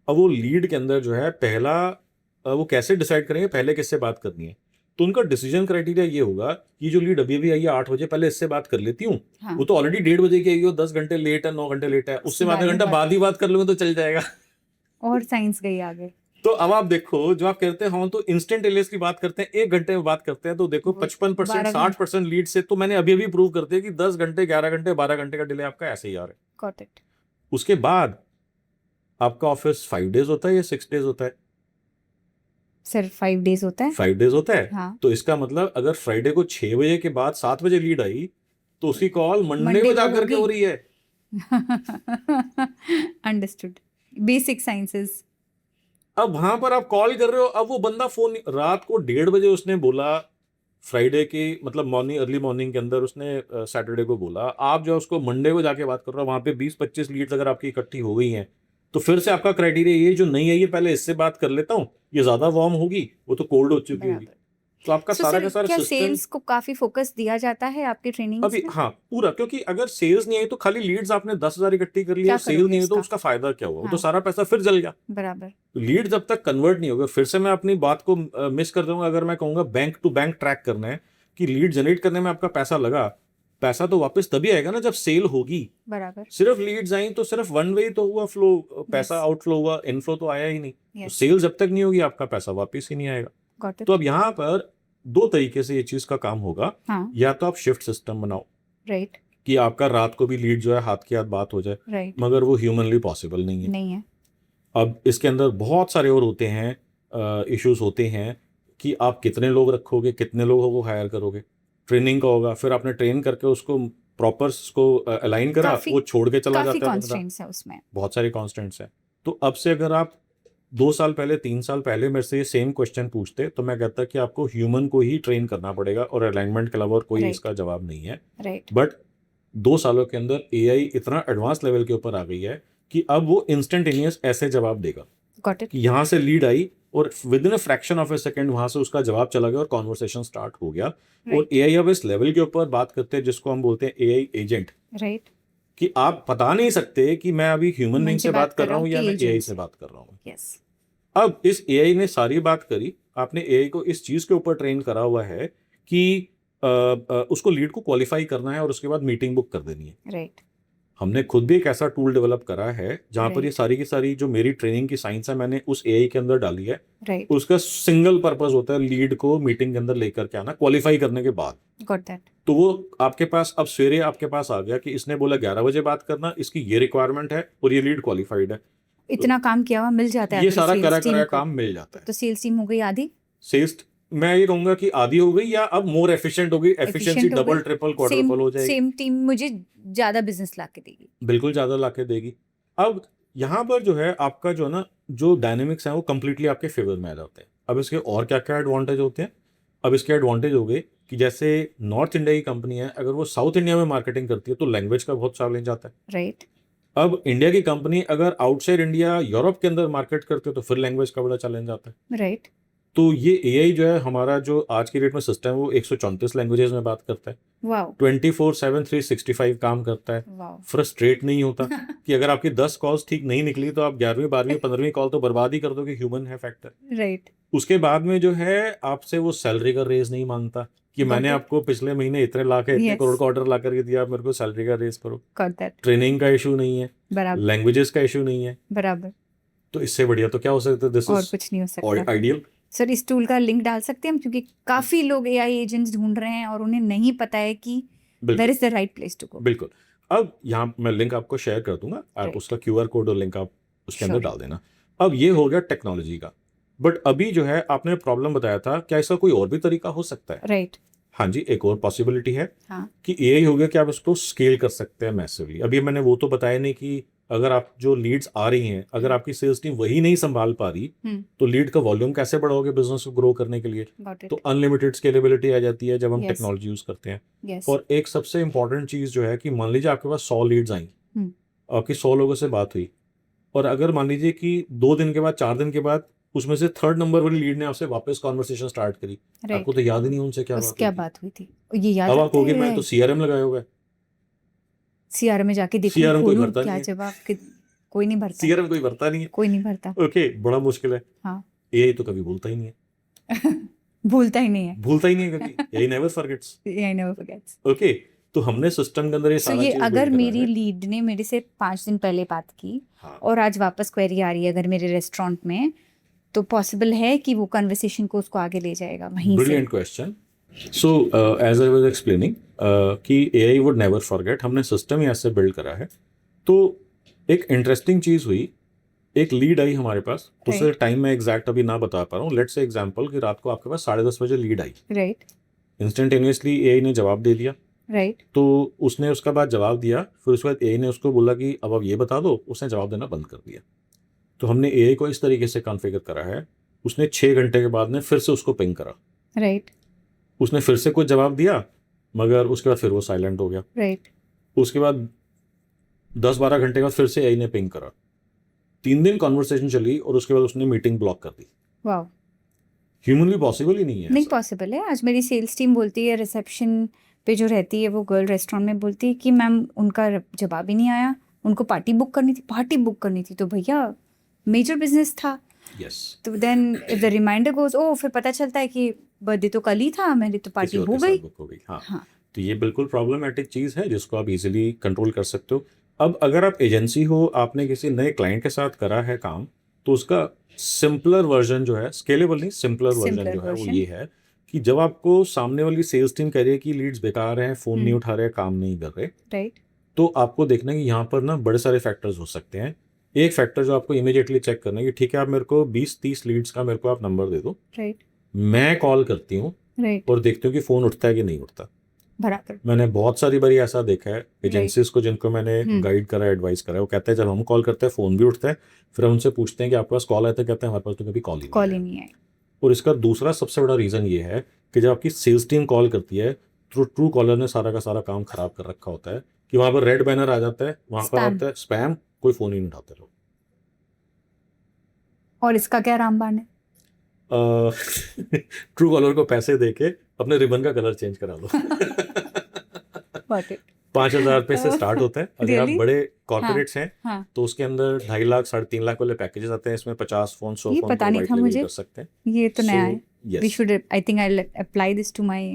अब वो लीड के अंदर जो है पहला वो कैसे डिसाइड करेंगे पहले किससे बात करनी है? तो उनका डिसीजन क्राइटेरिया ये होगा कि जो लीड अभी आई है 8 बजे, पहले इससे बात कर लेती हूँ। हाँ, वो तो ऑलरेडी 1:30 बजे की आई है, 10 घंटे लेट है, 9 घंटे लेट है, उससे आधा घंटा बाद ही बात कर लूंगा तो चल जाएगा। और साइंस गई आगे। तो अब आप देखो जो आप कहते हैं हम तो इंस्टेंट एलियस की बात करते हैं, 1 घंटे में बात करते हैं, तो देखो 55% 60% लीड से तो मैंने अभी प्रूव करते हैं कि 10 घंटे 11 घंटे 12 घंटे का डिले आपका ऐसे ही आ रहा है। Got it. उसके बाद आपका ऑफिस 5 डेज होता है या 6 डेज होता है? सर 5 डेज होता है। 5 डेज होता है। हाँ, तो इसका मतलब अगर फ्राइडे को 6 बजे के बाद 7 बजे लीड आई तो उसकी कॉल मंडे को जाकर के हो रही है। Understood, basic sciences. अब वहां पर आप कॉल कर रहे हो, अब वो बंदा फोन रात को 1:30 बजे उसने बोला, फ्राइडे की मतलब मॉर्निंग अर्ली मॉर्निंग के अंदर उसने सैटरडे को बोला, आप जो उसको मंडे को जाके बात कर रहे हो, वहां पे 20-25 लीड्स अगर आपकी इकट्ठी हो गई हैं तो फिर से आपका क्राइटेरिया ये जो नहीं है ये पहले इससे बात कर लेता हूँ, ये ज्यादा वार्म होगी, वो तो कोल्ड हो चुकी होगी। तो आपका So, सारा sir, का सारा क्या सिस्टम सेल्स को काफी फोकस दिया जाता है आपके ट्रेनिंग्स अभी में? हाँ पूरा, क्योंकि अगर सेल्स नहीं आई तो खाली लीड्स आपने 10,000 इकट्ठी कर लिया, क्या सेल करोगे नहीं हुई तो उसका? उसका फायदा क्या हुआ? वो तो हाँ। सारा पैसा फिर जल गया। बराबर। लीड जब तक कन्वर्ट नहीं होगा, फिर से मैं अपनी बात को मिस कर दूंगा अगर मैं कहूंगा बैंक टू बैंक ट्रैक करना है कि लीड जनरेट करने में आपका पैसा लगा, पैसा तो वापस तभी आएगा ना जब सेल होगी। बराबर। सिर्फ लीड्स आई तो सिर्फ वन वे तो हुआ फ्लो, पैसा Yes. आउटफ्लो हुआ, इनफ्लो तो आया ही नहीं। तो Yes. सेल जब तक नहीं होगी आपका पैसा वापस ही नहीं आएगा। Got it. तो अब यहाँ पर दो तरीके से ये चीज का काम होगा। हाँ। या तो आप शिफ्ट सिस्टम बनाओ राइट। कि आपका रात को भी लीड जो है हाथ की हाथ बात हो जाए, राइट। मगर वो ह्यूमनली पॉसिबल नहीं है। नहीं है। अब इसके अंदर बहुत सारे और होते हैं, इश्यूज होते हैं कि आप कितने लोग रखोगे, कितने लोगों को हायर करोगे, ट्रेनिंग का होगा, फिर आपने ट्रेन करके उसको प्रॉपर उसको अलाइन करा, काफी- वो छोड़ के चला काफी जाता है बंदा। कॉन्स्ट्रेंट्स है उसमें। बहुत सारे कॉन्स्टेंट्स हैं। तो अब से अगर आप 2 साल पहले 3 साल पहले मेरे से ये सेम क्वेश्चन पूछते तो मैं कहता कि आपको ह्यूमन को ही ट्रेन करना पड़ेगा और अलाइनमेंट के अलावा और कोई Right. इसका जवाब नहीं है। राइट। बट 2 सालों के अंदर एआई इतना एडवांस लेवल के ऊपर आ गई है कि अब वो इंस्टेंटेनियस ऐसे जवाब देगा गॉट इट। कि यहाँ से लीड आई और with in a fraction of A second वहां से उसका जवाब चला गया और कॉन्वर्सेशन स्टार्ट हो गया। और एआई अब इस लेवल के ऊपर बात करते हैं जिसको हम बोलते हैं एआई एजेंट, राइट। कि आप बता नहीं सकते कि मैं अभी ह्यूमन बीइंग से बात कर रहा हूँ या कि मैं agent एआई से। से बात कर रहा हूँ। यस। अब इस एआई ने सारी बात करी, आपने एआई को इस चीज के ऊपर ट्रेन करा हुआ है कि उसको लीड को क्वालिफाई करना है और उसके बाद मीटिंग बुक कर देनी है। राइट। हमने खुद भी एक ऐसा टूल डेवलप करा है जहां पर ये Right. सारी की सारी जो मेरी ट्रेनिंग की साइंस है मैंने उस एआई के अंदर डाली है। राइट। उसका सिंगल पर्पस होता है लीड को मीटिंग के अंदर लेकर के आना, क्वालिफाई करने के बाद। Got that. तो वो आपके पास अब सवेरे आपके पास आ गया कि इसने बोला 11 बजे बात करना, इसकी ये रिक्वायरमेंट है और ये लीड क्वालिफाइड है। इतना काम किया हुआ मिल जाता है ये आपकी सारा sales करा team कराया को। काम मिल जाता है। तो सेल्स टीम हो गई आधी। सेल्स मैं ये कहूंगा कि आधी हो गई या अब मोर एफिशिएंट हो गई, एफिशिएंसी Efficient हो डबल गई। ट्रिपल क्वाड्रुपल हो जाएगी। सेम टीम मुझे ज्यादा बिजनेस ला के देगी। बिल्कुल ज्यादा लाके देगी। अब यहाँ पर जो है आपका जो है ना जो डायनेमिक्स है वो कंप्लीटली आपके फेवर में आ जाते हैं। अब इसके और क्या क्या एडवांटेज होते हैं? अब इसके एडवांटेज हो गए कि जैसे नॉर्थ इंडिया की कंपनी है, अगर वो साउथ इंडिया में मार्केटिंग करती है तो लैंग्वेज का बहुत चैलेंज आता है। राइट। अब इंडिया की कंपनी अगर आउटसाइड इंडिया यूरोप के अंदर मार्केट करती है तो फिर लैंग्वेज का बड़ा चैलेंज आता है। राइट। तो ये एआई जो है हमारा जो आज की डेट में सिस्टम है वो 134 लैंग्वेजेस में बात करता है, वाओ। 24/7 365 काम करता है, वाओ। फ्रस्ट्रेट नहीं होता कि अगर आपकी 10 कॉल्स ठीक नहीं निकली तो आप 11वीं 12वीं 15वीं कॉल तो बर्बाद ही कर दोगे। ह्यूमन है फैक्टर। राइट। उसके बाद में जो है आपसे वो सैलरी का रेज नहीं मांगता कि मैंने Okay. आपको पिछले महीने इतने लाख इतने Yes. करोड़ का ऑर्डर ला करके दिया, आप मेरे को सैलरी का रेज करो। Got that. ट्रेनिंग का इशू नहीं है, बराबर। लैंग्वेजेस का इशू नहीं है, बराबर। तो इससे बढ़िया तो क्या हो सकता है? दिस और इज कुछ नहीं हो सकता। आइडियल। सर इस टूल का लिंक डाल सकते हैं हम, क्योंकि काफी लोग एआई एजेंट्स ढूंढ रहे हैं और उन्हें नहीं पता है कि वेयर बिल्कुल is the right place to go. बिल्कुल। अब यहाँ मैं लिंक आपको शेयर कर दूंगा, आप Right. उसका क्यूआर कोड और लिंक आप उसके अंदर Sure. डाल देना। अब ये हो गया टेक्नोलॉजी का, बट अभी जो है आपने प्रॉब्लम बताया था, क्या इसका कोई और भी तरीका हो सकता है? राइट। हाँ जी, एक और पॉसिबिलिटी है हाँ। कि एआई हो गया कि आप इसको स्केल कर सकते हैं मैसिवली। अभी मैंने वो तो बताया नहीं कि अगर आप जो लीड्स आ रही हैं, अगर आपकी सेल्स टीम वही नहीं संभाल पा रही तो लीड का वॉल्यूम कैसे बढ़ाओगे बिजनेस को ग्रो करने के लिए? गॉट तो इट। अनलिमिटेड स्केलेबिलिटी आ जाती है जब हम Yes. टेक्नोलॉजी यूज करते हैं। यस। और एक सबसे इंपॉर्टेंट चीज जो है कि मान लीजिए आपके पास 100 लीड्स आई, हम्म। आपकी 100 लोगों से बात हुई, और अगर मान लीजिए कि 2 दिन के बाद 4 दिन के बाद उसमें से 3rd नंबर वाली लीड ने आपसे वापस कॉन्वर्सेशन स्टार्ट करी, राइट। आपको तो याद ही नहीं उनसे क्या उस बात क्या हुई थी। बात हुई थी? ये याद अब आप रखते कहोगे हैं मैं तो सीआरएम लगाया हुआ है। सीआरएम में जाके देखूं, CRM कोई खोलूं, भरता क्या नहीं है। जवाब कोई नहीं भरता। सीआरएम कोई भरता नहीं है। कोई नहीं भरता। ओके, बड़ा मुश्किल है। हाँ। एआई तो कभी भूलता ही नहीं है, भूलता ही नहीं है। भूलता ही नहीं है कभी। AI never forgets. I never forgets. Okay, तो हमने सिस्टम के अंदर ये सो सारा ये चीज अगर build करा मेरी है। लीड ने मेरे से 5 दिन पहले बात की हाँ, और आज वापस क्वेरी आ रही है अगर मेरे रेस्टोरेंट में, तो पॉसिबल है कि वो कन्वर्सेशन को उसको आगे ले जाएगा वहीं से। Brilliant question. So as I was explaining कि एआई वुड नेवर फॉरगेट, हमने सिस्टम ही ऐसे बिल्ड करा है। तो एक इंटरेस्टिंग चीज हुई, एक लीड आई हमारे पास, उससे Right. टाइम मैं एग्जैक्ट अभी ना बता पा रहा हूँ। लेट्स से एग्जांपल कि रात को आपके पास 10:30 बजे lead I, right. Instantaneously AI ने जवाब दे दिया। राइट। तो उसने उसका बाद जवाब दिया, फिर उसके बाद एआई ने उसको बोला कि अब आप ये बता दो, उसने जवाब देना बंद कर दिया। तो हमने एआई को इस तरीके से कॉन्फ़िगर करा है, उसने 6 घंटे के बाद ने फिर से उसको पिंग करा, राइट। उसने फिर से कुछ जवाब दिया, मगर उसके बाद फिर वो साइलेंट हो गया। राइट। उसके बाद 10-12 घंटे बाद फिर से एआई ने पिंग करा, 3 दिन कॉन्वर्सेशन चली और उसके बाद उसने मीटिंग ब्लॉक कर दी। वाओ। ह्यूमनली पॉसिबल ही नहीं है नहीं ऐसा। पॉसिबल है। आज मेरी सेल्स टीम बोलती है, रिसेप्शन पे जो रहती है वो गर्ल रेस्टोरेंट में बोलती है कि मैम उनका जवाब ही नहीं आया, उनको पार्टी बुक करनी थी तो भैया मेजर बिजनेस था। यस, तो then if the reminder goes, oh फिर पता चलता है कि बर्थडे तो कल ही था, मेरी तो पार्टी किसी और हो के साथ गई। बुक हो गई। हाँ, हाँ तो ये बिल्कुल प्रॉब्लमेटिक चीज़ है जिसको आप इजीली कंट्रोल कर सकते हो। अब अगर आप एजेंसी हो, आपने किसी नए क्लाइंट के साथ करा है काम, तो उसका सिंपलर वर्जन जो है, स्केलेबल नहीं, सिंपलर वर्जन Simpler जो है वो version. ये है कि जब आपको सामने वाली सेल्स टीम कह रही है कि लीड्स बेकार हैं, फ़ोन नहीं हम्म। उठा रहे, काम नहीं कर रहे, राइट तो आपको देखना है कि यहाँ पर ना बड़े सारे फैक्टर्स हो सकते हैं। एक फैक्टर जो आपको इमीडिएटली चेक करना है कि ठीक है, आप मेरे को 20-30 लीड्स का मेरे को आप नंबर दे दो, राइट मैं कॉल करती हूँ राइट और देखती हूँ कि फ़ोन उठता है कि नहीं उठता। बराबर। मैंने बहुत सारी बारी ऐसा देखा है एजेंसीज को जिनको मैंने गाइड करा, एडवाइस करा है, वो कहते हैं जब हम कॉल करते हैं फ़ोन भी उठता है, फिर हम उनसे पूछते हैं कि आपके पास कॉल आया था, कहते हैं हमारे पास तो कभी कॉल ही कॉल नहीं ही आया। नहीं आई। और इसका दूसरा सबसे बड़ा रीज़न ये है कि जब आपकी सेल्स टीम कॉल करती है, तो ट्रू कॉलर ने सारा का सारा काम खराब कर रखा होता है कि वहाँ पर रेड बैनर आ जाता है, वहाँ पर Spam. आता है स्पैम, कोई फ़ोन ही नहीं उठाते लोग। और इसका क्या रामबाण है? ट्रू कॉलर को पैसे दे के अपने रिबन का कलर चेंज करा लो। Got it. 5,000 रुपये से स्टार्ट होता है। अगर आप Really? बड़े कॉर्पोरेट्स हैं हाँ तो उसके अंदर 2.5 लाख 3.5 लाख वाले पैकेजेस आते हैं, इसमें 50 फोन 100 ये फोन पता नहीं प्रोवाइड था लेवल मुझे। कर सकते हैं। ये तो नया So, है। yes, we should, I think I apply this to my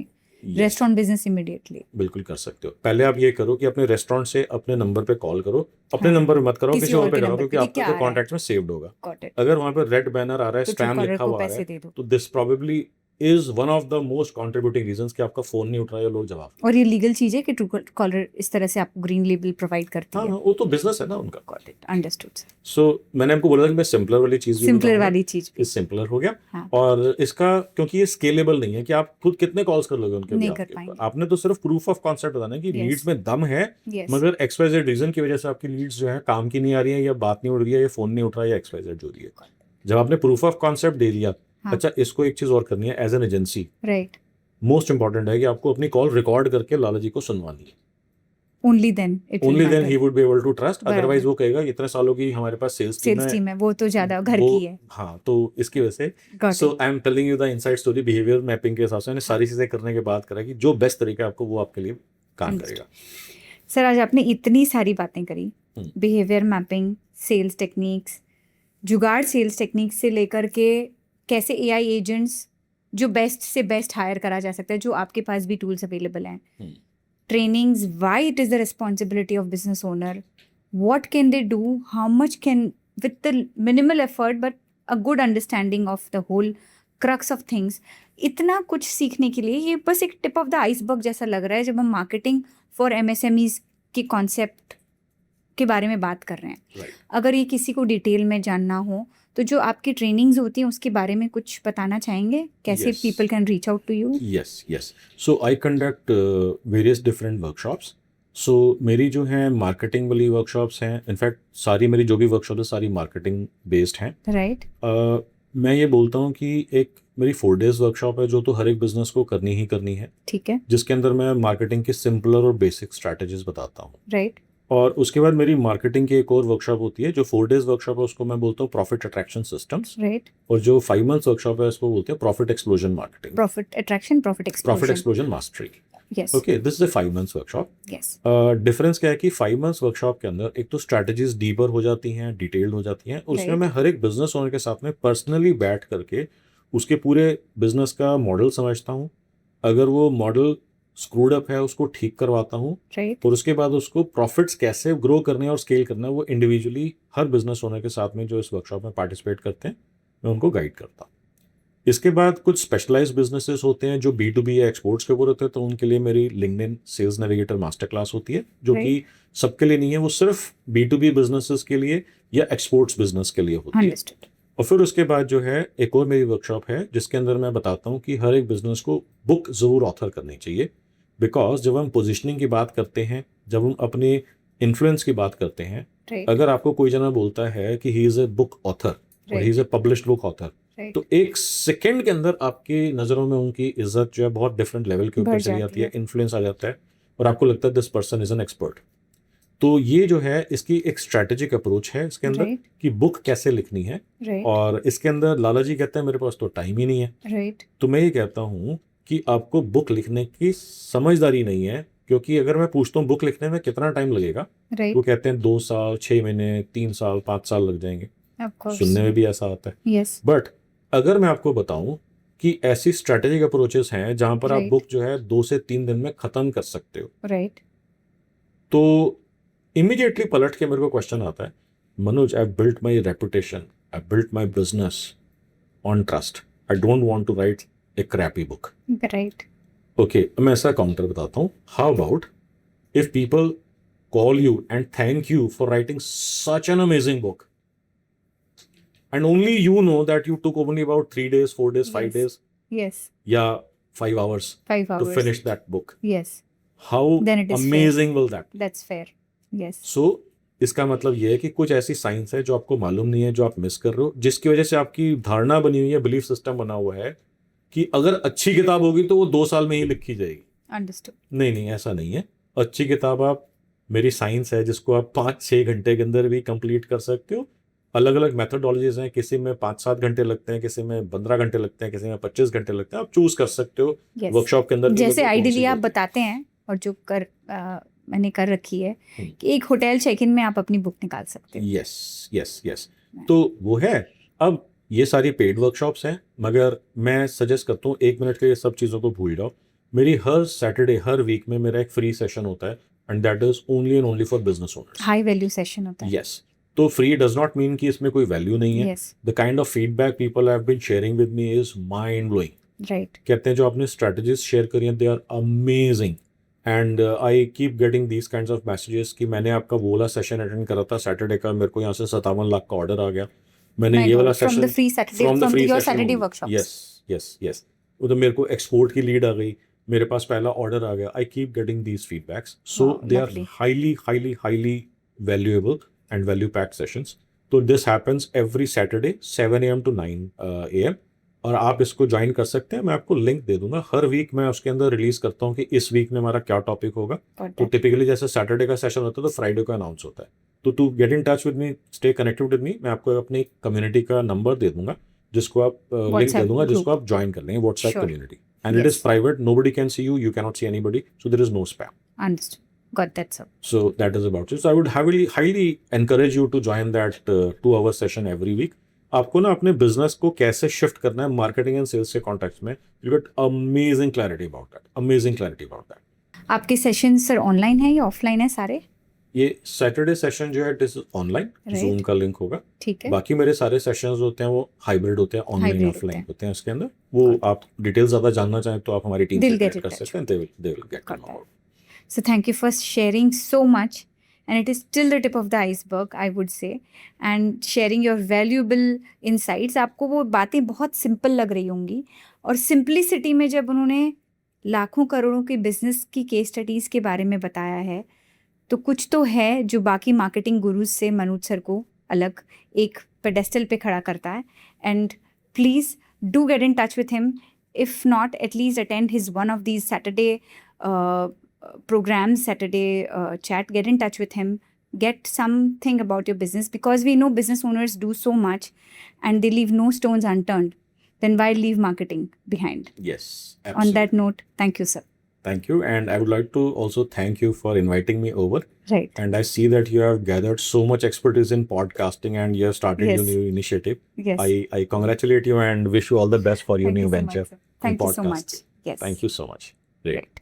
yes, restaurant business immediately. बिल्कुल कर सकते हो। पहले आप ये करो कि अपने रेस्टोरेंट से अपने नंबर पे कॉल करो, अपने हाँ, नंबर पे मत करो, किसी किसी और और पे के करो, नंबर क्योंकि पे कि आपका क्या तो आ रहा है। कॉन्टैक्ट में सेव्ड होगा। Got it. अगर वहाँ पर रेड बैनर आ रहा है, तो स्पैम Truecaller लिखा को हुआ आ रहा पैसे है, दे दो। तो this probably is one of the most contributing reasons कि आपका फोन नहीं उठ रहा है या लोग जवाब। और ये लीगल चीज है कि ट्रू कॉलर इस तरह से आपको ग्रीन लेबल प्रोवाइड करती हाँ है? हाँ, वो तो बिजनेस है ना उनका। Got it, understood. सो मैंने आपको बोला था कि मैं सिंपलर वाली चीज़ भी सिंपलर बताऊंगा। वाली चीज भी इस सिंपलर हो गया। हाँ। और इसका क्योंकि ये स्केलेबल नहीं है कि आप खुद कितने कॉल्स कर लोगे उनके नहीं behalf कर के ऊपर। पाएंगे। आपने तो सिर्फ प्रूफ ऑफ कॉन्सेप्ट बताना है कि Yes. लीड्स में दम है, यस मगर XYZ रीजन की वजह से आपकी लीड्स जो है काम की नहीं आ रही है, या बात नहीं उड़ रही है, या फोन नहीं उठ रहा है, या XYZ जो रही है। जब आपने प्रूफ ऑफ कॉन्सेप्ट दे दिया, हाँ। अच्छा इसको एक चीज और करनी है as an agency, right, most important है कि आपको अपनी कॉल रिकॉर्ड करके लाला जी को सुनवानी है। Only then it only then ही would be able to trust, बराबर। अदरवाइज वो कहेगा इतने सालों की हमारे पास सेल्स टीम सेल्स है, टीम है, वो तो ज्यादा घर वो- की है। हाँ, तो इसकी वजह से got so I am telling you the inside story behaviour mapping के हिसाब से मैंने सारी चीजें करने के बाद करा कि जो बेस्ट तरीका है आपको वो आपके लिए काम Understood. करेगा। सर आज आपने इतनी सारी बातें करी, हम्म। बिहेवियर मैपिंग, सेल्स टेक्निक्स, जुगाड़ सेल्स टेक्निक्स से लेकर के कैसे एआई एजेंट्स जो बेस्ट से बेस्ट हायर करा जा सकता है, जो आपके पास भी टूल्स अवेलेबल हैं, हम्म। trainings, why it is the responsibility of business owner, what can they do, how much can, with the minimal effort but a good understanding of the whole crux of things, इतना कुछ सीखने के लिए ये बस एक tip of the iceberg जैसा लग रहा है जब हम मार्केटिंग फॉर MSMEs के कॉन्सेप्ट के बारे में बात कर रहे हैं। Right. अगर ये किसी को डिटेल में जानना हो तो जो आपकी ट्रेनिंग्स होती हैं उसके बारे में कुछ बताना चाहेंगे, कैसे Yes. People can reach out to you? Yes, yes. So I conduct various different workshops. So मेरी जो है मार्केटिंग वाली वर्कशॉप्स हैं, इनफैक्ट सारी मेरी जो भी वर्कशॉप है सारी मार्केटिंग बेस्ड हैं। राइट, मैं ये बोलता हूँ कि एक मेरी 4 days वर्कशॉप है जो तो हर एक बिजनेस को करनी ही करनी है, ठीक है, जिसके अंदर मैं मार्केटिंग की सिंपलर और बेसिक स्ट्रैटेजीज बताता हूँ। राइट, और उसके बाद मेरी मार्केटिंग की एक और वर्कशॉप होती है जो 4 days वर्कशॉप है, उसको मैं बोलता हूँ प्रॉफिट अट्रैक्शन सिस्टम्स। राइट, और जो 5 months वर्कशॉप है उसको बोलते हैं profit explosion marketing, profit attraction, profit profit explosion. Explosion mastery. Yes, okay, this is a 5 months workshop. Yes, difference क्या है कि 5 months वर्कशॉप के अंदर एक तो स्ट्रैटेजीज डीपर हो जाती हैं, डिटेल्ड हो जाती हैं, उसमें Right. मैं हर एक बिजनेस ओनर के साथ में पर्सनली बैठ करके उसके पूरे बिजनेस का मॉडल समझता हूँ, अगर वो मॉडल स्क्रूड अप है उसको ठीक करवाता हूँ, राइट, और उसके बाद उसको प्रॉफिट्स कैसे ग्रो करने हैं और स्केल करना है वो इंडिविजुअली हर बिजनेस ओनर के साथ में जो इस वर्कशॉप में पार्टिसिपेट करते हैं मैं उनको गाइड करता हूँ। इसके बाद कुछ स्पेशलाइज्ड बिजनेसेस होते हैं जो B2B या एक्सपोर्ट्स के ऊपर होते हैं, तो उनके लिए मेरी LinkedIn sales navigator master class होती है जो कि सबके लिए नहीं है, वो सिर्फ B2B बिजनेसेस के लिए या एक्सपोर्ट्स बिजनेस के लिए होती है। अंडरस्टूड, और फिर उसके बाद जो है एक और मेरी वर्कशॉप है जिसके अंदर मैं बताता हूँ कि हर एक बिजनेस को बुक ज़रूर ऑथर करनी चाहिए, बिकॉज जब हम पोजिशनिंग की बात करते हैं, जब हम अपने इन्फ्लुएंस की बात करते हैं, राइट, अगर आपको कोई जना बोलता है कि he is a book author और he is a published book author, right, तो एक सेकंड के अंदर आपकी नज़रों में उनकी इज्जत जो है बहुत डिफरेंट लेवल के ऊपर बढ़ चली जाती जाती है, है। इन्फ्लुएंस आ जाता है और आपको लगता है this person is an expert. तो ये जो है इसकी एक स्ट्रैटेजिक अप्रोच है इसके अंदर Right. कि बुक कैसे लिखनी है। Right. और इसके अंदर लाला जी कहते हैं मेरे पास तो टाइम ही नहीं है, Right. तो मैं ये कहता हूँ कि आपको बुक लिखने की समझदारी नहीं है, क्योंकि अगर मैं पूछता हूँ बुक लिखने में कितना टाइम लगेगा, Right. वो कहते हैं 2 साल 6 महीने 3 साल 5 साल लग जाएंगे। Of course. सुनने में भी ऐसा आता है। Yes. बट अगर मैं आपको बताऊं कि ऐसी स्ट्रैटेजिक अप्रोचेस हैं जहां पर आप Right. बुक जो है 2 से 3 दिन में खत्म कर सकते हो, Right. तो इमीडिएटली पलट के मेरे को क्वेश्चन आता है, Manoj, I built my reputation, I built my business on trust, I don't want to write a crappy book. Right. Okay, मैं ऐसा काउंटर बताता हूँ। How about if people call you and thank you for writing such an amazing book, and only you know that you took only about 3 days, 4 days, 5 Yes. days, Yes. yeah, 5 hours 5 hours. to finish that book. Yes. How Then it is amazing will that be? That's fair. Yes. So इसका मतलब ये है कि कुछ ऐसी science है जो आपको मालूम नहीं है, जो आप मिस कर रहे हो, जिसकी वजह से आपकी धारणा बनी हुई है, बिलीफ सिस्टम बना हुआ है कि अगर अच्छी किताब होगी तो वो 2 साल में ही लिखी जाएगी। Understood. नहीं नहीं, ऐसा नहीं है। अच्छी किताब आप, मेरी साइंस है जिसको आप 5-6 घंटे के अंदर भी कंप्लीट कर सकते हो। अलग अलग मेथोडोलॉजीज हैं, किसी में 5-7 घंटे लगते हैं, किसी में 15 घंटे लगते हैं, किसी में 25 घंटे लगते हैं। आप चूज कर सकते हो Yes. वर्कशॉप के अंदर। जैसे कौन सी आइडियली आप होती है। बताते हैं और जो मैंने कर रखी है हम्म। कि एक होटल चेक इन में आप अपनी बुक निकाल सकते हैं। यस यस यस, तो वो है। अब ये सारी पेड वर्कशॉप्स हैं, मगर मैं सजेस्ट करता हूँ 1 मिनट के लिए सब चीज़ों को भूल जाओ। मेरी हर सैटरडे हर वीक में मेरा एक फ्री सेशन होता है, and that is only and only for business owners. High value session होता है। यस, तो फ्री डज नॉट मीन कि इसमें कोई वैल्यू नहीं है। Yes. The kind of feedback people have been sharing with me is mind blowing. Right. कहते हैं जो आपने स्ट्रेटजीज शेयर करी हैं, they are amazing, and I keep getting these kinds of messages कि मैंने आपका वो वाला सेशन अटेंड करा था सैटरडे का, मेरे को यहाँ से 57 लाख का ऑर्डर आ गया। मैंने My ये वाला God, from session the free Saturday, from your Saturday workshops. Yes yes yes, उधर मेरे को एक्सपोर्ट की लीड आ गई, मेरे पास पहला ऑर्डर आ गया। I keep getting these feedbacks, so Wow, they are lovely. Highly valuable and value packed sessions. तो this happens every Saturday 7 AM to 9 AM, और आप इसको ज्वाइन कर सकते हैं। मैं आपको लिंक दे दूंगा। हर वीक मैं उसके अंदर रिलीज करता हूँ कि इस वीक में हमारा क्या टॉपिक होगा। Got तो that. टिपिकली जैसे सैटरडे का सेशन होता है तो फ्राइडे को अनाउंस होता है। तो to get in touch with me, stay connected with me, मैं आपको अपनी कम्युनिटी का नंबर दे दूंगा, जिसको आप लिंक दे WhatsApp दूंगा, जिसको group. आप ज्वाइन कर लेंगे, WhatsApp Sure. Community, and it is Yes. Private, nobody can see you, you can not see anybody, so there is no spam. Understood. Got that, sir. So that is about it. So I would highly encourage you to join that 2-hour session every week. आपको ना अपने business को कैसे shift करना है marketing and sales के context में, you get amazing clarity about that, amazing clarity about that. आपके सेशन सर ऑनलाइन है या ऑफलाइन है सारे? ये सैटरडे सेशन जो है it is online, Right. Zoom का लिंक होगा। ठीक है। बाकी मेरे सारे सेशंस होते हैं वो हाइब्रिड होते हैं, ऑनलाइन Hybrid ऑफलाइन होते होते हैं। उसके अंदर वो आप डिटेल ज्यादा जानना चाहें तो आप हमारी टीम They'll से get connect in कर touch. सकते हैं, they will get to Got know that. about it. So thank you for sharing so much, and it is still the tip of the iceberg, I would say, and sharing your valuable insights. आपको वो बातें बहुत simple लग रही होंगी, और simplicity में जब उन्होंने लाखों करोड़ों के बिजनेस की केस स्टडीज़ के बारे में बताया है, तो कुछ तो है जो बाकी मार्केटिंग गुरुज से मनोज सर को अलग एक पेडेस्टल पे खड़ा करता है। And please do get in touch with him, if not at least attend his one of these Saturday programs, Saturday chat. Get in touch with him, get something about your business, because we know business owners do so much and they leave no stones unturned. Then why leave marketing behind? Yes, On absolutely. that note, thank you, sir. Thank you, and I would like to also thank you for inviting me over. Right. And I see that you have gathered so much expertise in podcasting, and you have started your Yes. new initiative. Yes. I congratulate you and wish you all the best for your Thank new you so venture. much, sir. Thank in you so much. podcasting. Yes. Thank you so much. Great. Great.